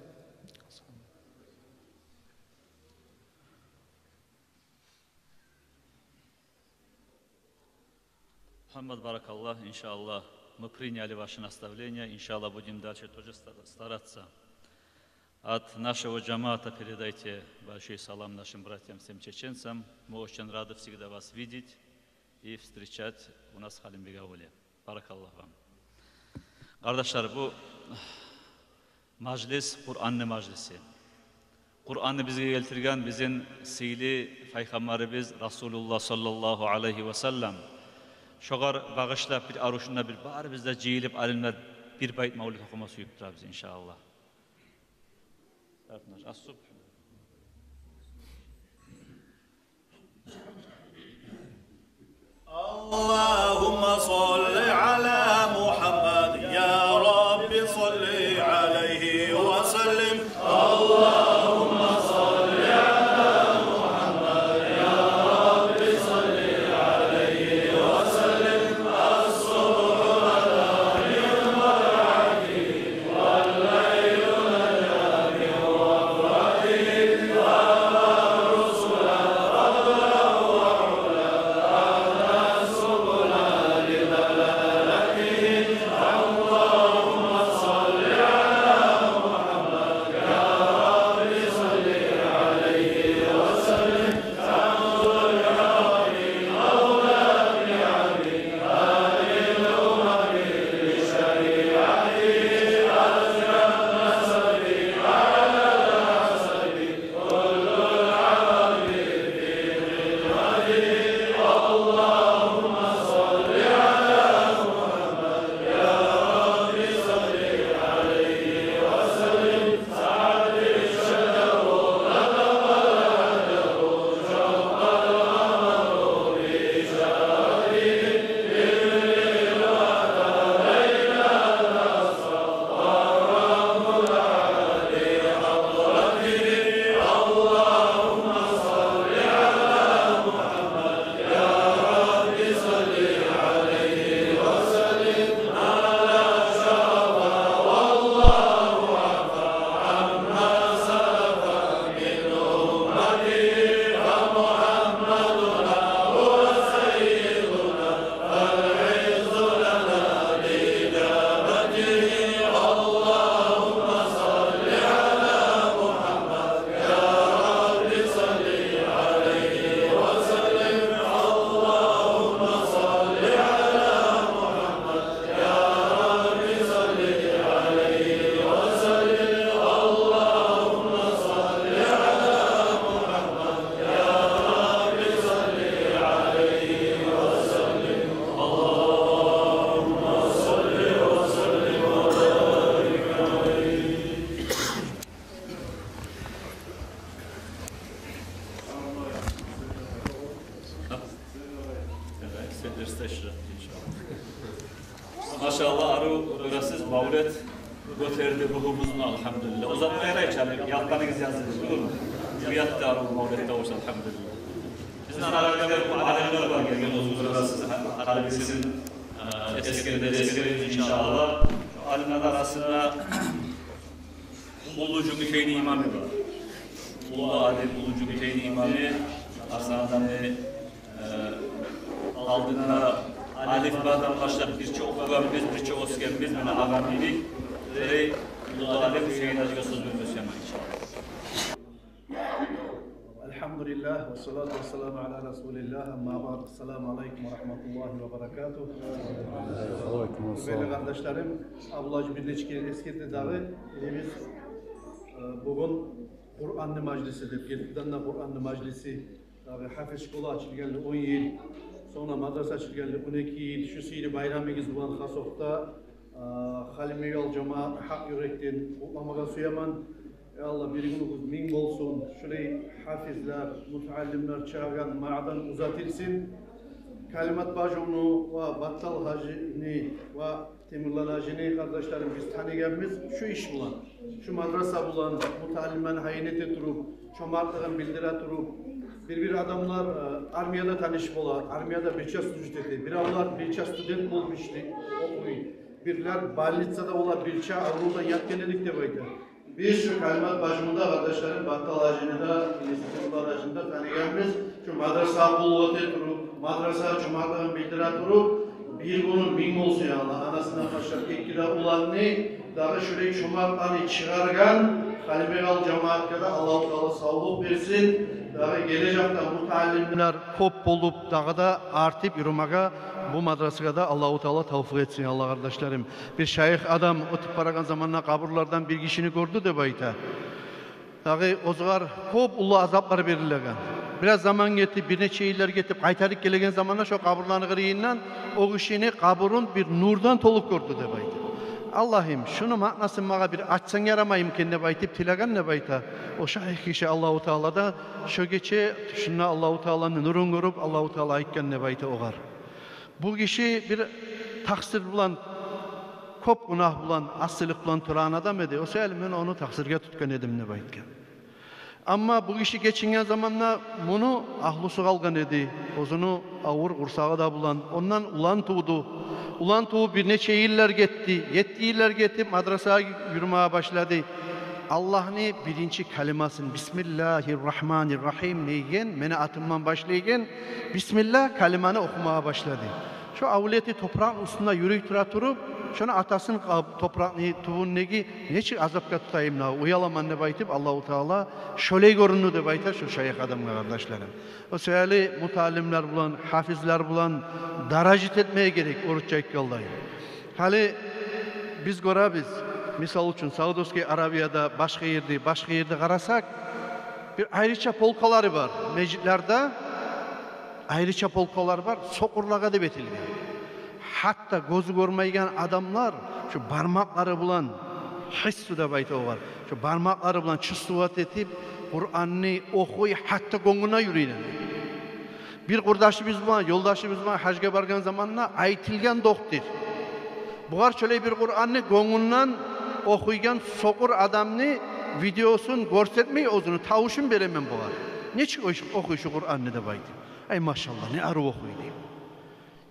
Мухаммад баракаллах, иншаллах. Мы приняли ваши наставления, иншаллах, будем дальше тоже стараться. От нашего джамата передайте большой салам нашим братьям, всем чеченцам. Мы очень рады всегда вас видеть и встречать у нас в Халимбегауле. Баракаллах вам. Kardeşler, bu majlis Kur'an'ın majlisi. Kur'an'ı bize getirgen bizim sili Peygamberimiz Resulullah sallallahu aleyhi ve sellem. Şoğar bağışlap bir aruşunda bir bari bizde cihilip alimler bir bayt mevlid okuması yüktür bize inşallah. Allahümme salli ala Muhammed ya Rabbi salli aleyhi ve sellem. Allahümme salli ala Muhammed ya Rabbi salli aleyhi ve sellem. As-subhu adâmin baraki vel-leylu nedâmi vafratin wa rusula qabla wa ula ahda subul derste iştirak inşallah. Maşallah arı orasız mavlet göterdi ruhumuzun elhamdülillah. O zaman öyle çalır. Yatlarınız yazılır. Olur mu? Ziyatta arı mavlette olsa elhamdülillah. Bizim aralarında bu alemler var. Gelgen olsun orasız. Kalbimizin eskileriz inşallah. Alimler arasında Ulucu Müteyni imamı var. Ulu alim Ulucu Müteyni imamı Arsan'dan aldığında Alif Ba'dan başlayıp birçok okugamız, birçok oskerimiz, bana ağamilik ve Ulu alim Hüseyin Hacı'ya söz vermesi hemen inşallah. Elhamdülillah ve salatu ve selamu ala Resulillah. Amma ba'd. Selamu aleyküm ve rahmetullahi ve berekatuhu. Değerli kardeşlerim, Abdullah Birleşik'in eski dağı biz bugün Kur'an'lı meclisidir. Gerçekten de Kur'an'lı meclisi Hafiz Şkolu açılgalı 10 yıl, sonra madrasa açılgalı 12 yıl, şu seyri bayramımız olan Hasok'ta Halime yol cemaat hak yürekten utlamağa suyaman. Allah bir günümüz min olsun. Şurayı hafizler, mutaallimler çağıran ma'dan uzatılsın. Kalimat bacımını ve Battal Hacı'nı ve Temurlan Hacı'nı kardeşlerim biz tanıyanımız şu iş bulan. Şu madrasa bulan, mutaallimden haynete durup, çomartlığın bildire durup, bir adamlar armiyada tanışıp ola, armiyada birçok student bir avlar birçok student olmuştu, okuyu. Birler Ballitsa'da ola birçok avruda yatkenelik de baydı. Biz şu kalimat bacımında kardeşlerim Battal Hacı'nı da, Temurlan Hacı'nı da tanıyanımız şu madrasa bulvatı durup, madrasa çomartlığın bildire durup, bir günün min olsun ya Allah, anasından başlayıp ekkide ulan ne, daha şurayı çomartlarını çıkargan, Halimegal cemaatine de Allah-u Teala sağlık versin. Daha gelecekte mutaallimler kop olup daha da artıp yürümeye bu madrasaya da Allah-u Teala tevfik etsin Allah kardeşlerim. Bir şeyh adam ötüp baragan zamanla kaburlardan bir kişini gördü de bayta. Daha o zaman kop ulu azaplar verilirken. Biraz zaman geçti, bir neçe yıllar geçti, kaytarıp gelegen zamanla şu kaburlarını kırıyından o kişini kaburun bir nurdan toluk gördü de bayta. Allah'ım şunu manasını bana bir açsan yaramayım kendine baytıp tilagan ne bayta. O şahik kişi Allah-u Teala'da şu geçe şuna Allah-u Teala'nın nurun görüp Allah-u Teala ayıkken ne bayta oğar. Bu kişi bir taksir bulan, kop günah bulan, asılık bulan turan adam edi. O sebeple ben onu taksirge tutkan edim ne baytken. Ama bu kişi geçingen zamanla bunu ahlusu kalgan edi. Ozunu ağır kursağı da bulan. Ondan ulan tuğdu. Ulan tuğu bir neçe yıllar gitti. 7 yıllar gitti madrasaya yürümeye başladı. Allah'ın birinci kalimasını Bismillahirrahmanirrahim neygen, mene atımdan başlaygen Bismillah kalimanı okumaya başladı. Şu avleti toprağın üstünde yürüyüp durup, şuna atasının toprağını tuğun negi neçik azapka tutayım na uyalaman ne baytip Allah-u Teala şöyle görünü de baytar şu şeyh adamlar kardeşlerim. O sebeple mutaallimler bulan, hafizler bulan daracit etmeye gerek oruçça yollayın. Hali biz görebiz. Misal için Saudi Arabiya'da başka yerde karasak bir ayrıca polkaları var. Meclitlerde ayrıca polkalar var. Sokurlağa da betilgen. Hatta gözü görmeyen adamlar şu parmakları bulan hissu da bayta o var. Şu parmakları bulan çıstuvat etip Kur'an'ı okuy hatta gonguna yürüyen. Bir kurdaşımız var, yoldaşımız var hacga bargan zamanla aytilgen doktor. Buğar şöyle bir Kur'an'ı gongundan okuygan sokur adamını videosunu görsetmeyi ozunu tavuşun veremem buğar. Neçik okuy şu Kur'an'ı da bayta. Ay maşallah ne arı okuy diyeyim.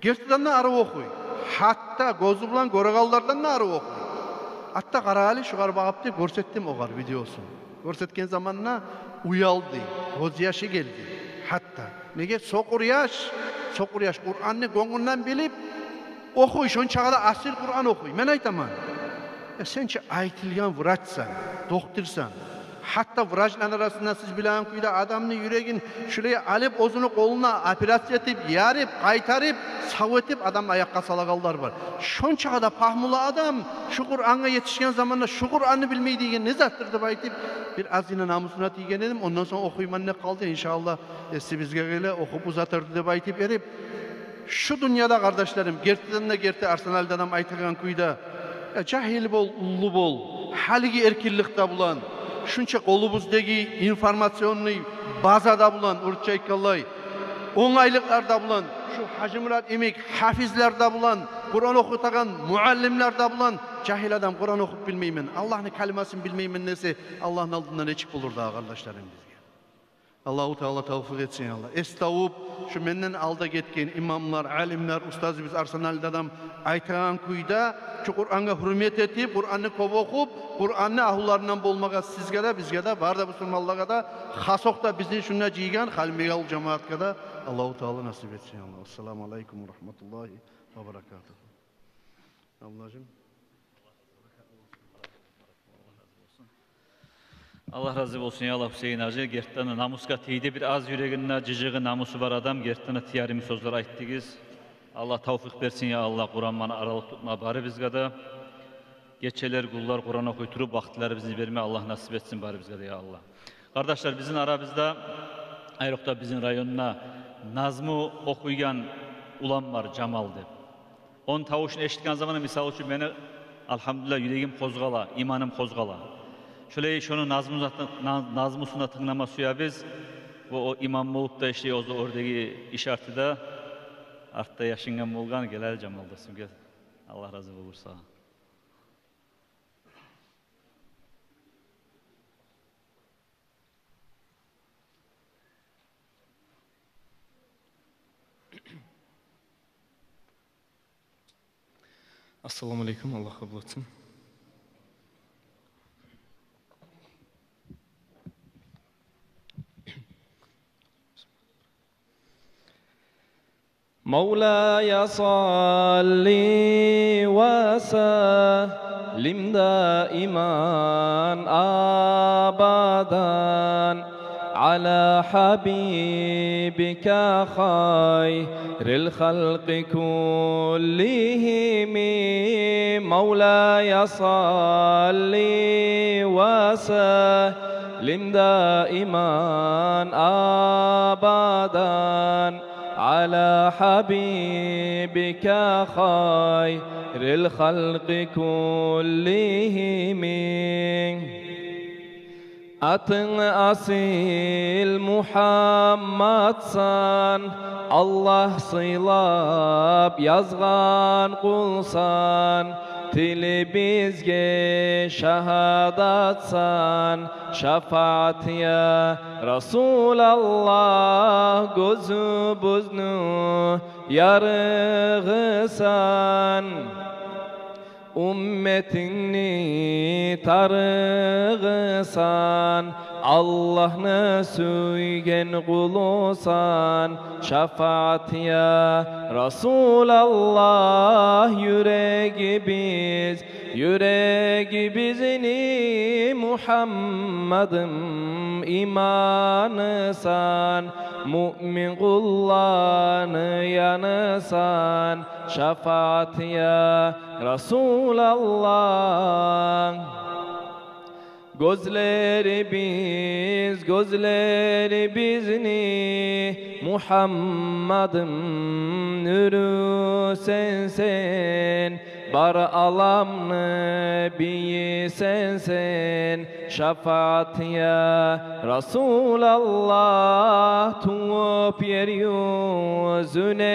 Gerçekten de arı okuy. Hatta gözü bulan göregallardan da arı okuy. Hatta karali şu kadar bakıp diye görsettim o kadar videosunu. Görsetken zamanla uyaldı. Göz yaşı geldi. Hatta. Nege sokur yaş Kur'an'ı gönlünden bilip okuy. Şun çağda asil Kur'an okuy. Men aytamam. Sen ki aytilgan vraçsan, doktorsan, hatta vrajlar arasında siz bilen kuyda adamın yüreğin şuraya alıp ozunu koluna operasyon edip, yarıp, kaytarıp, savetip adam ayakka salagallar var. Şun çağda pahmula adam şu Kur'an'a yetişken zamanla şu Kur'an'ı bilmeyi diyen ne zattır da baytip bir azine namusuna diyen dedim. Ondan sonra okuyman ne kaldı inşallah siz bizge gele okup uzatırdı da baytip erip. Şu dünyada kardeşlerim gerçekten de gerçekten Arsenal'da adam aytırgan kuyda cahil bol, ullu bol, haligi erkillikte bulan, şunca kolumuzdaki informasyonlu bazada bulan, urçaykallay, oңaylıklarda bulan, şu Hacı Murat emek hafizlerde bulan, Kur'an okutagan muallimlerde bulan, cahil adam Kur'an okup bilmeymen, Allah'ın kelimasını bilmeymen nesi, Allah'ın aldığından neçik olur da kardeşlerim bizge. Allahu Teala tevfik etsin Allah. Estağup şu menden alda getken imamlar, alimler, ustazı biz Arsenal'da adam aytağın kuyda şu Kur'an'a hürmet etip, Kur'an'ı kop okup, Kur'an'ı ahullarından bolmağa sizge de bizge de var da Müslümanlığa da hasok da bizim şuna ciygen halmegal cemaatka da Allahu Teala nasip etsin Allah. Esselamu aleyküm ve rahmetullahi ve berekatuhu. Ablacığım. Allah razı olsun ya Allah Hüseyin Hacı. Gerttanı namuska teyde bir az yüreğine cıcığı namusu var adam. Gerttanı tiyarimi sözler ayttıgız. Allah tavfik versin ya Allah. Kur'an bana aralık tutma bari bizge de. Geçeler kullar Kur'an okuyturup vaktileri bizi verme Allah nasip etsin bari bizge de ya Allah. Kardeşler bizim aramızda ayrıca bizim rayonuna nazmı okuyan ulan var Cemal dep. Onun tavuşunu eşitken zamanı misal için beni elhamdülillah yüreğim kozgala, imanım kozgala. Şöyle şunu nazmusuna tınlama suya biz o imam olup da işte oradaki işareti de artta yaşıngan bolgan gelel Cemal'dasın gel. Allah razı olursa. Assalamu alaikum, Allah kabul etsin. مولاي صل وسلم دائما أبدا على حبيبك خير الخلق كلهم مولاي صل وسلم دائما أبدا على حبيبك خير الخلق كلهم Atın asil Muhammed san Allah sıylap yazgan kulsan Tili bizge şahadatsan şafaat ya Resulallah gözü buznu yarığısan Ümmetini tarığısan Allah'ını söygen kulusan Şafaat ya Resulallah yüreği bizini Muhammed'im imanısan Mümin kullarını yanısan Şafaat ya Resulallah Gözleri bizni Muhammed'im nuru sensen Bar alam nebiyi sensen Şafaat ya Resulallah Tuğup yeryüzüne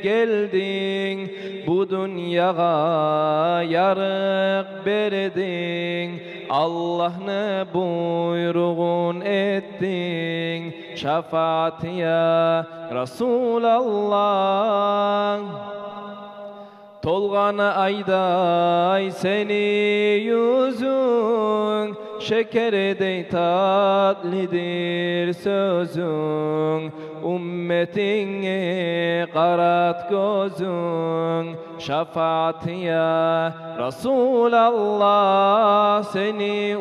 geldin Bu dünyaya yarık verdin Allah ne buyruğun ettin Şafaat ya Resulallah Tolgan ayday seni yüzün Şekerdey tatlıdır sözün Ümmetine karat gözün Şafaat ya Resulallah Seni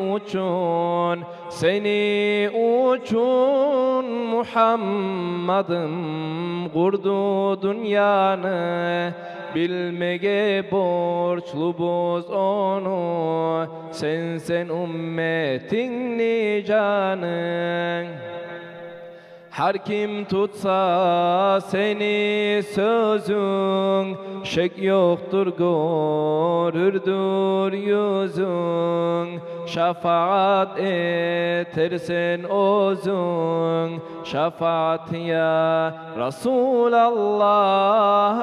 uçun Muhammed'im kurdu dünyanı Bilmege borçlubuz onu Sen ümmetin nicanın Her kim tutsa seni sözün, şek yoktur görürdür yüzün. Şefaat etersen özün, şefaat ya Resulallah.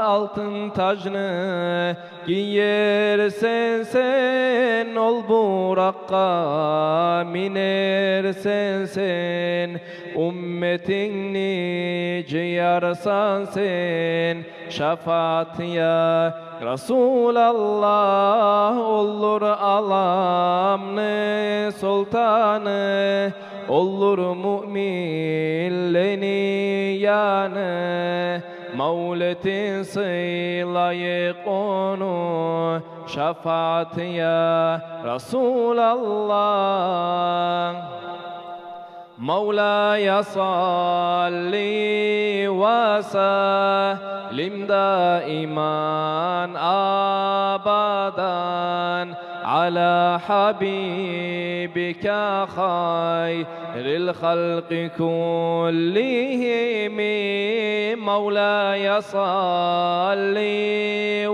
Altın tacını giyersen sen, ol burakka minersen sen. Ümmetini ciyarsan sen, şefaat ya Resulallah. Olur alamne sultanı, olur müminlerin yanı. Mevletin sılayık onu, şefaat ya Resulallah. مولاي صل وسلم دائما أبدا على حبيبك خير الخلق كلهم. مولاي صل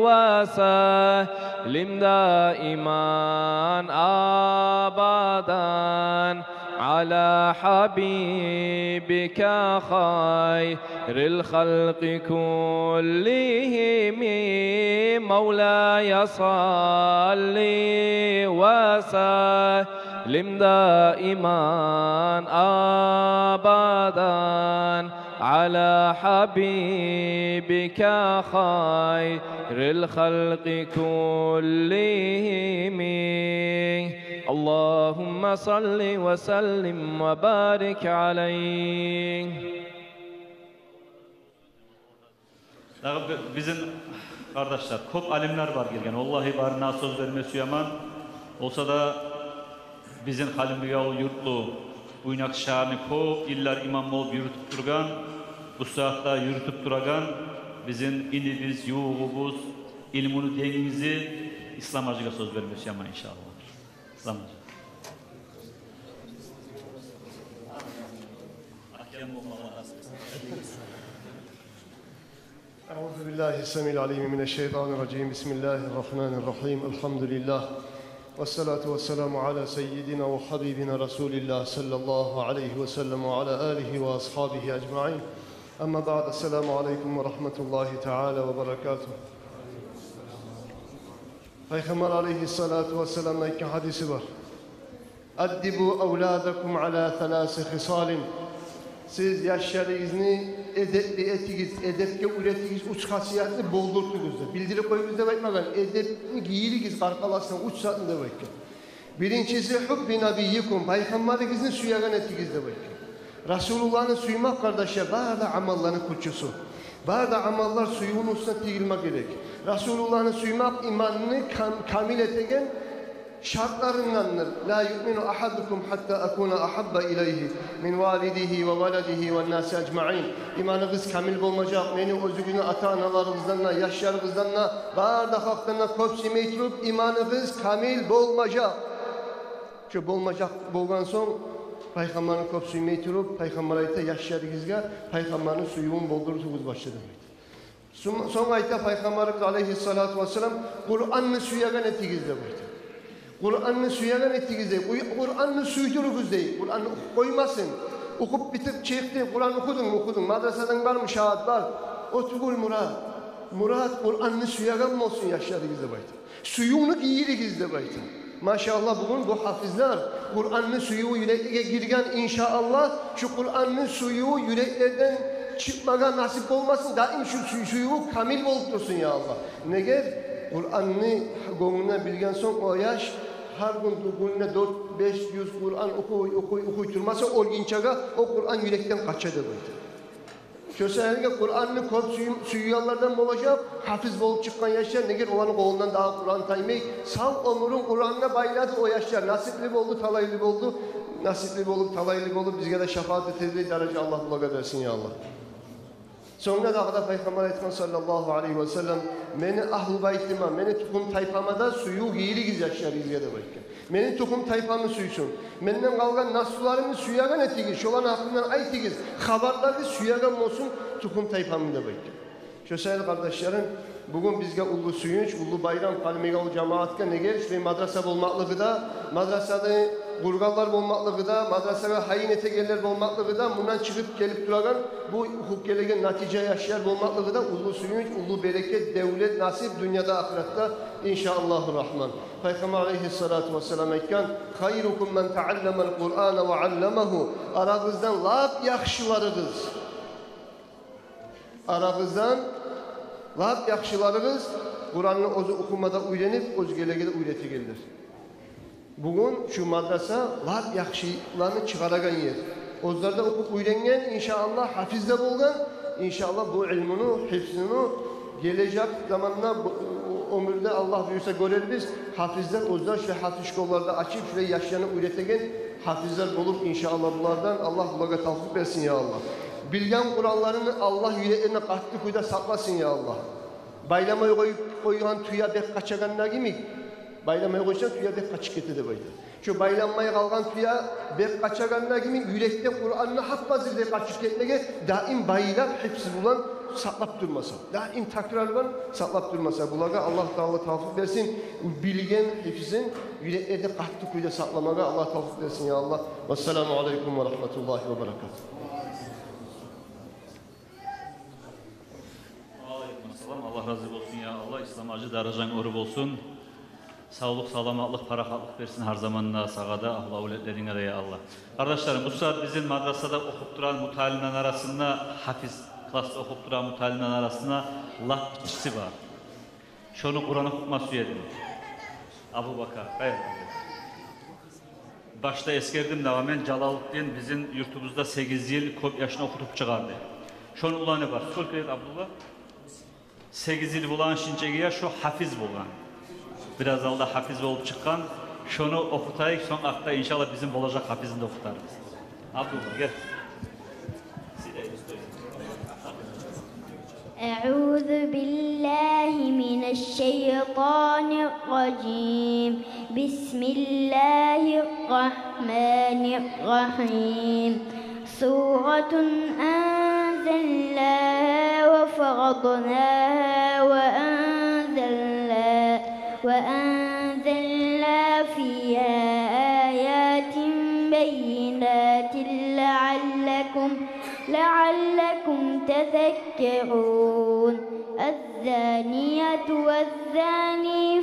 وسلم دائما أبدا على حبيبك خير الخلق كلهم. مولاي صل وسلم دائما أبدا على حبيبك خير الخلق كلهم. اللهم صل وسلم وبارك عليه. Bizim kardeşler, çok alimler var gelgen. Vallahi barına söz vermesi yaman. Olsa da bizim Halimliyalı yurtlu, Buynak şahını çok iller imam olup yürütüp durgan, bu saatte yürütüp duragan, bizim inimiz, yuğubuz, ilmunu dengimizi İslam acıga söz vermesi yaman inşallah. İslam acıga. أعوذ بالله السميع العليم من الشيطان الرجيم. بسم الله الرحمن الرحيم. الحمد لله والصلاة والسلام على سيدنا وحبيبنا رسول الله صلى الله عليه وسلم وعلى آله وأصحابه أجمعين. أما بعد السلام عليكم ورحمة الله تعالى وبركاته. Peygamber aleyhissalatu vesselam'ın iki hadisi var. Addibu evladakum ala thalâsi hisalin. Siz yaşlarınızı edepli etiniz, edepke üretiniz, uç hasiyatını boldurtunuz. Bildiri koyunuzda bakmadan, edepli giyiligiz, karkalasına, uç satını da bakın. Birincisi, hubbi nabiyyikum, Peygamberimizin suyagan etiniz de bakın. Resulullah'ın suymak kardeşler, bazı amalların kutusu. Bazı amallar suyun üstüne tigilmek gerek. Resulullah'ın suymak imanını kamil etegen, şartlarındandır. La yu'minu ahadukum hatta akuna ahabba ileyhi min validihi ve valadihi ve nasi ecma'in. İmanınız kamil olmayacak. Meni özgünü ata-analarınızdanla, yaşlarınızdanla, bardak haklarına kopsi meytrup imanınız kamil olmayacak. Şu olmayacak bolgan son Peygamberin kopsi meytrup Peygamber ayette yaşlarınızga Peygamberin suyun boldurduğunuz başladı. Son ayette Peygamberimiz aleyhissalatu vesselam Kur'an'ı suyagan etinizde buydu. Kur'an'ı suyagan etinizde, Kur'an'ı suydurunuz değil, Kur'an'ı koymasın. Okup bitip çekti, Kur'an okudun, madrasadan var mı, şahat var. Otugul murad. Murad Kur'an'ı suyagan mı olsun yaşlarınızda buydu. Suyunu giyirinizde buydu. Maşallah bugün bu hafizler Kur'an'ın suyu yüreklere girgen inşallah şu Kur'an'ın suyu yüreklerden çıkmaga nasip olmasın. Daim şu suyu kamil olup dursun ya Allah. Neger Kur'an'ı gönlüne bilgen son o yaş her gün gönlüne 400-500 Kur'an okuyturmasa o ginçaga o Kur'an yürekten kaçadı buydu. Köselerine Kur'an'ını kop suyuyanlardan olacak, hafiz olup çıkan yaşlar neger olanın kolundan daha Kur'an taymay. Sağ onurun Kur'an'ına bayladı o yaşlar. Nasipli oldu, talaylı oldu. Nasipli olup talaylı olup bizge de şefaat ettiği derece Allah bulaga dersin ya Allah. Sonra da Peygamber etken sallallahu aleyhi ve sellem meni ahl-ı baytıma, meni tukum tayfama da suyu giyirigiz yaşarız ya da bakın. Meni tukum tayfamı suysun. Menden kalgan nasularımı suyagan etigiz. Şolan aklından aytigiz. Haberleri suyagan olsun tukum tayfamı da bakın. Şu sayılı kardeşlerim, bugün bizge ulu suyunç, ulu bayram kalmega ul cemaatga neger ve madrasa bolmaklığı da, madrasada Gurgallar olmaklığı da, madrasada hayin etegeller olmaklığı da, bundan çıkıp gelip duragan bu hukuk gelegen natice yaşayan olmaklığı da ulu suyunç, ulu bereket, devlet, nasip dünyada ahirette inşallahurrahman. Peygamber aleyhissalatu vesselam etken hayrukum men ta'allamel Kur'an ve allamahu. Aranızdan lap yaxşılarınız. Aranızdan lap yaxşılarınız Kur'an'ı ozu okumada öğrenip ozu gelegede öğretigildir. Bugün şu madrasa lap yaxşılarını çıkaragan yer. Ozlarda okup öğrengen inşallah hafizde bolgan, inşallah bu ilmini, hifzini gelecek zamanla ömürde Allah buyursa görürüz. Hafizler ozlar ve hafiz şkollarda açıp ve yaşayanı öğretegen hafizler bulup inşallah bunlardan Allah bulaga tavfik versin ya Allah. Bilgen Kur'anlarını Allah yüreklerine kahtı kuyda saklasın ya Allah. Baylamaya koyulan tüya bek kaçaganlar gibi. Baylamaya koysan tüya bek kaçık getirdi böyle. Şu baylanmaya kalgan tüya bek kaçaganlar gibi yürekte Kur'an'ını hafazırda kaçık etmeye daim bayılar hepsi bulan saklap durmasa. Daim takrarlan saklap durmasa. Bulaga Allah Teala tavfik versin. Bilgen hepsinin yüreklerde kahtı kuyda saklamaga Allah tavfik versin ya Allah. Vesselamu aleyküm ve rahmetullahi ve berekatuhu. Allah razı olsun ya Allah. İslam acı darajan orup olsun. Sağlık, salamatlık, parakatlık versin her zamanla sağada. Allah uletlerine de ya Allah. Kardeşlerim bu saat bizim madrasada okup duran mutalimden arasında hafiz klasta okup duran mutalimden arasında laf biçisi var. Şunu Kur'an okutma suyedim. Abu Bakar. Evet. Başta eskerdim devamen Calaluddin bizim yurtumuzda 8 yıl kop yaşına okutup çıkardı. Şunu ulanı var. Sol kıyet Abdullah. 8 yıl bulan şinçegiye şu hafiz bulan. Biraz da hafiz olup çıkan. Şunu okutayık son akta inşallah bizim olacak hafizini de okutarız. Abdullah gel. أعوذ بالله من الشيطان الرجيم بسم الله الرحمن الرحيم سورة أنزلناها وفرضناها وأنزلنا فيها آيات بينات لعلكم تذكرون الزانية والزاني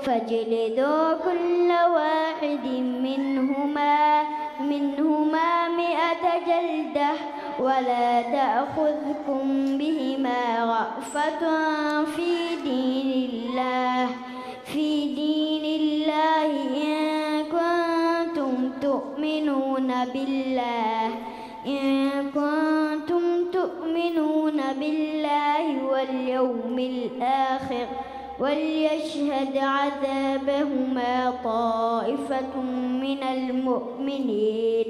فاجلدوا كل واحد منهما 100 جلدة ولا تأخذكم بهما رأفة في دين الله إن كنتم تؤمنون بالله واليوم الآخر وليشهد عذابهما طائفة من المؤمنين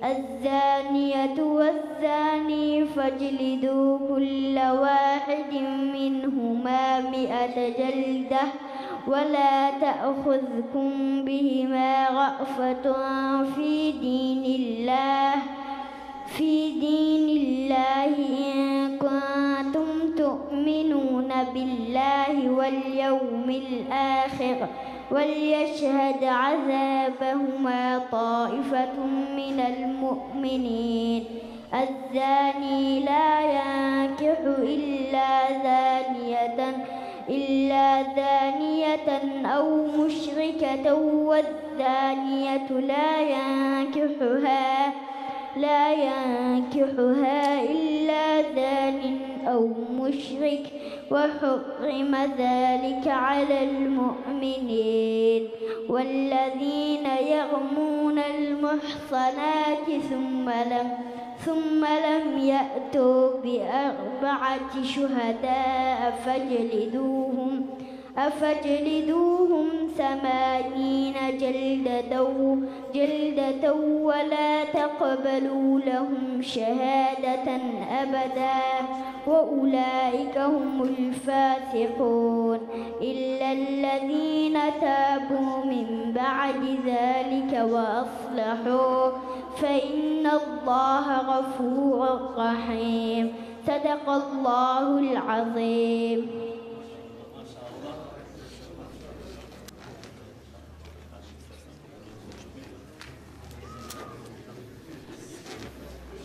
الزانية والزاني فاجلدوا كل واحد منهما 100 جلدة ولا تأخذكم بهما رأفة في دين الله إن كنتم تؤمنون بالله واليوم الآخر وليشهد عذابهما طائفة من المؤمنين الزاني لا ينكح إلا زانية أو مشركة والزانية لا ينكحها إلا زان أو مشرك وحرم ذلك على المؤمنين والذين يرمون المحصنات ثم لم يأتوا ب4 شهداء أفجلدوهم 80 جلدة ولا تقبلوا لهم شهادة أبدا وأولئك هم الفاسقون إلا الذين تابوا من بعد ذلك وأصلحوا فإن الله غفور رحيم صدق الله العظيم.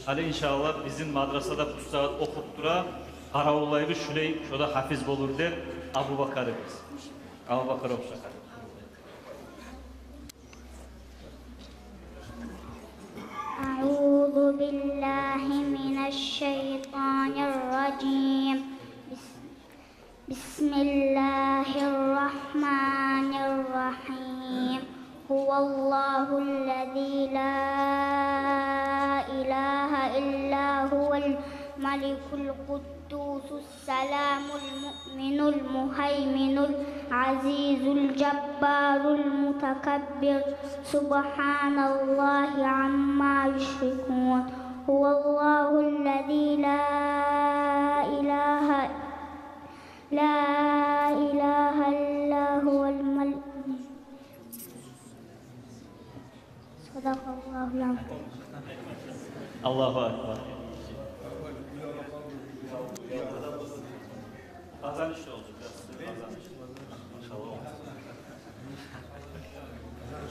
Hali inşallah bizim madrasada bu saat okup dura Karavullayı şuley şoda hafiz bolur der Abu Bakar'ı biz. Abu Bakar okşakar. أعوذ بالله من الشيطان الرجيم بسم الله الرحمن الرحيم هو الله الذي لا إله إلا هو الملك القدوس السلام المؤمن المهيمن العزيز الجبار المتكبر سبحان الله عما يشركون هو الله الذي لا إله إلا هو الملك صدق الله العظيم. Allahu Ekber. Kazanışlı oldu biraz.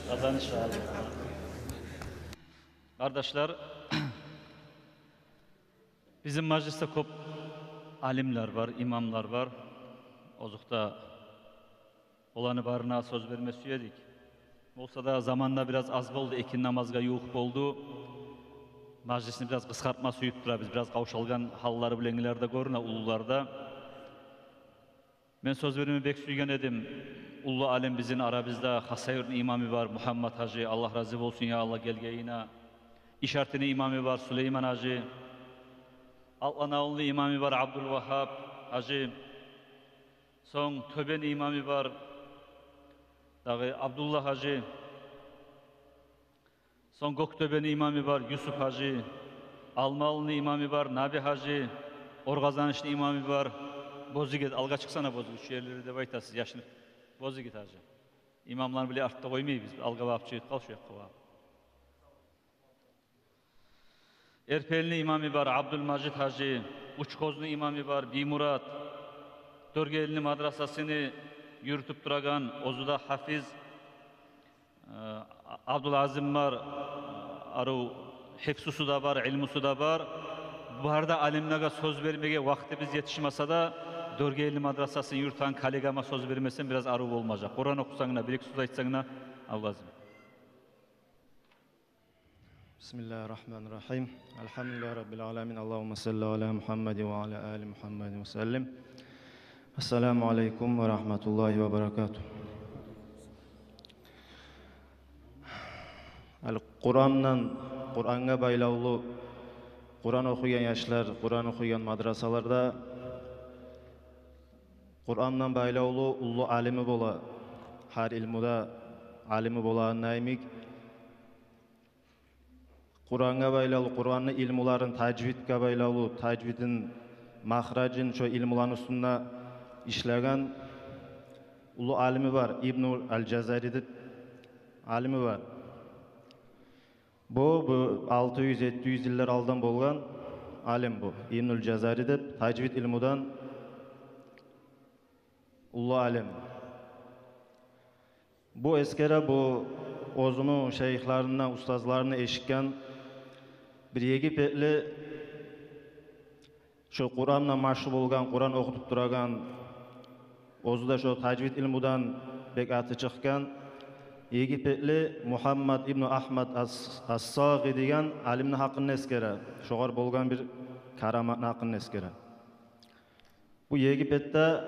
Kazanışlı oldu. Kardeşler, bizim mecliste çok alimler var, imamlar var. Ozukta olanı barına söz vermesi yedik. Olsa da zamanla biraz az oldu, ekin namazga yuğuk oldu. Meclisini biraz kıskartma suyup dura, biz biraz kavuşalgan halları bilenlerde görüne, ulularda. Ben söz verimi bek suygan edim. Ulu alem bizim aramızda Hasayır'ın imamı var, Muhammed Hacı, Allah razı olsun ya Allah gelgeyine. İşaretinin imamı var, Süleyman Hacı. Al'anaoğlu imamı var, Abdülvahhab Hacı. Son Töben imamı var, Abdullah Hacı. Son Göktöben imamı var, Yusuf Hacı. Almalı'nın imamı var, Nabi Hacı. Orgazanış'ın imamı var, Bozugit. Alga çıksana Bozugit, şu yerleri de baytasız yaşını. Bozugit Hacı. İmamlarını bile artta koymayız biz, alga vapçıyız, kal şu yakka vap. Erpel'in imamı var, Abdülmacid Hacı. Uçkoz'un imamı var, Bimurat. Dörgeli'nin madrasasını yürütüp duragan, ozuda hafiz Abdülazim var, aru hefsusu da var, ilmusu da var. Bu arada alimlerine söz vermeye vaktimiz yetişmese de Dörgeyli madrasasını yürüten kalegama söz vermesen biraz arı olmayacak. Kur'an okusanına, birik söz açsanına Allah'ım. Bismillahirrahmanirrahim. Elhamdülillahi Rabbil alemin. Allahümme salli ala Muhammed ve ala ali Muhammed ve sellem. Esselamu aleyküm ve rahmetullahi ve berekatuhu. Kur'an'a baylavulu, Kur'an okuyan yaşlar, Kur'an okuyan madrasalarda Kur'an'dan baylavulu ulu alimi bola, her ilmuda alimi bola naimik. Kur'an'a baylavulu, Kur'an'ın ilmuların tecvidga baylavulu, tecvidin mahracın şu ilmuların üstünde işleyen ulu alimi var. İbnül el-Cezari'de alimi var. Bu 600-700 yıllar aldan bolgan alim bu. İbnül Cezari'de tecvid ilmudan ulu alim. Bu eskere bu ozunu şeyhlarından, ustazlarını eşitken bir Yegipetli şu Kur'an'la maşhur bolgan, Kur'an okutup duragan ozuda şu tecvid ilmudan bek atı çıkkan Yegipetli Muhammed İbn Ahmed As-Saği degan alimni haqqını eskere. Şoğar bolgan bir karamatni haqqını eskere. Bu Yegipet'te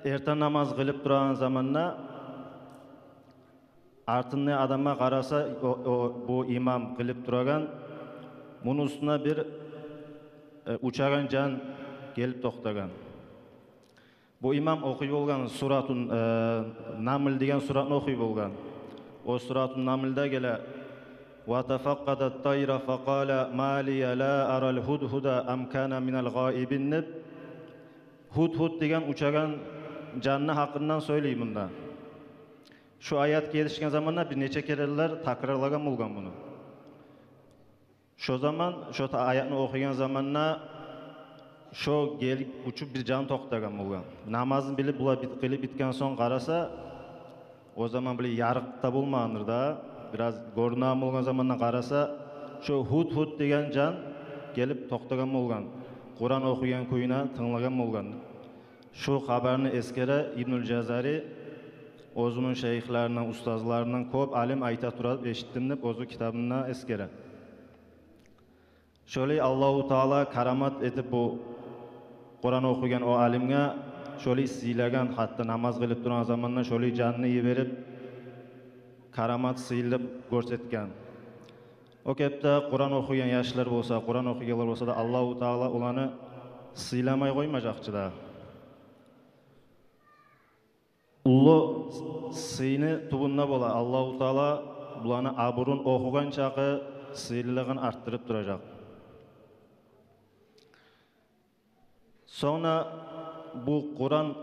erta namaz kılıp duran zamanla artınlı adama qarasa bu imam kılıp duragan bunun üstüne bir uçağın can gelip toxtagan. Bu imam okuy bolgan suratun Naml degan suratni okuy bolgan. O suratun Namlda gele wa tafaqqada at-tayra faqala ma li la ara al-hudhuda am kana min al-ghaibin. Hud degan uçagan canlı hakkından söyleyeyim bunda. Şu ayet gelişken zamanla bir neçe kereler takrarlagan bolgan bunu. Şu zaman şu ayetni okuyan zamanla şu gelip uçup bir can to'xtagan bolgan. Namazın bilip bula qilib bitken son qarasa, o zaman bile yarıqta bolmagandır da, biraz görünan bolgan zamandan qarasa, şu Hud degan can gelip to'xtagan bolgan. Kur'an okuyan kuyuna tınlagan bolgan. Şu haberini eskere İbnül Cazari o'zining shayxlaridan, ustozlaridan ko'p alim ayta turib eshitdim deb o'zi kitobini eskere. Şöyle Allahu Teala karamat etip bu Kur'an okuyan o alimga şöyle siylagan, hatta namaz kılıp duran zamanla şöyle canını yiverip karamat siyilip görsetken. O kepte Kur'an okuyan yaşlar olsa, Kur'an okuyanlar olsa da Allahu Teala ulanı siylamay koymayacakçı da. Ulu siyini tubunna bola Allahu Teala bulanı aburun okugan çağı siyilligini arttırıp duracak. Sonra bu Kur'an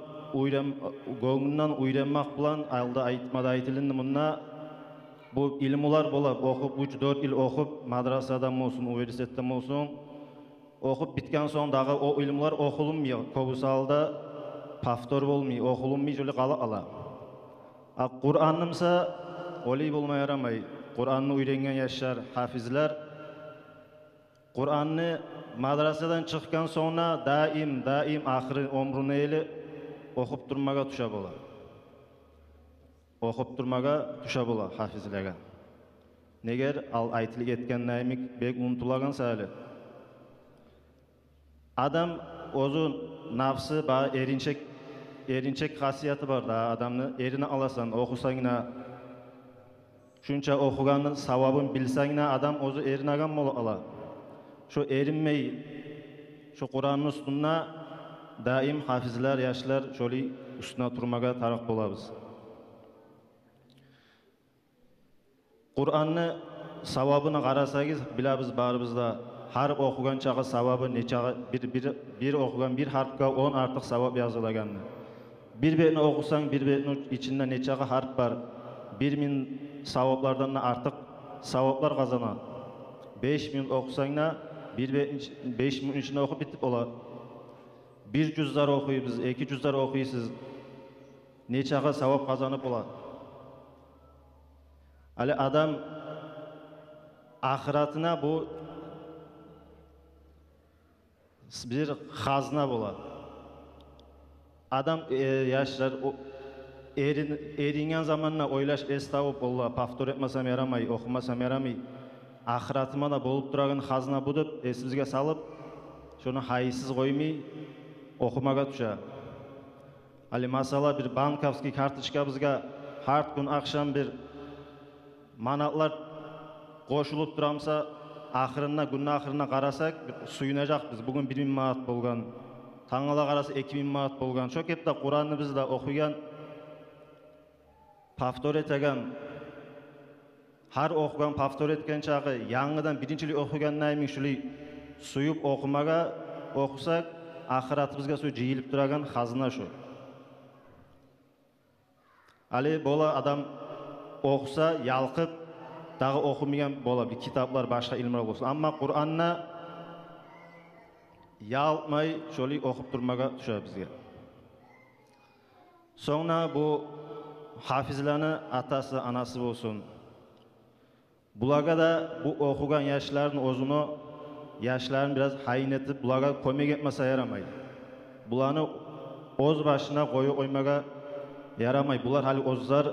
göğünden uyranmak bilan alda aytmada aytılındı bunna bu ilmular bolap okup 3-4 yıl okup madrasadan olsun, üniversiteden olsun okup bitken son dağı o ilmular okulunmuyor. Kobusalda paftor bolmuyor, okulunmuyor şöyle ala. Kur'an'ımsa olay bolmay yaramay. Kur'an'ı uyrengen yaşlar, hafizler Kur'an'ı madrasadan çıkkan sonra daim ahiri ömrünü eli okup durmaga tuşa bola. Okup durmaga tuşa bola hafizlerge. Neger al aytılık etken naimik bek unutulagan sali. Adam ozu nafsı ba erinçek hasiyatı var da adamını erini alasan okusangina şunça okuganın savabın bilsangina adam ozu erinagan mola ala. Şu erinmey, şu Kur'an'ın üstüne daim hafizler, yaşlar şöyle üstüne durmaga taraf bolabız. Kur'an'ı savabını qarasagız bilabız barımızda har okugan çağı savabı neçağı bir okugan bir harfga 10 artık savab yazılagandı. Bir betini okusan bir betinin içinde neçağı harf var. 1000 savablardan artık savablar kazanan. 5000 okusan da 5000 içinde okup bitip ola. Bir cüzler okuyuyoruz, 2 cüzler okuyuyorsunuz. Neçağı savab kazanıp ola. Ali adam ahiratına bu bir hazna bola. Adam yaşlar eringen zamanla oylaş estavıp ola, paftor etmasam yaramay, okumasam yaramay. Ahiratıma da bolup durağın hazna budup, esizge salıp, şunu haysiz koymay, okumaga tuşa. Ali masala bir bankovski kartışkabızga her gün akşam bir manatlar koşulup duramsa, günün ahirine qarasak, suyunacak biz. Bugün 1000 manat bolgan, tağala qarasa 2000 manat bolgan. Çok hep de Kur'an'ı biz de okuyan, paftor etegen, har okugan paftor etken çağı, yanıdan birincilik okugan naymin şuli suyup okumaga okusak, ahiratımızga su jiyilip duragan hazına şu. Ali bola adam okusa, yalqıp, dağı okumayan bola bir kitaplar, başka ilmler olsun. Ama Kur'an'na yalpmay şöyle okup durmaga tuşa bizge. Sonra bu hafizlerini atası, anası olsun. Bulaga da bu okugan yaşların ozunu, yaşların biraz hayin etip, bulaga kömek etmese yaramaydı. Bulanı oz başına koymaga yaramay. Bular hali ozlar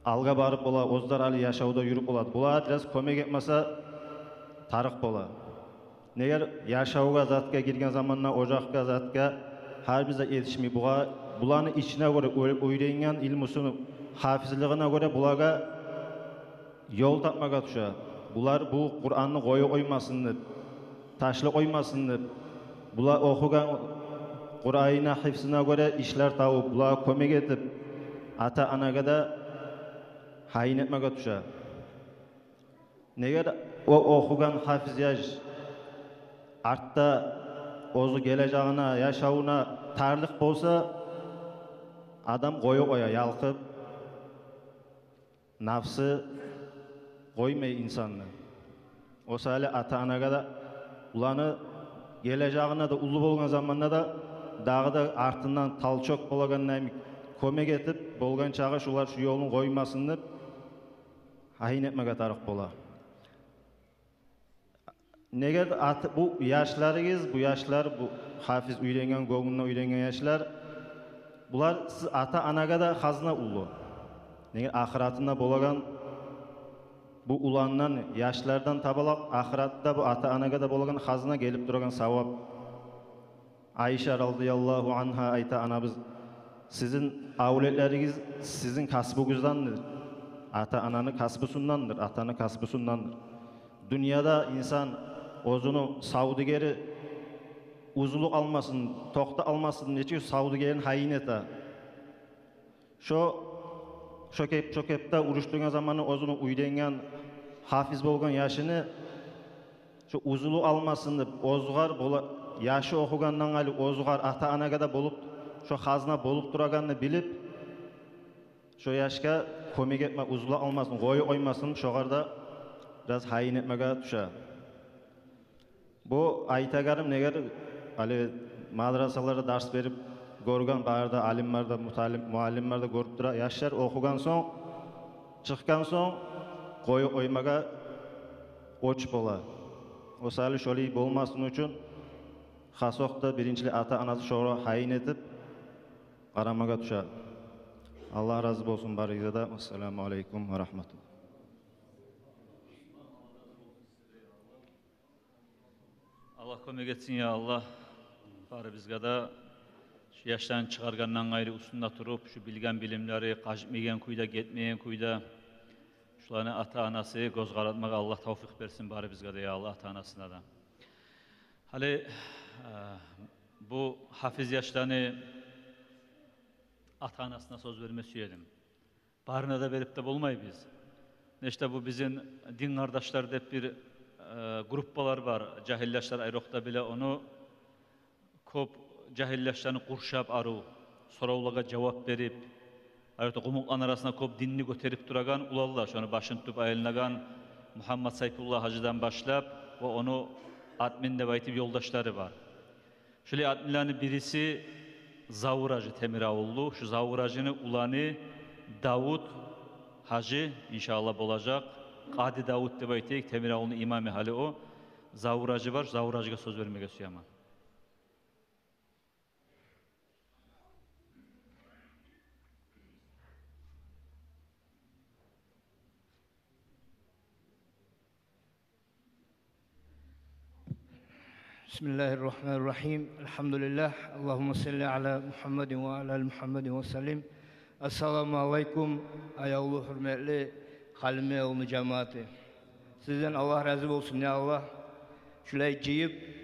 alga barıp bola, ozlar hali yaşauda yürüp bola. Bular biraz kömek etmese tarık bola. Neger yaşauga zatka girgen zamanla ocakka zatka her bize yetişmeyi bulanı içine göre öğrengen ilmusunu hafizliğine göre bulaga yol tapmaga tuşa. Bular bu Kur'an'ı koyu koymasın deb, taşlı koymasın deb. Bular okugan Kur'an'ına hifzine göre işler tavıp, bulağa kömek etip, ata anaga da hayin etmege düşer. Neger o okugan hafiz yaş, artta ozu geleceğine, yaşavuna tarlık bolsa, adam koya yalkıp, nafsı koymay insanını. O sali ata anaga da ulanı geleceğine de ulu bolgan zamanında da dağı da artından talçok bolagandan kömek etip bolgan çağı şular şu yolun koymasın dep hayin etmege tarık bola. Neger bu yaşlarınız, bu yaşlar, bu hafiz uyrengen, goğunna uyrengen yaşlar, bular siz ata anaga da hazına ulu. Neger ahiratında bolagan bu ulandan, yaşlardan tabalak, ahiratta bu ata anaga da bolagan hazına gelip duragan savab. Ayşe radıyallahu anha ayta anabız, sizin avletleriniz sizin kasbınızdandır. Ata ananın kasbısundandır, atanın kasbısundandır. Dünyada insan ozunu savdigeri uzuluk almasın, tokta almasın diye savdigerin hayin eta. Şokepte uruştuğun zamanı ozunu uydengen hafiz bolgan yaşını şu uzulu almasın dep ozgar yaşı okugandan gali ozgar ata anaga da bolup şu hazına bolup duraganını bilip şu yaşka kömek etme uzulu almasın, koyu oymasın, şoğarda biraz hayin etmege düşer. Bu aytagarım neger ali madrasalarda ders verip görgen barda alimlarda muallimlarda görüp dura yaşlar okugan soň çıkkan soň koyu oymaga oç bola. O sali şoli bolmasın üçün hasokta birinçili ata anası şoğru hayin etip aramaga düşer. Allah razı olsun barıza da. Assalamu aleykum ve rahmetullah. Allah kömek etsin ya Allah. Bari bizge da şu yaştan çıkargandan gayrı üstünde turup şu bilgen bilimleri kaçmayan kuyda, gitmeyen kuyda şularını ata anası gözgaratmaga Allah tavfik versin bari bizge de ya Allah ata anasına da. Hali bu hafiz yaşlarını ata anasına söz vermesi söyledim. Barına da verip de bulmayı biz. İşte bu bizim din kardeşler de bir gruppalar var. Cahilleşler ayrıkta bile onu köp cahilleşlerini kurşap arı, soravlaga cevap verip, ayrıkta kumuklan arasında köp dinini göterip duragan ulallar. Şunu başını tutup ayılınagan Muhammed Sayfullah Hacı'dan başlap ve onu admin de baytip yoldaşları var. Şöyle adminlerin birisi Zavuracı Temiravullu. Şu Zavuracı'nı ulanı Davud Hacı inşallah olacak. Qadi Davud de baytip Temiravullu'nun imamı hali o. Zavuracı var. Zavuracı'ya söz vermeye suyaman. Bismillahirrahmanirrahim. Elhamdülillah. Allahümme salli ala Muhammedin ve ala Muhammedin ve sellim. Esselamu aleyküm. Ayağlı hürmetli halime olma cemaati. Sizden Allah razı olsun ya Allah. Şulay ciyip,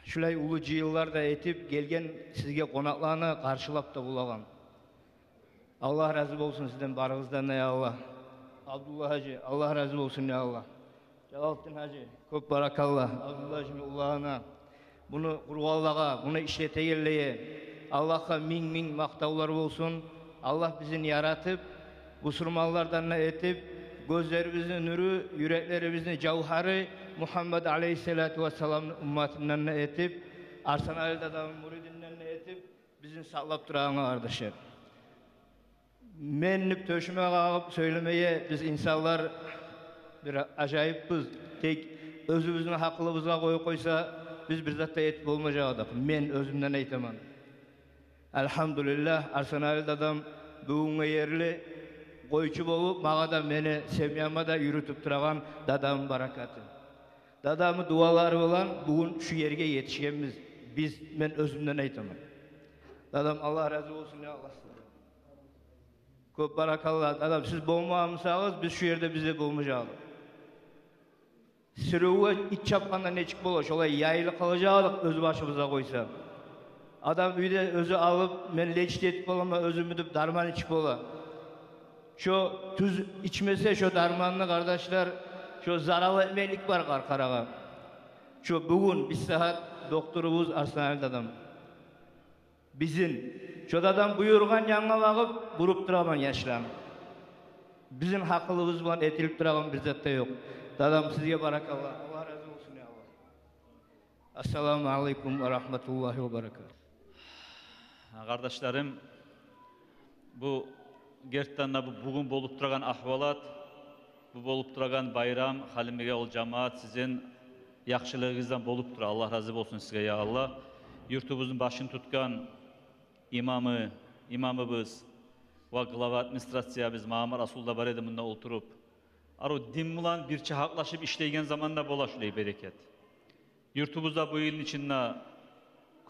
şulay ulu ciyillarda etip gelgen sizge konaklarını karşılap da bulagan. Allah razı olsun sizden barınızdan ya Allah. Abdullah Hacı, Allah razı olsun ya Allah. Celalettin Hacı, köp barakallah. Abdullah Hacı Allah'ına bunu kurvallağa, bunu işleteyelleye. Allah'a min maktavlar olsun. Allah bizi yaratıp, busurmallardan etip, gözlerimizin nuru, yüreklerimizin cevharı Muhammed Aleyhisselatü Vesselam'ın ümmetinden etip, Arslan Ali Dada'nın muridinden etip, bizi sağlap durağına kardeşler. Menip töşüme kalkıp söylemeye biz insanlar bir acayippiz. Tek özümüzün hakkılığımıza koysa biz bir zatta etip olmayacaktık. Men özümden eytemem. Elhamdülillah Arslan Ali Dadam bugünkü yerli koyucu bolup mağa da meni semyama da yürütüp durağan dadamın barakatı. Dadamın duaları olan bugün şu yerge yetişkenimiz. Men özümden eytemem. Dadam Allah razı olsun ya Allah. Köp barakallah. Dadam siz bolmamısınız biz şu yerde bize bolmayacağız. Sürüğü iç çapkanda neçik bolar, şolay yayılı kalacağız öz başımıza koysa. Adam üyde özü alıp, men leçit etip olama, özümü de darman içip ola. Şu tuz içmese şu darmanını kardeşler, şu zaralı etmeylik var karkarağa. Şu bugün bir saat doktorumuz Arsenal'da adam. Bizim, şu adam buyurgan yanına bakıp, vurup duraman yaşlan. Bizim hakkılığımız var, etilip duragan bir zatta yok. Dadam sizge barakallah. Allah razı olsun ya Allah. Esselamu aleyküm ve rahmetullahi ve berekatuhu. Kardeşlerim, bu gerçekten bugün bolup durgan ahvalat, bu bolup durgan bayram, halimige ol cemaat sizin yakşılığınızdan bolup dur. Allah razı olsun size ya Allah. Yurtumuzun başını tutkan imamımız ve glava administrasiyamız Muhammed Rasulullah var ediminde oturup, arı din bulan bir haklaşıp işleygen zamanda bola şuley bereket. Yurtumuzda bu yılın içinde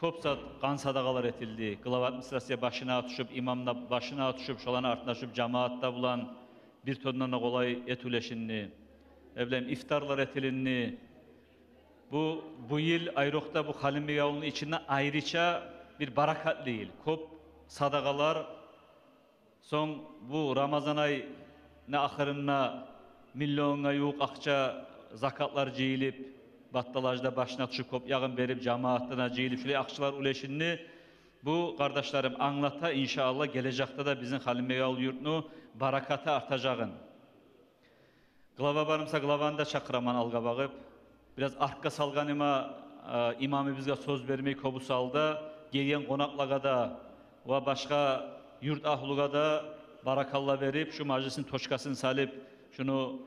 kopsat kan sadakalar etildi. Glava administrasiya başına atışıp, imamla başına atışıp, şolan artnaşıp, cemaatta bulan bir tondan kolay et üleşinni, iftarlar etilinni. Bu yıl Ayrok'ta bu Halim Bey yolunun içinde ayrıca bir barakat değil. Kop sadakalar son bu Ramazan ayı ne ahırına milyonga yok akça zakatlar ceyilip battalajda başına tutuşup kop yağın berip cemaatına ceyilip şöyle akçılar uleşinni bu kardeşlerim anlata inşallah gelecekte de bizim Halim Bey yolu yurtunu barakatı artacağın. Glava barımsa glavanda çakıraman alga bakıp biraz arka salganıma imamı bizge söz vermeyi kobu salda gelen konaklaga da ve başka yurt ahluga da barakallah verip şu meclisin toşkasını salip şunu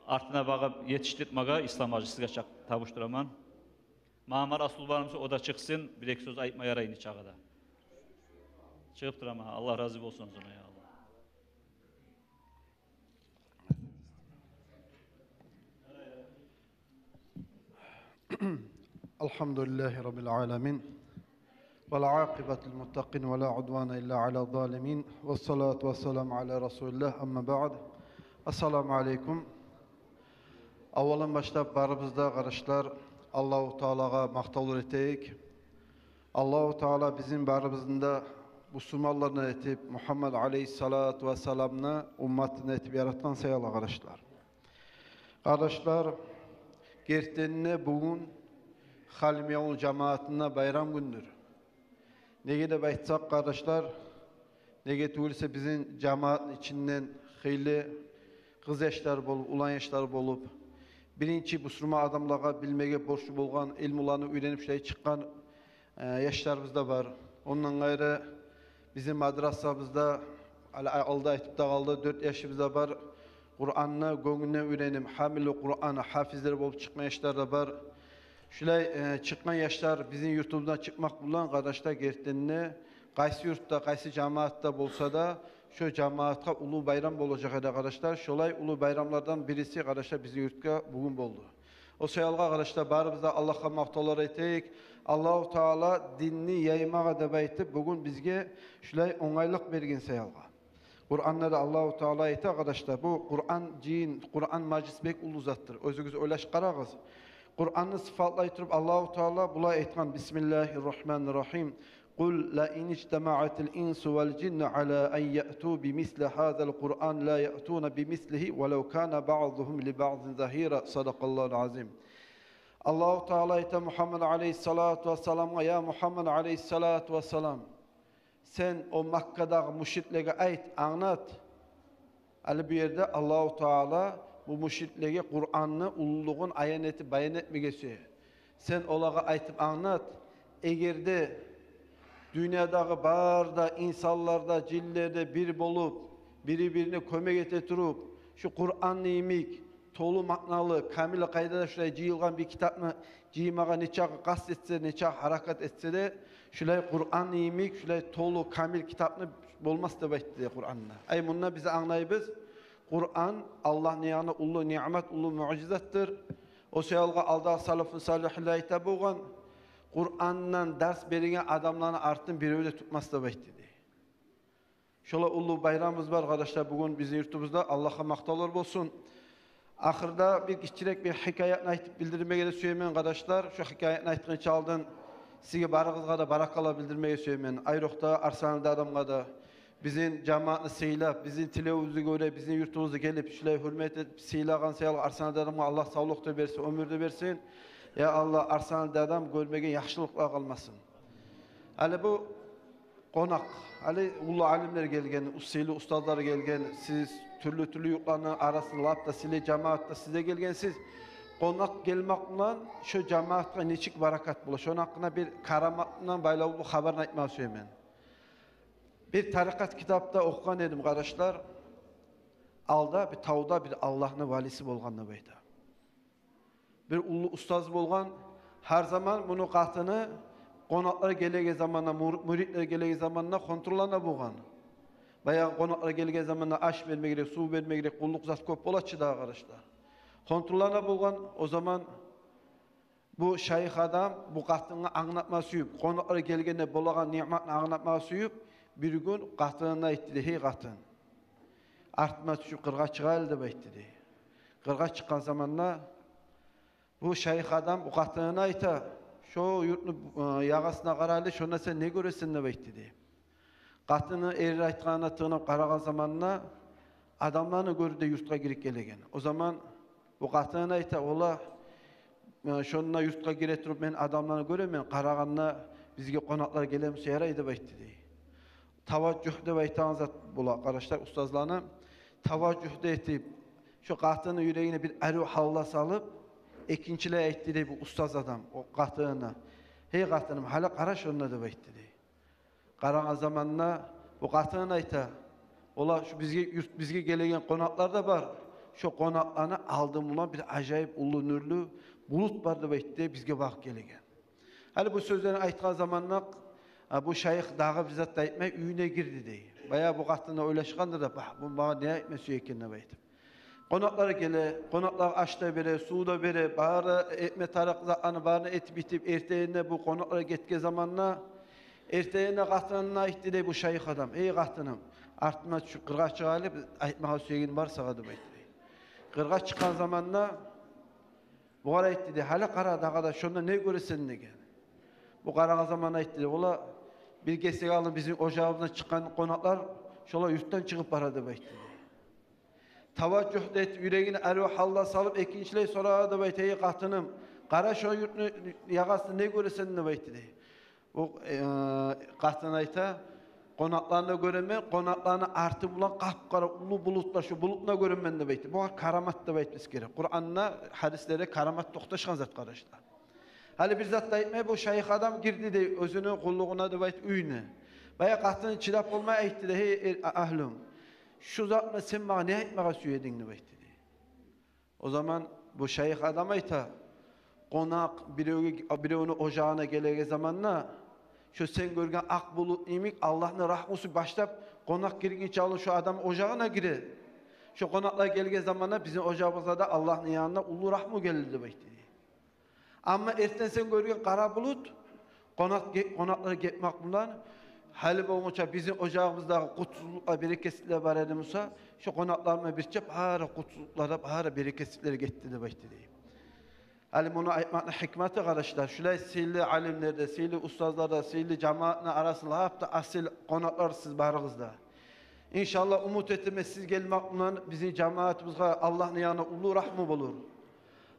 artına bakıp yetiştirmeye İslam meclisine tabuşturaman. Muhammed Rasul varımsa o da çıksın bir ek söz ayıpma yarayın içağıda. Çıkıp durama Allah razı olsun sana ya Allah. Elhamdülillahi Rabbil alemin. والعاقبة للمتقين ولا عدوان إلا على الظالمين والصلاة والسلام على رسول الله أما بعد Assalamu alaikum. Avvalan başta barımızda kardeşler Allah-u Teala'ya maqtavlar eteyik. Allah-u Teala bizim barımızda Müslümanlarını etip Muhammed Aleyhissalatu vesselam'ını ummatını etip yaratan sayılı kardeşler. Kardeşler gerçekten bugün Halimiye cemaatine bayram gündür. Nege de baytsak kardeşler, nege tüylse bizim cemaatin içinden hayli kız yaşlar bolup, ulan yaşlar bolup, birinci Müslüman adamlara bilmege borçlu bolgan, ilmularını öğrenip şey çıkan yaşlarımız da var. Ondan gayrı bizim madrasamızda alda aytıp da kaldı 4 yaşımızda var. Kur'an'ı gönlüne öğrenim, hamile Kur'an'ı hafizleri bolup çıkma yaşlar da var. Şöyle çıkan yaşlar bizim yurtumuzdan çıkmak bulan kardeşler gerçekten kaysi yurtta, kaysi cemaatta bolsa da şu cemaatka ulu bayram olacak arkadaşlar. Şolay ulu bayramlardan birisi arkadaşlar bizim yurtka bugün oldu. O sayalga arkadaşlar barımızda Allah'a maqtavlar eteyik. Allah-u Teala dinni yaymağa da baytip bugün bizge şolay oңайлык bergen sayalga. Kur'an'da da Allah-u Teala ayta arkadaşlar bu Kur'an majlis bek ulu zattır. Özünüz oylaş qarağız. Kur'an'ı sıfatlayıp durup Allah-u Teala bula aytgan Bismillahirrahmanirrahim. Kul la in ijtama'atil insu vel cinnu ala en ya'tu bimisli hadal Kur'an la ya'tuna bimislihi velau kana ba'duhum li ba'din zahira. Sadakallahu azim. Allah-u Teala ayta Muhammed Aleyhissalatu vesselam'a ya Muhammed Aleyhissalatu vesselam sen o Makka'daki müşriklere ayt anlat. Ali bir yerde Allah-u Teala bu müşriklere Kur'an'ı ululuğun ayaneti bayan etmeye söylüyor. Sen olağa aytıp anlat. Eğer de dünyadaki barda, insanlarda, cillerde bir bolup, birbirine kömek eteturup, şu Kur'an nimik, tolu maknalı, kamil kaydada şuraya cıyılgan bir kitapını cıymağa neçak kast etse, neçak harakat etse de, şuraya Kur'an nimik, şuraya tolu, kamil kitabını bolmaz da baytti Kur'an'la. Ay bununla bize anlayıbız. Kur'an Allah niyana ulu nimet ulu mucizattır. O sayalga alda salafın salihli ayta boğan Kur'an'dan ders bergen adamlarını arttın bir öyle tutmaz da baytti. Şola ulu bayramımız var arkadaşlar bugün bizim yurtumuzda Allah'a maqtavlar olsun. Ahırda bir kiçirek bir hikayetini aytıp bildirmeye de söylemeyin arkadaşlar. Şu hikayetini aytını çaldın. Sizge barıgızga da barakala bildirmeye söylemen. Ayrıqta Arsanlı'da adamga da bizim cemaatni seylap, bizim televizyonu göre, bizim yurtumuzu gelip şulay hürmet edip seylagan seylagan Arsanlı'da adamga Allah sağlıkta versin, ömürde versin. Ya Allah Arsanlı'da adam görmegen yaxşılıkla kalmasın. Ali bu konak, Ali ulu alimler gelgen, useyli ustazlar gelgen, siz türlü yurtlarının arasında lapta sile cemaatta size gelgensiz. Konak gelmek bilen şu cemaatka neçik barakat bula. Şonun hakkında bir karamatından baylağı bu haberini aytmak söylemen. Bir tarikat kitapta okugan edim kardeşler. Alda bir tavda bir Allah'ın valisi bolganını bayda. Bir ulu ustaz bolgan her zaman bunu katını konaklara gelege zamanla, müritler gelege zamanla kontrolana bolgan. Bayağı konaklara gelege zamanla aş vermek gerek, su vermek gerek, kulluk zat köp bolatçı daha kardeşler. Kontrolana bolgan o zaman bu şeyh adam bu katını anlatma suyup, konaklara gelgende bolagan nimetini anlatma suyup, bir gün katına aytdı, hey katın. Artma düşüp kırga çıkaylı dep aytdı. Kırga çıkan zamanla bu şeyh adam bu katına ayta, şu yurtunu yagasına karaylı, şuna sen ne göresin dep aytdı. Katını eri aytkanına tığınıp karagan zamanla adamlarını görüp de yurtga girip gelegen. O zaman bu katına ayta, ola şonuna yurtga gire turup men adamlarını göremen, karaganna bizge konaklar gelemse yaray dep aytdı. Tavaccuh dep aytan zat bula arkadaşlar ustazlarına tavaccuh de etip şu katını yüreğine bir eru halla salıp ikincile aytdı de bu ustaz adam o katına. Hey katınım hala kara şonuna dep aytdı. Karagan zamanla bu katına ayta, ola şu bizge gelegen konaklar da var. Şu konaklarını aldım ulan bir acayip ulu nürlü bulut var dep aytdı bizge bak gelegen. Hali bu sözlerini aytkan zamanla bu şeyh dağı bizzat da aytmay üyüne girdi dey. Bayağı bu katına oylaşkandır da bu bana ne aytması ekenine baytım. Konaklara gele, konaklar aşta bere, suda bere, bağırı etme taraklarını bağırı et bitip erteğine bu konaklara getke zamanla erteğine katına ayttı dey bu şeyh adam. Ey katınım, artma şu kırga çıkalı aytmağa söyleyin varsa adı baytı. Kırga çıkan zamanla bu ara ayttı dey. Hala kara dağda şunda ne göresin degen. Bu karaga zaman ayttı dey. Ola bir gesek alın bizim ocağımızdan çıkan konaklar şola yurttan çıkıp baradı baytı. Tavaccuh et yüreğine eru halla salıp ikinciley soradı baytı. Ey katınım, kara şu yurtunu yagasını ne göresin de baytı dey. Bu katın ayta konaklarını göremen, konaklarını artı bulan kapkara ulu bulutlar şu bulutuna göremen de baytı. Bu karamat da baytmesi gerek. Kur'an'na hadislere karamat toxtaşkan zat kardeşler. Hali bir zat da aytmay bu şeyh adam girdi de özünün kulluğuna da bayt üyüne. Baya katını çilap olmaya ayttı de hey ahlım. Şu zatla sen bana ne aytmağa söyledin de bayt dedi. O zaman bu şeyh adam ayta konak bireğini ocağına gelege zamanla şu sen görgen ak bulut imik Allah'ın rahmusu başlap konak girgince alın şu adam ocağına gire. Şu konaklar gelge zamanla bizim ocağımıza da Allah'ın yanına ulu rahmu gelirdi bayt dedi. Ama erten sen görgen kara bulut konaklara gitmek bundan hali boğunca bizim ocağımızda kutsuzlukla bereketsizlikler var edimizse şu konaklarına bir çap hara kutsuzluklara hara bereketsizlikleri gitti de bayt dedi. Hali bunu aytmakla hikmeti kardeşler. Şulay seyli alimlerde, seyli ustazlarda, seyli cemaatine arasında hep de asil konaklar siz barınızda. İnşallah umut etme siz gelmek bundan bizim cemaatimizde Allah'ın yanına ulu rahmı bulur.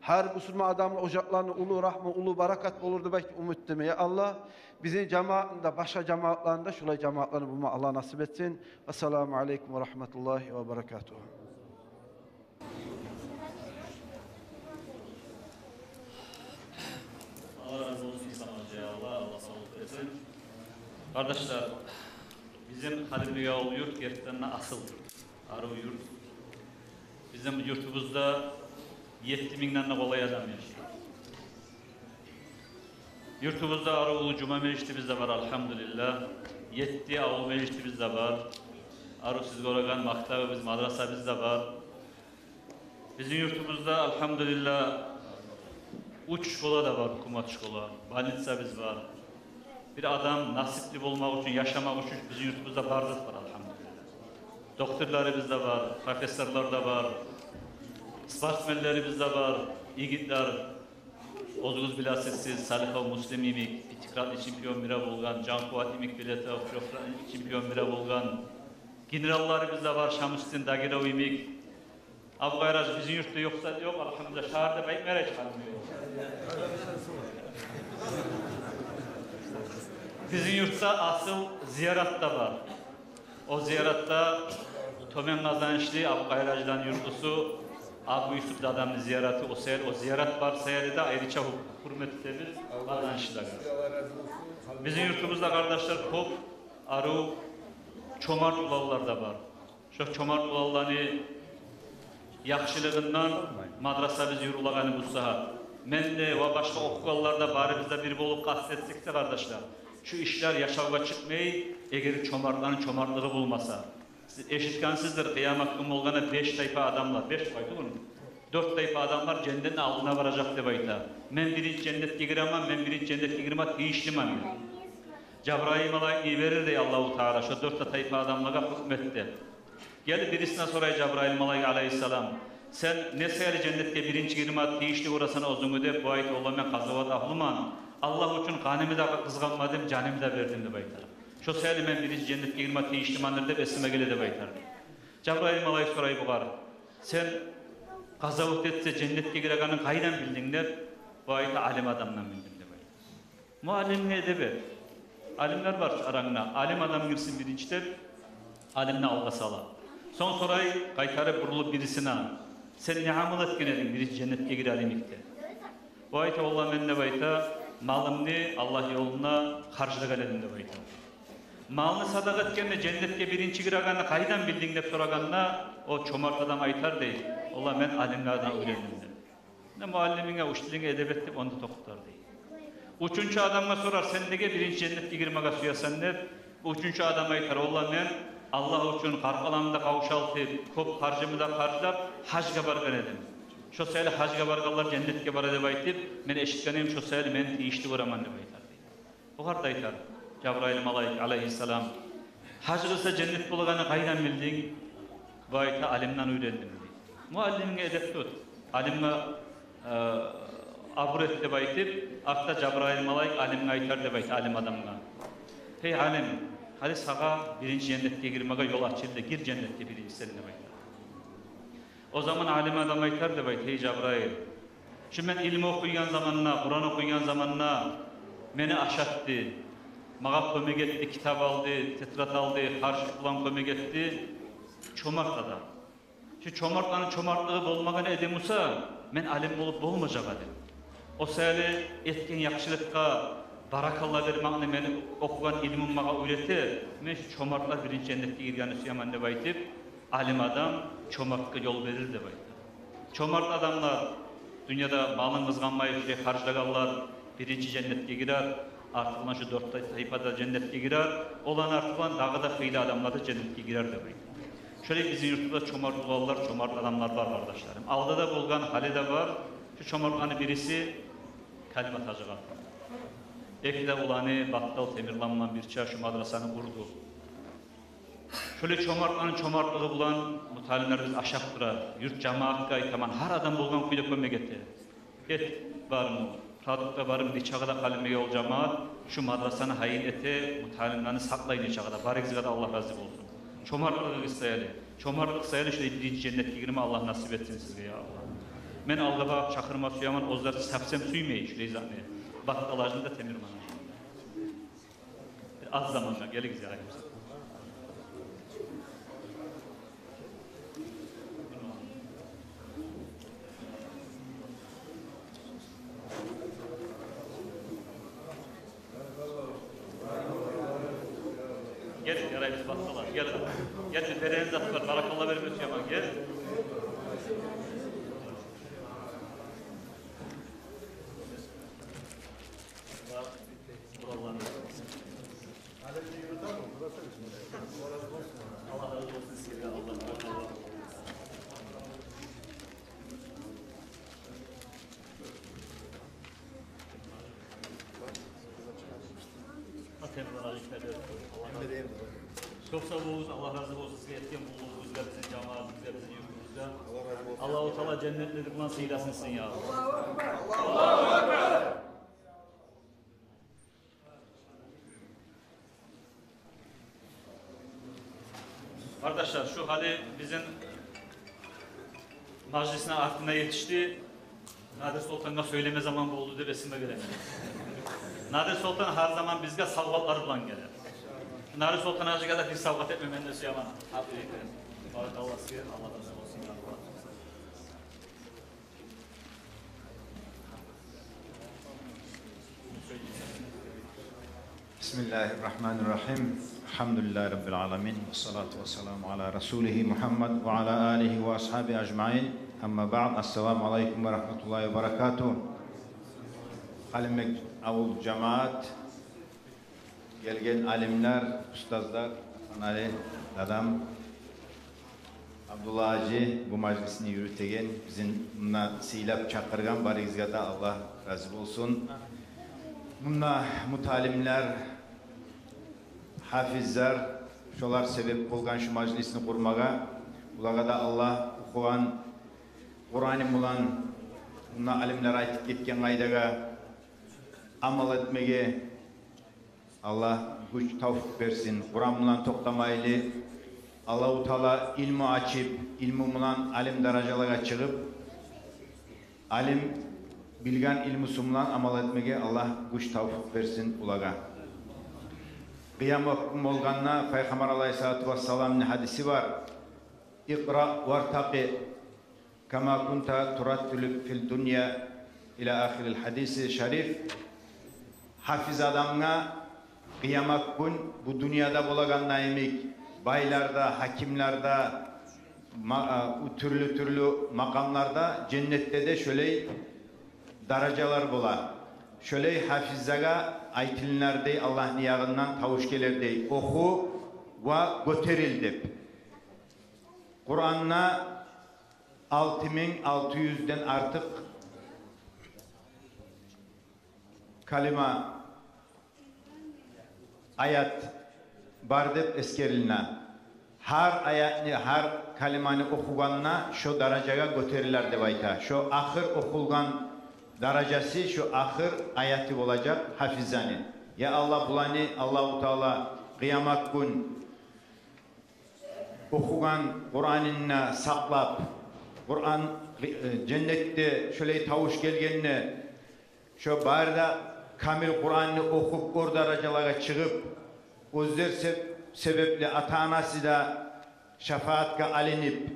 Her Müslüman adamın ocaklarına ulu rahmı, ulu barakat olurdu belki umut demeye. Allah bizim cemaatinde, başka cemaatlarında şulay cemaatlarını bulma Allah nasip etsin. Esselamu aleyküm ve rahmetullahi ve berekatuhu. Allah razı olsun sana Hacı Allah sağlık versin. Kardeşler, bizim Halil Yağlı yurt gerçekten asıl yurt. Arı yurt. Bizim yurtumuzda 7000'den de kolay adam yaşıyor. Yurtumuzda Arı Ulu Cuma meclisi bizde var elhamdülillah. 7 avul meclisi bizde var. Arı Sizgolagan Maktabı biz madrasa bizde var. Bizim yurtumuzda elhamdülillah uç şkola da var, hukumat şkola, banitsa biz var. Bir adam nasipli olmak için, yaşamak için bizim yurtumuzda varlık var elhamdülillah. Doktorları bizde var, profesörler de var, sportmenleri bizde var, yiğitler. Ozguz bilasizsiz Salihov Muslim imik, itikratlı çempiyon bira bulgan, Can Kuvat imik biletov, çempiyon bira bulgan. Generallarımız da var, Şamüstin Dagirov imik. Abu Gayraz bizim yurtta yoksa yok, alhamdülillah şehirde bekmere çıkarmıyor. Bizim yurtta asıl ziyaret da var. O ziyaratta Tomen kazançlı Abu Gayraj'dan yurtlusu Abu Yusuf Dadam'ın ziyareti o ziyaret var seyri de ayrıca hürmet ederiz kazançlı. Bizim yurtumuzda kardeşler Kop, Aru, Çomart ulallar da var. Şu Çomart ulallarını yaxşılığından madrasa biz yurulağını bu saat. Men de ve başka okugallarda bari bizde bir bolup kastetsek de kardeşler. Şu işler yaşavga çıkmayı eğer çomartların çomartlığı bulmasa. Siz eşitkansızdır kıyamet günü olgana 5 tayfa adamlar, 5 tayfa mı? 4 tayfa adamlar cennetin altına varacak de bayta. Men birinci cennetke giremem, men birinci cennetke giremem, değiştirmem. Cebrail malayını verir de Allah-u Teala şu 4 tayfa adamlara hükmetti. Gel birisine sorayım Cebrail malayı aleyhisselam. Sen ne sayılı cennetke birinci giremem, değişti orasına uzun ödep, bu ayet ola men kazavat ahlıman. Allah için kanımı da kızganmadım, canımı da verdim de baytar. Şu sayılı men birinci cennetke giremem, değişti mandır de esime gele de baytar. Cebrail malayı sorayım bu kadar. Sen kazavat etse cennetke gireganın kaydan bildinler, bu ayeti alim adamdan bildim de baytar. Muallim ne edebi? Alimler var arangına. Alim adam girsin birincidir, alimine alga sala. Son sorayı kaytarıp vurulup birisine. Sen ne amel etkinedin birinci cennetke gir alimikte. Bu ayeti Allah menne bayta, malımını Allah yoluna karşılık edelim de bayta. Malını sadak etkende cennetke birinci giragana kaydan bildin de soraganına o çomart adam aytar değil. Allah ben alimlerden öğrendim de. Ne muallimine, uçtiline edebettim onu da tokutar değil. Üçüncü adamına sorar sen nege birinci cennetke girmeye suyasan der. Üçüncü adam aytar Allah ben Allah için karkalamda kavuşaltı, kop harcımı da karşılap hacga bargan edim. Şu sayılı hacga barganlar cennetke bar edip aytip, men eşitkeneyim şu sayılı men tiyişti vuraman deb aytar. Bu kadar da aytar. Cebrail malayik aleyhisselam. Hacı kılsa cennet bulganı kaydan bildin, bu ayta alimden öğrendim deydi. Muallimine edep tut. Alimine abur et deb aytip, artta Cebrail malayik alimine aytar deb aytı alim adamına. Hey alim, hadi sağa birinci cennetke girmeye yol açıldı, gir cennetke birinci seninle baytar. O zaman alim adam aytar da bayt, hey Cebrail. Şimdi ben ilmi okuyan zamanına, Kur'an okuyan zamanına beni aşattı. Mağa kömek etti, kitap aldı, tetrat aldı, harçlık bulan kömek etti. Çomart adam. Şu çomartların çomartlığı bolmağını edemusa, ben alim olup bolmayacak adım. O sayılı etken yakşılıkka, barakallah vermağını meni okugan ilmin mağa öğretti. Men şu çomartlar birinci cennetke girgeni suyaman deb aytip, alim adam çomartga yol verir deb aytdı. Çomart adamlar dünyada malın kızganmayıp harclaganlar birinci cennetke girer. Artıqlan şu 4 tayfada cennetke girer. Olan artıqlan dağı da hıyli adamlar da cennetke girer deb aytdı. Şöyle bizim yurtda çomart ulallar, çomart adamlar var kardeşlerim. Alda da bulgan hali de var. Şu çomartkanı birisi kalimat hacıga. Ekle ulanı Battal Temirlan'la bir çarşı madrasanı kurdu. Şöyle çomartkanın çomartlığı bulan mutalimlerimiz aşaktıra, yurt cemaat gaytaman, her adam bulgan kuyda kömek etti. Et var mı? Radıkta varım niçağıda kalimeye ol cemaat, şu madrasanı hayin ete, mutalimlerini saklayın niçağıda, barikzigada Allah razı olsun. Çomartlığı isteyelim. Çomartlığı isteyelim, şöyle birinci cennetke girme Allah nasip etsin size ya Allah. Men algıba çakırma suyaman, ozları sapsem suymayın şöyle izahmeye. Battalajında Temirman'a. Az zamanla gelik ziyaretimize. Gel yarayımız battalar. Gel. Gel bir vereniz atlar. Barakallah vermiyorsun yaman. Gel. Allah razı olsun size. Allah razı olsun. Çok sağ olun. Allah razı olsun. Size etken bulduğunuz, bize cemaat, bize yurdumuz. Allah-u Teala cennetleri nasıl eylesin ya. Arkadaşlar şu hali bizim meclisine aklına yetişti. Nadir Sultan'a söyleme zaman oldu diye resimde görelim. Nadir Sultan her zaman bizge savvatları bulan gelir. Nadir Sultan Hacı kadar bir savvat etmemen de suyamana. Barakallah size, Allah razı olsun. Bismillahirrahmanirrahim. Elhamdülillahi Rabbil alemin. Salatu ve selamu ala Resulihi Muhammed ve ala alihi ve ashabi ecmain. Amma ba'd. Esselamu aleyküm ve rahmetullahi ve berekatuhu. Halimek avul cemaat, gelgen alimler, ustazlar, anali, adam, Abdullah Hacı bu meclisini yürütegen, bizim buna silap çakırgan barizgada Allah razı olsun. Buna mutalimler, hafizler, şolar sebep olgan şu meclisini kurmaga, ulaga da Allah okugan, Kur'an-ı bulan, buna alimler aytıp ketken aydaga, amal etmege, Allah güç tavfik versin. Kur'an bulan toplamaylı, Allah-u Teala ilmi açıp, ilmi bulan alim darajalara çıkıp, alim bilgen ilmi sumulan amal etmege Allah güç tavfik versin ulaga. Kıyam vaktim olganına Peygamber Aleyhisselatü Vesselam'ın hadisi var. İkra vartaqi kama kunta turattülü fil dünya ila ahiril hadisi şerif. Hafiz adamına kıyamak gün bu dünyada bulagan naimik baylarda, hakimlarda, türlü makamlarda, cennette de şöyle darajalar bola. Şöyle hafizzaga aytilinlerde Allah niyagından tavuş gelerde oku ve göterildi. Kur'an'na 6600'den artık kalima ayat bardep eskeriline. Her ayatni, her kalimani okuganına şu darajaga göteriler de bayta. Şu ahir okulgan darajası şu ahir ayeti olacak hafizani. Ya Allah bulani Allah-u Teala kıyamet gün okugan Kur'an'ını saklap Kur'an cennette şöyle tavuş gelgenine şu barda kamil Kur'an'ını okup o darajalara çıkıp özler sebeple ata-anası da şefaatka alinip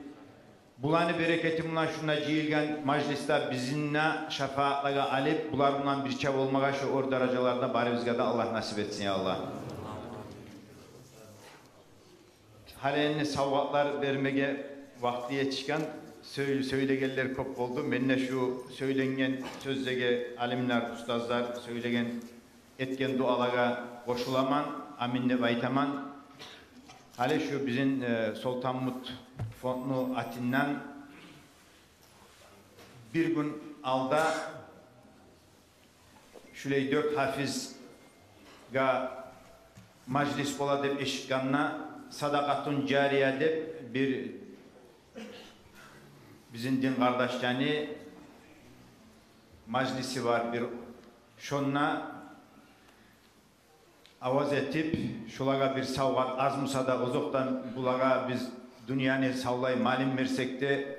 bulanı bereketim bulan şuna ciyilgen majlista bizinle şefaatlaga alip bular bundan bir çab olmağa şu or darajalarda bari bizge de Allah nasip etsin ya Allah. Halenini savvatlar vermege vakti yetişken söylegeller kop oldu. Benimle şu söylenen sözlege alimler, ustazlar söylegen etken dualaga koşulaman, aminle baytaman. Hale şu bizim Sultanmut Fontlu Atin'den bir gün alda şöyle 4 hafizga majlis bola dep eşitkanına sadakatun cariye dep bir bizim din kardeşlerini majlisi var bir şonna avaz etip şulaga bir savgat az musada uzaktan bulaga biz dünyanı savlay malim versek de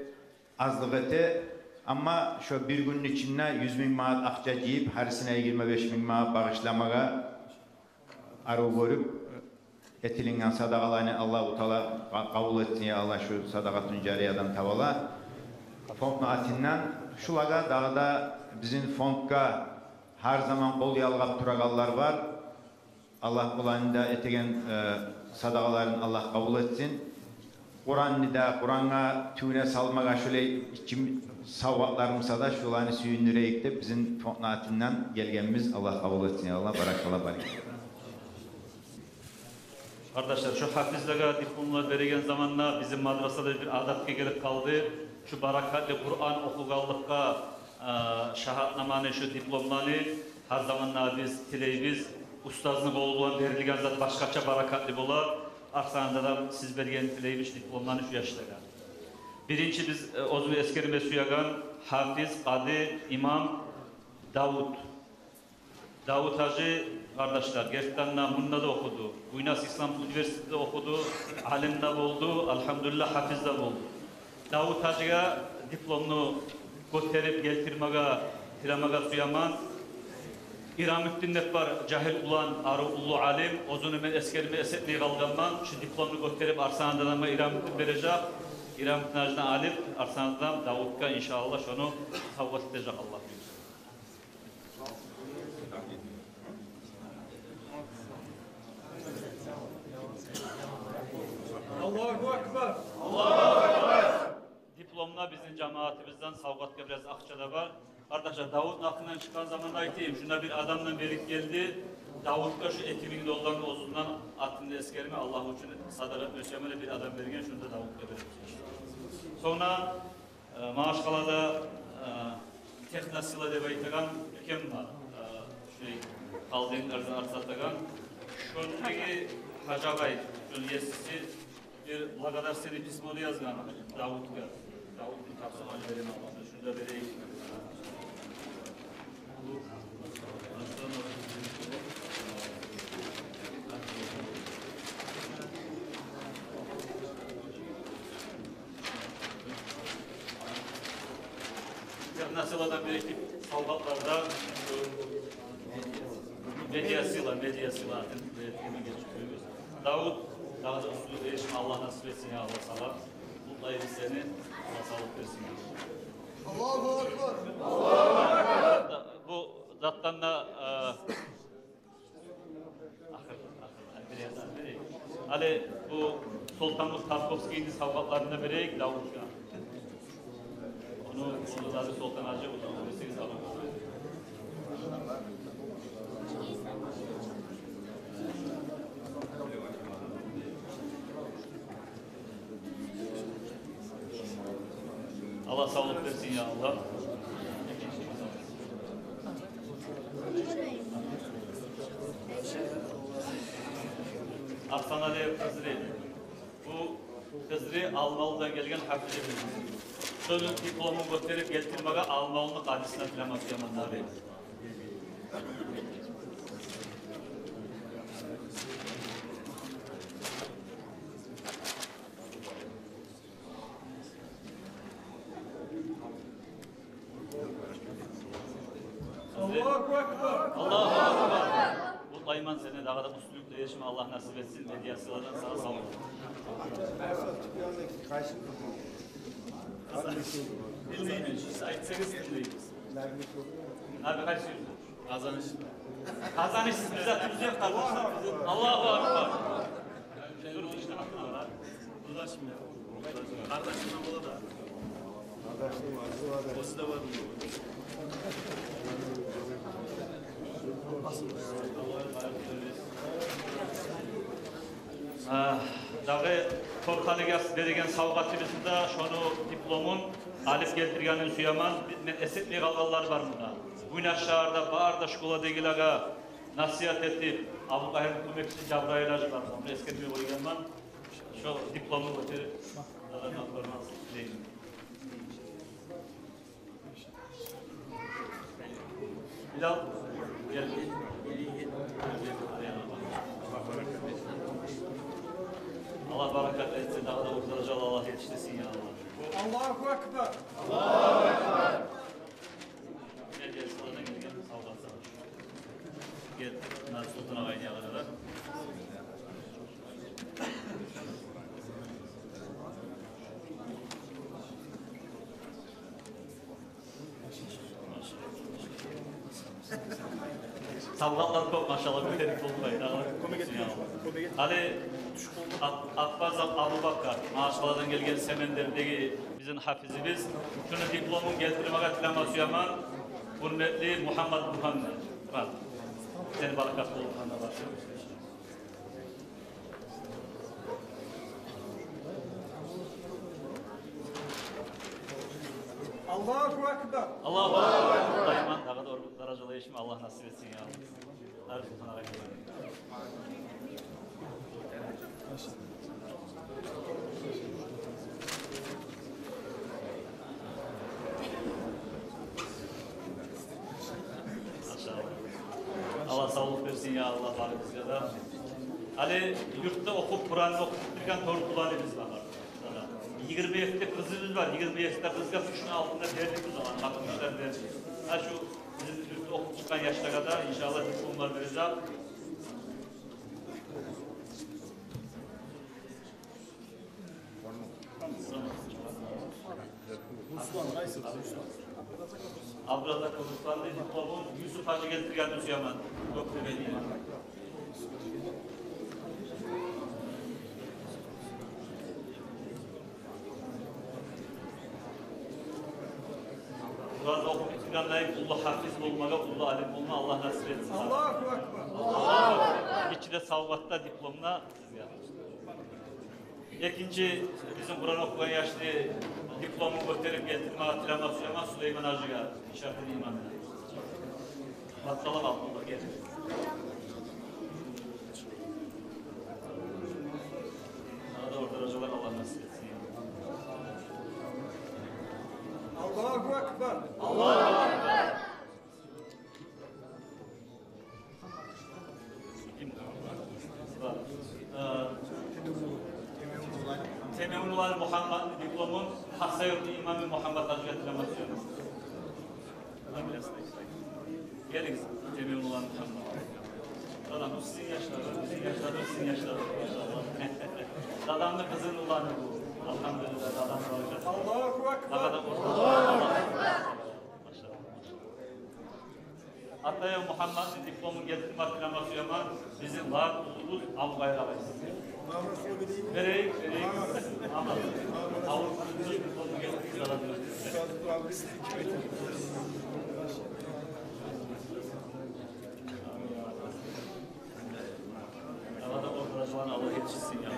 azlık ete ama şu bir günün içinde 100.000 manat akça ciyip harisine 25.000 manat bağışlamaga arı görüp etilingen sadakalarını Allah-u Teala kabul etsin ya Allah şu sadakatun cariyadan tavala Fontlu Atin'den şulaga dağda bizim fontka her zaman kol yalgap turagallar var. Allah bulanında etegen sadakaların Allah kabul etsin. Kur'an'ı da Kur'an'a tüyüne salmaga şöyle içim savvatlarımsa da şulanı süyündüreyik de bizim Fontlu Atin'den gelgenimiz Allah kabul etsin ya Allah barakallah barik. Kardeşler şu hafizlere diplomlar verilen zamanla bizim madrasada bir adat gelip kaldı. Şu barakatli Kur'an okugallıkka şahatnamanı şu diplomlarını her zamanla biz tileybiz. Ustazlık olduğundan verilgen zat başkaça barakatli bola. Aksanda da siz verilen tileybiş diplomlarını şu yaşlara. Birinci biz ozu eskerime suyagan Hafiz, Kadı, İmam Davut. Davut Hacı kardeşler, gerçekten Munna da okudu. Buynas İslam Üniversitesi'de okudu. Alim de oldu, elhamdülillah hafiz de oldu. Davut Hacı'ya diplomunu götürüp getirmeye, tiramaga suyaman. İran müftünnet var, cahil ulan, arı ulu alim. Ozunu men eskerime esetmeyi kalganman. Şu diplomunu götürüp arsanından ama İran müftün verecek. İran müftün hacıdan alim, arsanından Davut'a inşallah şunu tavbat edecek Allah. Allahu Ekber. Allahu Ekber. Diplomla bizim cemaatimizden savgatga biraz akçada var. Arkadaşlar Davut'un aklından çıkan zamanda aytayım. Şuna bir adamla verip geldi. Davut'ta şu 2000 doların ozundan aklında eskerime Allah için sadaka ölçemeli bir adam vergen. Şunu da Davut'ta verip. Sonra Maaşkala'da Teknasıyla deb aytagan kim var? Kaldığın arzın arsatagan. Şundaki Hacabay, şunun yesisi bir lagadar seni pismonu yazgan Davut'ga. Davut'un kapsamacı vereyim Allah'ına. Şunu da vereyim. Nasıl'dan bir ekip salvatlarda medyasıyla Davut daha da usulü değişim Allah nasip etsin ya Allah sana. Mutlayı biz seni Allah sağlık versin. Allahu Ekber. Allahu Ekber. Bu zattan da Ali bu Sultanlık Tarkovski'nin savgatlarında vereyik Davut'a. Onu da Sultan Hacı uzun mesleği sağlık. Allah sağlık versin ya Allah. Aksana dev Kızri. Bu Kızri Almalı'dan gelgen hafifimiz. Şunun diplomunu götürüp getirmeye Almalı'nın kadisine filamak yamanlar bey. Allahu Ekber. Allahu Ekber. Mutlayman seni daha da mutlulukla yaşama Allah nasip etsin. Medyasılardan sana sağ olun. Bilmeyin, saytsanız dinleyiz. Abi kaç yüz? Kazanış. Kazanış düzeltimiz yok kardeşler. Allahu Ekber. Dur işte aklına var. Ulaşım ya. Kardeşim burada da. Kardeşim var. Osu da var mı? Dağı Korkanıga bergen savgatımızda şonu diplomun alif geltirgenin suyaman men esetmey kalganlar var bunda. Buyna şaharda bağırda şkola degilaga nasihat etip Abu Kahir kömekçi Cabrail Hacı var. Onu esketmeye koyganman şu diplomu götürüp adamdan kormaz deyim. Bilal gel. Allah barakat etsin, daha da ortadaca Allah yetiştirsin ya Allah. Allahu Ekber. Allahu Ekber. Gel gel sana gel sağ ol sana. Gel Nazım Sultan Ağa'yı kadar. Savgatlar çok maşallah bir terik olmayı. Ali Akbaz Abu Bakar, Maaşkalardan gelgen Semender'deki bizim hafizimiz, şunu diplomun getirmeye tilaması yaman, hürmetli Muhammed Muhammed. Var. Seni barakatlı olduğuna başlıyor. Allahu Ekber. Allahu Ekber. Dayman daha doğru daracalayışım Allah nasip etsin ya. Her sultan arayın. Allah sağlık versin ya Allah barımızga da. Ali yurtta okup Kur'an'ı okutup durgan tortularımız var. 20 yaşta kızımız var. 20 yaşta kızga şunun altında verdik o zaman. Bakmışlar verdik. Ha şu bizim yurtta okup çıkan yaşta kadar inşallah diplomlar vereceğim. Abdullah Kılıçdaroğlu diplomu Yusuf Hacı getirgen Müslüman. Doktor Bey'in. Burada okup bitirgenlerine kullu hafiz olmaga, kullu alim olma Allah nasip etsin. Allahu Ekber. Allahu Ekber. İçinde salvatta diplomuna siz yapmışsınız. İkinci bizim Kur'an okuyan yaşlı diplomu götürüp getirme Atilla Süleyman Süleyman Hacı'ya işaretli imanına. Bakalım Abdullah gelir. Arada orada hocalar Allah nasip etsin. Allahu Ekber. Allahu Ekber. Tememunullah Muhammed diplomun Hassayurlu İmam-ı Muhammed Hacı'ya tilamasyon. Geliniz Tememunullah Muhammed. Adam bu sizin yaşlarınız, sizin yaşlarınız, sizin yaşlarınız. Dadamlı kızın ulanı bu. Elhamdülillah dadamlı olacak. Allahu Ekber. Allahu Ekber. Hatta Muhammed'in diplomun getirme tilamasyon bizim var olduğumuz Avgayrabayız. Vereyim. Ama Avrupa'nın diplomu getirme Havada ortalaşılan Allah yetişsin ya.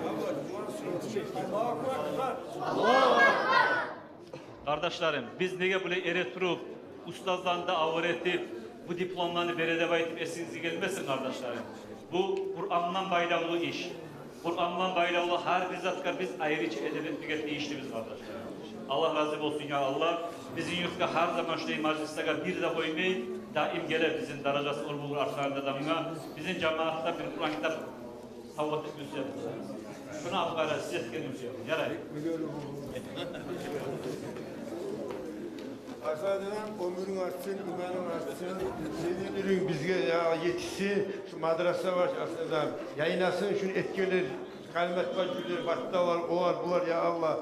Kardeşlerim, biz neye böyle ereturup, ustazlarında avretip, bu diplomlarını berede bayıtıp esinizi gelmesin kardeşlerim. Bu Kur'an'dan bayramlı iş. Kur'an'dan bayramlı her bir zatka biz ayrıca edebiyat tükettiği işimiz kardeşlerim. Allah razı olsun ya Allah. Bizim yurtta her zaman şu meclistege bir de koymayın. Daim gelir bizim derecesi bulur arşarında damına. Bizim cemaatta bir Kur'an kitap savvat etmişler. Şuna afgara siz etkenimiz yok. Yarayın. Asadan ömrün artsın, imanın artsın, senin bizge ya yetişsin, şu madrasa var aslında yayınlasın, şunu etkiler, kalimet bacılar, battalar, olar, bular ya Allah.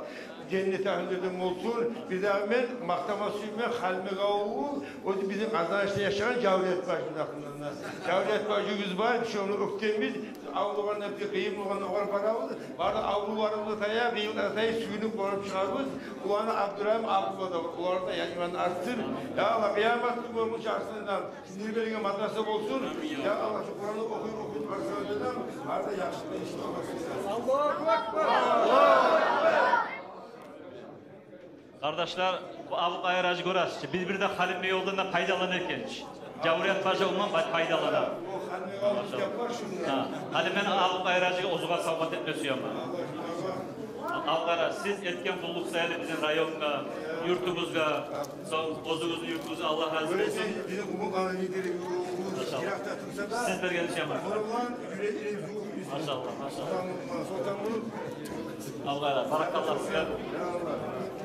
Cennete ahlidim olsun, bir de ben maktama suyumen halme gavul, o bizim kazançta yaşayan Cavriyet Bacı'nın aklından. Cavriyet Bacı'nız var, bir şey onu öktemiz, avlularına bir kıyım olanı var paramız, var da avlularımızda taya, kıyımda taya suyunu korup çıkarırız, ulanı Abdurrahim Abdullah da var, ular da yani imanı artsın. Ya Allah, kıyametli olmuş arsından, sizin birine madrasa olsun, ya Allah şu Kur'an'ı okuyup arasından, var da yaşlı işte olasın. Allahu Ekber! Allahu Ekber! Kardeşler, bu avuk ayaracı görəsizce, biz bir de Halim Bey yolunda faydalanırken, Cavriyet Bacı ondan faydalanar. Halim ben avuk ayaracı ozuğa savvat etmesi ama. Avukara, siz etken kulluk sayılı bizim rayonga, yurtumuzga, ozuğuzun yurtumuzu Allah razı olsun. Bizim hukuk alanı lideri, siz bir gelişe yapın. Maşallah, maşallah. Avukara, barakallah size.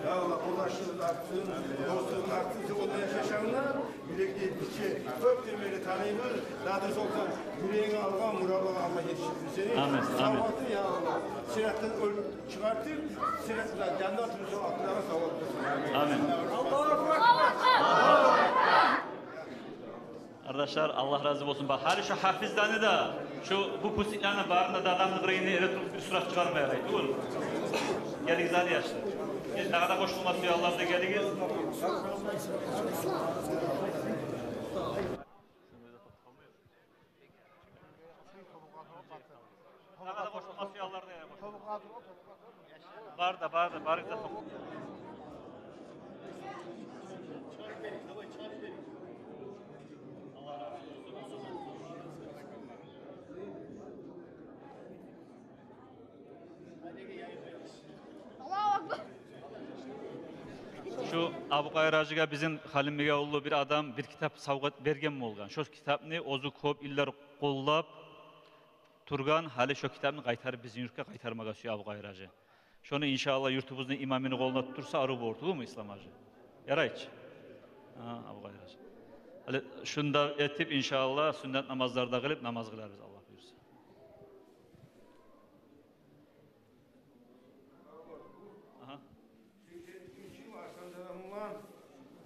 Ya Allah, ulaşınız artsın, dostluğun artsın, onların yaşamına yürekli içi öptürmeyi tanıyımız, daha doğrusu olsan yüreğini alma, muralı alma yetiştirir seni. Amin, Salvatın ya Allah. Sırattan çıkartır, sırattan kendi atımızı aklına salvatır. Amin. Allahu Ekber! Arkadaşlar Allah razı olsun. Bak her şu hafizlerini de bu pusiklerine bağırında da adamlık reyini eretulup bir surat çıkarmayaraydı. Dur. Geliniz hadi yaşlı. Ne kadar koşulması ya Allah'da geliniz. Ne kadar koşulması ya Allah'da ya. Bağır da. Şu Abu Gayracıga bizim Halim oğlu bir adam bir kitap savgat bergen bolgan. Şu kitapni ozu köp iller qollap turgan hali şu kitabını qaytarıp bizim yurtga qaytarmaga suyu Abu Gayracı. Şonu inşallah yurtubuzun imamını qo'luna tutursa arı bortu mu İslam hacı? Yarayç. Abu Gayracı. Hali şunda etip inşallah sünnet namazlarda kılıp namaz kılarız Allah buyursa.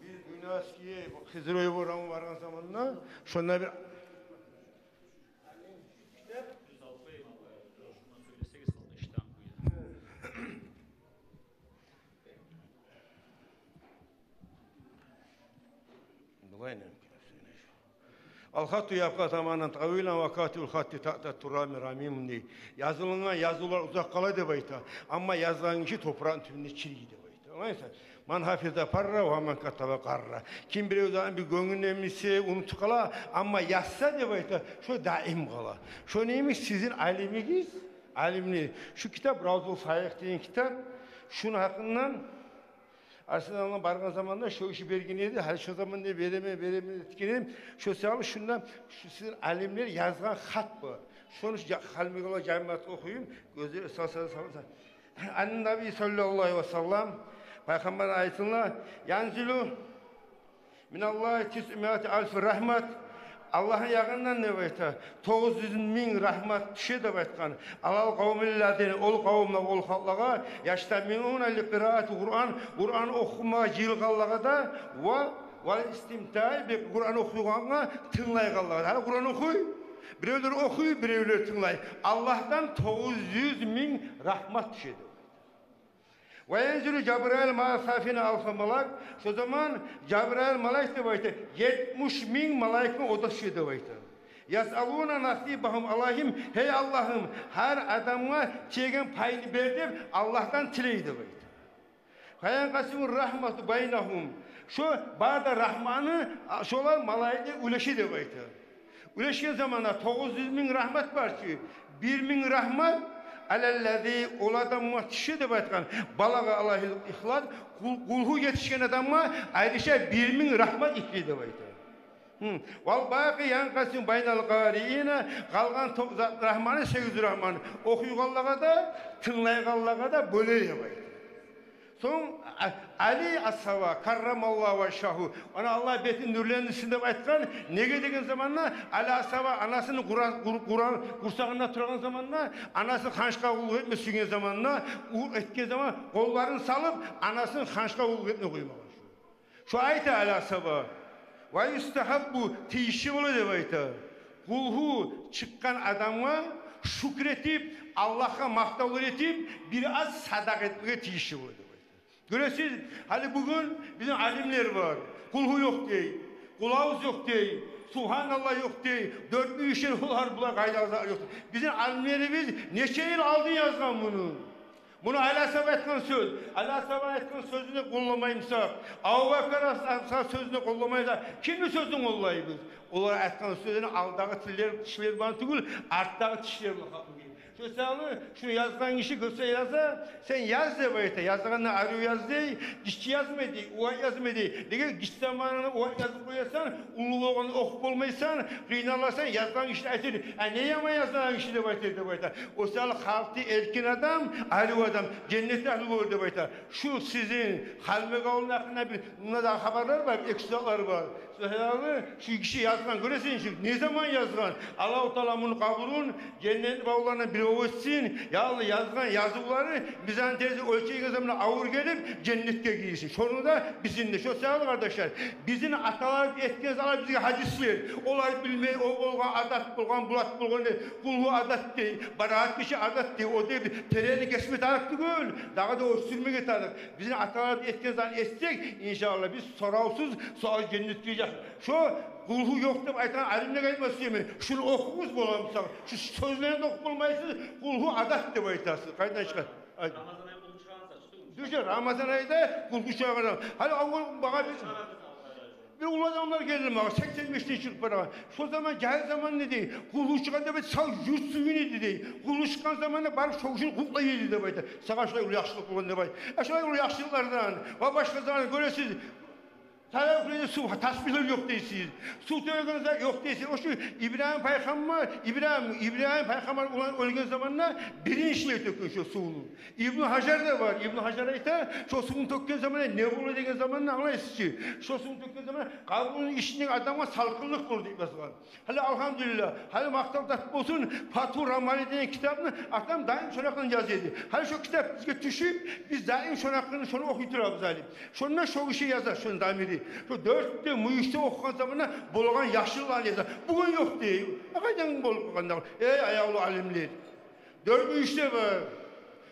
Bir günaskiye Hızır'a vargan zamanla şunlar bir Al-Hattu yapka tamamen tavilen vakatiul hatti ta'ta turami ramim diye. Yazılığına yazılar uzak kala de bayta. Ama yazılan işi toprağın tümünde çilgi de bayta. Oysa man hafiza parra ve man kataba qarra. Kim bir zaman bir gönlün emnisi unutu kala ama yazsa de bayta şu daim kala. Şu neymiş sizin aliminiz? Alimli. Şu kitap Ravzul Sayık diyen kitap. Şunun hakkından Arsenal'dan bargan zamanında şu işi berginiydi. Her şu zaman ne vereme etkiledim. Şu sağlı şundan şu sizin alimler yazgan hat var. Şunu halmigola camiat okuyayım. Gözü salsa. An-Nabi sallallahu aleyhi ve sellem Peygamber ayetinde yanzilu minallahi tis'imiati alfi rahmet Allah'ın yakından ne bayta? 900.000 rahmet düşe de baytkan. Alal kavmillâdeni ol kavmla ol halkaga yaştaminûne li qiraati Kur'an okuma jilgallaga da ve istimtai bi Kur'an okuyganга tınlaygallaga. Hali Kur'an okuy. Birevler okuy, birevler tınlay. Allah'tan 900.000 rahmet düşe de. Ve yenzülü Cebrail ma'asafine alfa malak. O zaman Cebrail malak de baytı. 70.000 malaikın odası de baytı. Yas'aluna nasibahum Allah'ım. Hey Allah'ım her adama çeken payını verdim. Allah'tan tileydi baytı. Kayan kasimur rahmatu baynahum. Şu barda rahmanı şolar malaikı uleşi de baytı. Uleşi zamanla 900.000 rahmet var ki. 1.000 rahmet alellezî ol adamma tişi de baytkan balaga Allah'il ihlas kulhu yetişken adamma ayrıca 1.000 rahmet ikli de baytı. Val baqi yanqasim baynal qariina qalgan rahmanı 800 rahmanı okuyğanlaga da tınlayğanlaga da böleye baytı. Son Ali As-Sava karramallahu veşşahu. Ona Allah betin nurlenişinde aytkan nege degen zamanla Ali As-Sava anasını Kur'an kursağında turgan zamanla anası xanşqa qul etmesigen zamanla etken zaman kollarını salıp anasını xanşqa qul etme koymagan. Şu ayta Ali As-Sava ve yustahabbu tiyişi ola deb ayta. Kulhu çıkkan adamga şükretip Allah'a maqtavlar etip bir az sadak etmeye tiyişi ola. Göresiz, hali bugün bizim alimler var. Kulhu yok değil, kulağız yok değil, Subhanallah yok değil, 4 işler olar bula kaydağızlar yok. Bizim alimlerimiz neçe yıl aldı yazgan bunu. Bunu Ala Sabah etken söz. Ala Sabah etken sözünü kullamayımsak, Abu Bakar Aslan sözünü kullamayımsak, kimin sözünü kullayımız? Onlar etken sözünü aldağı tişler bana tügül, arttağı tişler bana. Şu sağlı, şunu yazgan kişi görse yazsa, sen yaz de bayta. Yazganına arıyor yaz dey, kişi yazmadı, o yazmadı. Dege kişi zamanını o yazıp koyarsan, ulu olanı okup olmaysan, kıynalarsan yazgan kişi aytır. Ne yama yazgan kişi de bayta. O sağlı halkı erkin adam, arıyor adam, cennette ahli olur de bayta. Şu sizin halme kavlunun hakkında bir, buna da haberler var, ekstralar var. Şu kişi yazgan, göresin şimdi, ne zaman yazgan? Allah-u Teala bunu kabulun, cennet bağlarına bir olsun, yağlı yazgan yazıları bizden tezi ölçeği zamanla ağır gelip cennetke giysin. Şunu da bizimle, şu sağlı kardeşler, bizim atalar etkiniz alar bize hadisler, olar bilmeyi, olgan adat bulgan, bulat bulgan, kulhu adat değil, barahat bir şey adat değil, o değil, tereyini kesme tarıktı göl, daha da o sürmeye tarık. Bizim atalar etkiniz alar etsek, inşallah biz soravsız, sonra cennet giyecek. Şu kulhu yok deyip aytan alimle gaytması yemeyin. Şunu okumuz bulamıyorsan, şu sözlerini de okupulmayısınız, kulhu adat deyip aytasınız. Kaydan çıkar. Ramazan ayı kulhu çıkarsa çıktı mı? Düşer, Ramazan ayı da kulhu çıkarsa. Hadi bana bir... Bir ulu adamlar geldi bana, 85'te çıkıp bana. Şu zaman gel zaman ne değil, kulu çıkan da sağ yüz suyun idi değil. Kulu çıkan zaman da barıp çoğuşun kukla yedi de baydı. Sağa şöyle ulu yaşlılık olan da baydı. Aşağıya ulu yaşlılıklardan, ve başka zaman göresiz. Tarafında su tasbihler yok değilsiniz. Su tövbenizde yok değilsiniz. O şu İbrahim Peygamber olan ölgen zamanla birinçliğe tökün şu suyunu. İbn Hacer de var. İbn Hacer ayta şu suyunu tökкен zamanla ne olur degen zamanla anlayısınız ki. Şu suyunu tökкен zamanla kabuğunun içinden adama salkınlık olur deyip mesela. Hala elhamdülillah. Hala maktab tatip olsun. Fathur Rahmani denen kitabını adam daim şonakını yazıyordu. Hala şu kitap bizge düşüp biz daim şonakını şunu okuyturabız halim. Şundan şu işi yazar şunu damiri. Şu 4'te muyuşta okuyan zamanla bolagan yaşlılar yazar. Bugün yok değil. Akaydan bolup kalkanlar. Ey ayağlı alimler. 4 muyuşta var.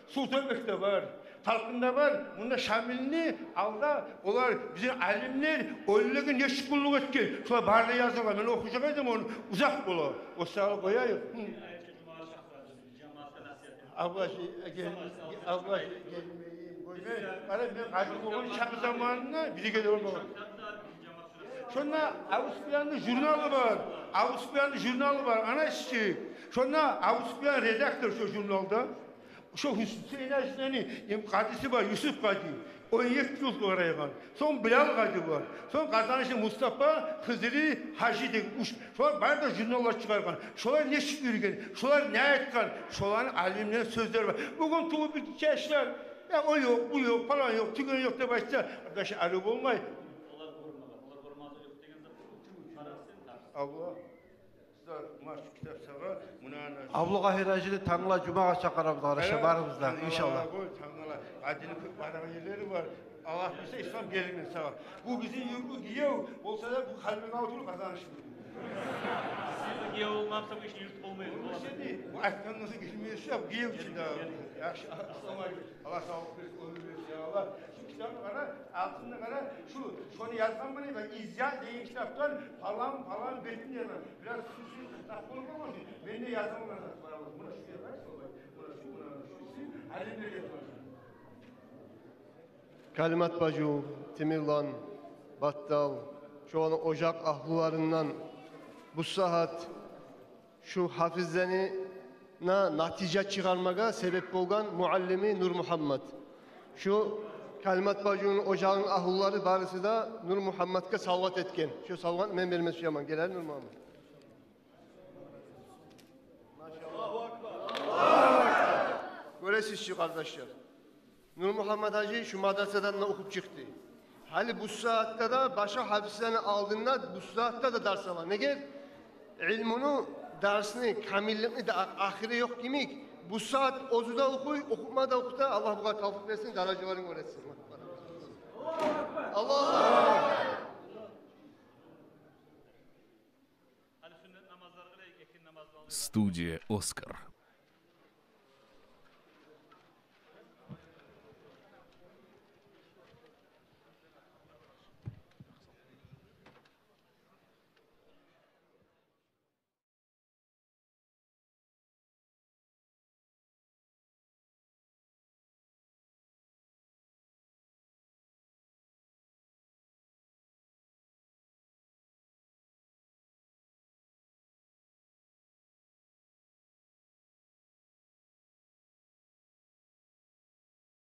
Sultanbek'te var. Talkında var. Bunda Şamil'ini alda olar bizim alimler öylüğün ne şıkıllıq etken. Şuna barda yazarlar. Ben okuyacağım onu uzak olur. O sağlık koyayım. Allah gelmeyi koymayın. Ben kaçık olan şakı zamanına bir kere olmalı. Şuna Avusturyalı jurnalı var. Avusturyalı jurnalı var. Ana işçi. Şuna Avusturyalı redaktör şu jurnalda. Şu Hüseyin Aşin'in kadisi var. Yusuf Kadi. 17 yıl oraya. Son Bilal Kadi var. Son kazanışı Mustafa Hızırı Hacı de. Şolar bari da jurnallar çıkargan. Şolar ne şükürgen. Şolar ne etken. Şoların alimlerin sözleri var. Bugün tuğu bir çeşitler. Ya o yok, bu yok, falan yok, tügün yok da başta. Arkadaşlar arı olmayı. Allah. Abluğa Hiracı'da Tanrı'la Cuma'ya çakarabız arkadaşlar barımızdan inşallah. Tanrı'la adını kırpmadan yerleri var. Allah bize İslam gelinin sağ. Bu bizi yurdu giyiyor. Olsa da bu kalbin altını kazanışır. Siz giyiyor olmazsa bu iş yurt olmayız. Bu ayaktan nasıl girmiyorsa giyiyor için daha. Allah sağlık versin, ömür versin Allah. Şu kitaplara, altında kara, şunu yazsam bana bak, İzya diye kitaptan falan betin yazar. Biraz süsü, kitap olmaması. Ben de yazsam bana. Buna şu yazarsa olur. Buna şu halim bir yazar. Kalimat Bacı, Timirlan, Battal, şu an ocak ahlularından bu saat şu hafizlerini natice çıkarmaga sebep olan muallimi Nur Muhammed. Şu Kalimat Bacı'nın ocağın ahulları barısı da Nur Muhammed'e salvat etken. Şu salvat men vermesi yaman. Gelir Nur Muhammed. Göresiz şu kardeşler. Nur Muhammed Hacı şu madraseden okup çıktı. Hali bu saatte de başka hafizlerini aldığında bu saatte de ders var. Ne gel? İlmunu, dersini, kamilliğini de ahire yok kimik. Bu saat ozuda okuy, okutma da okuta. Allah bu kadar tavuk versin, daracıların öğretsin. Allah. Студия «Оскар».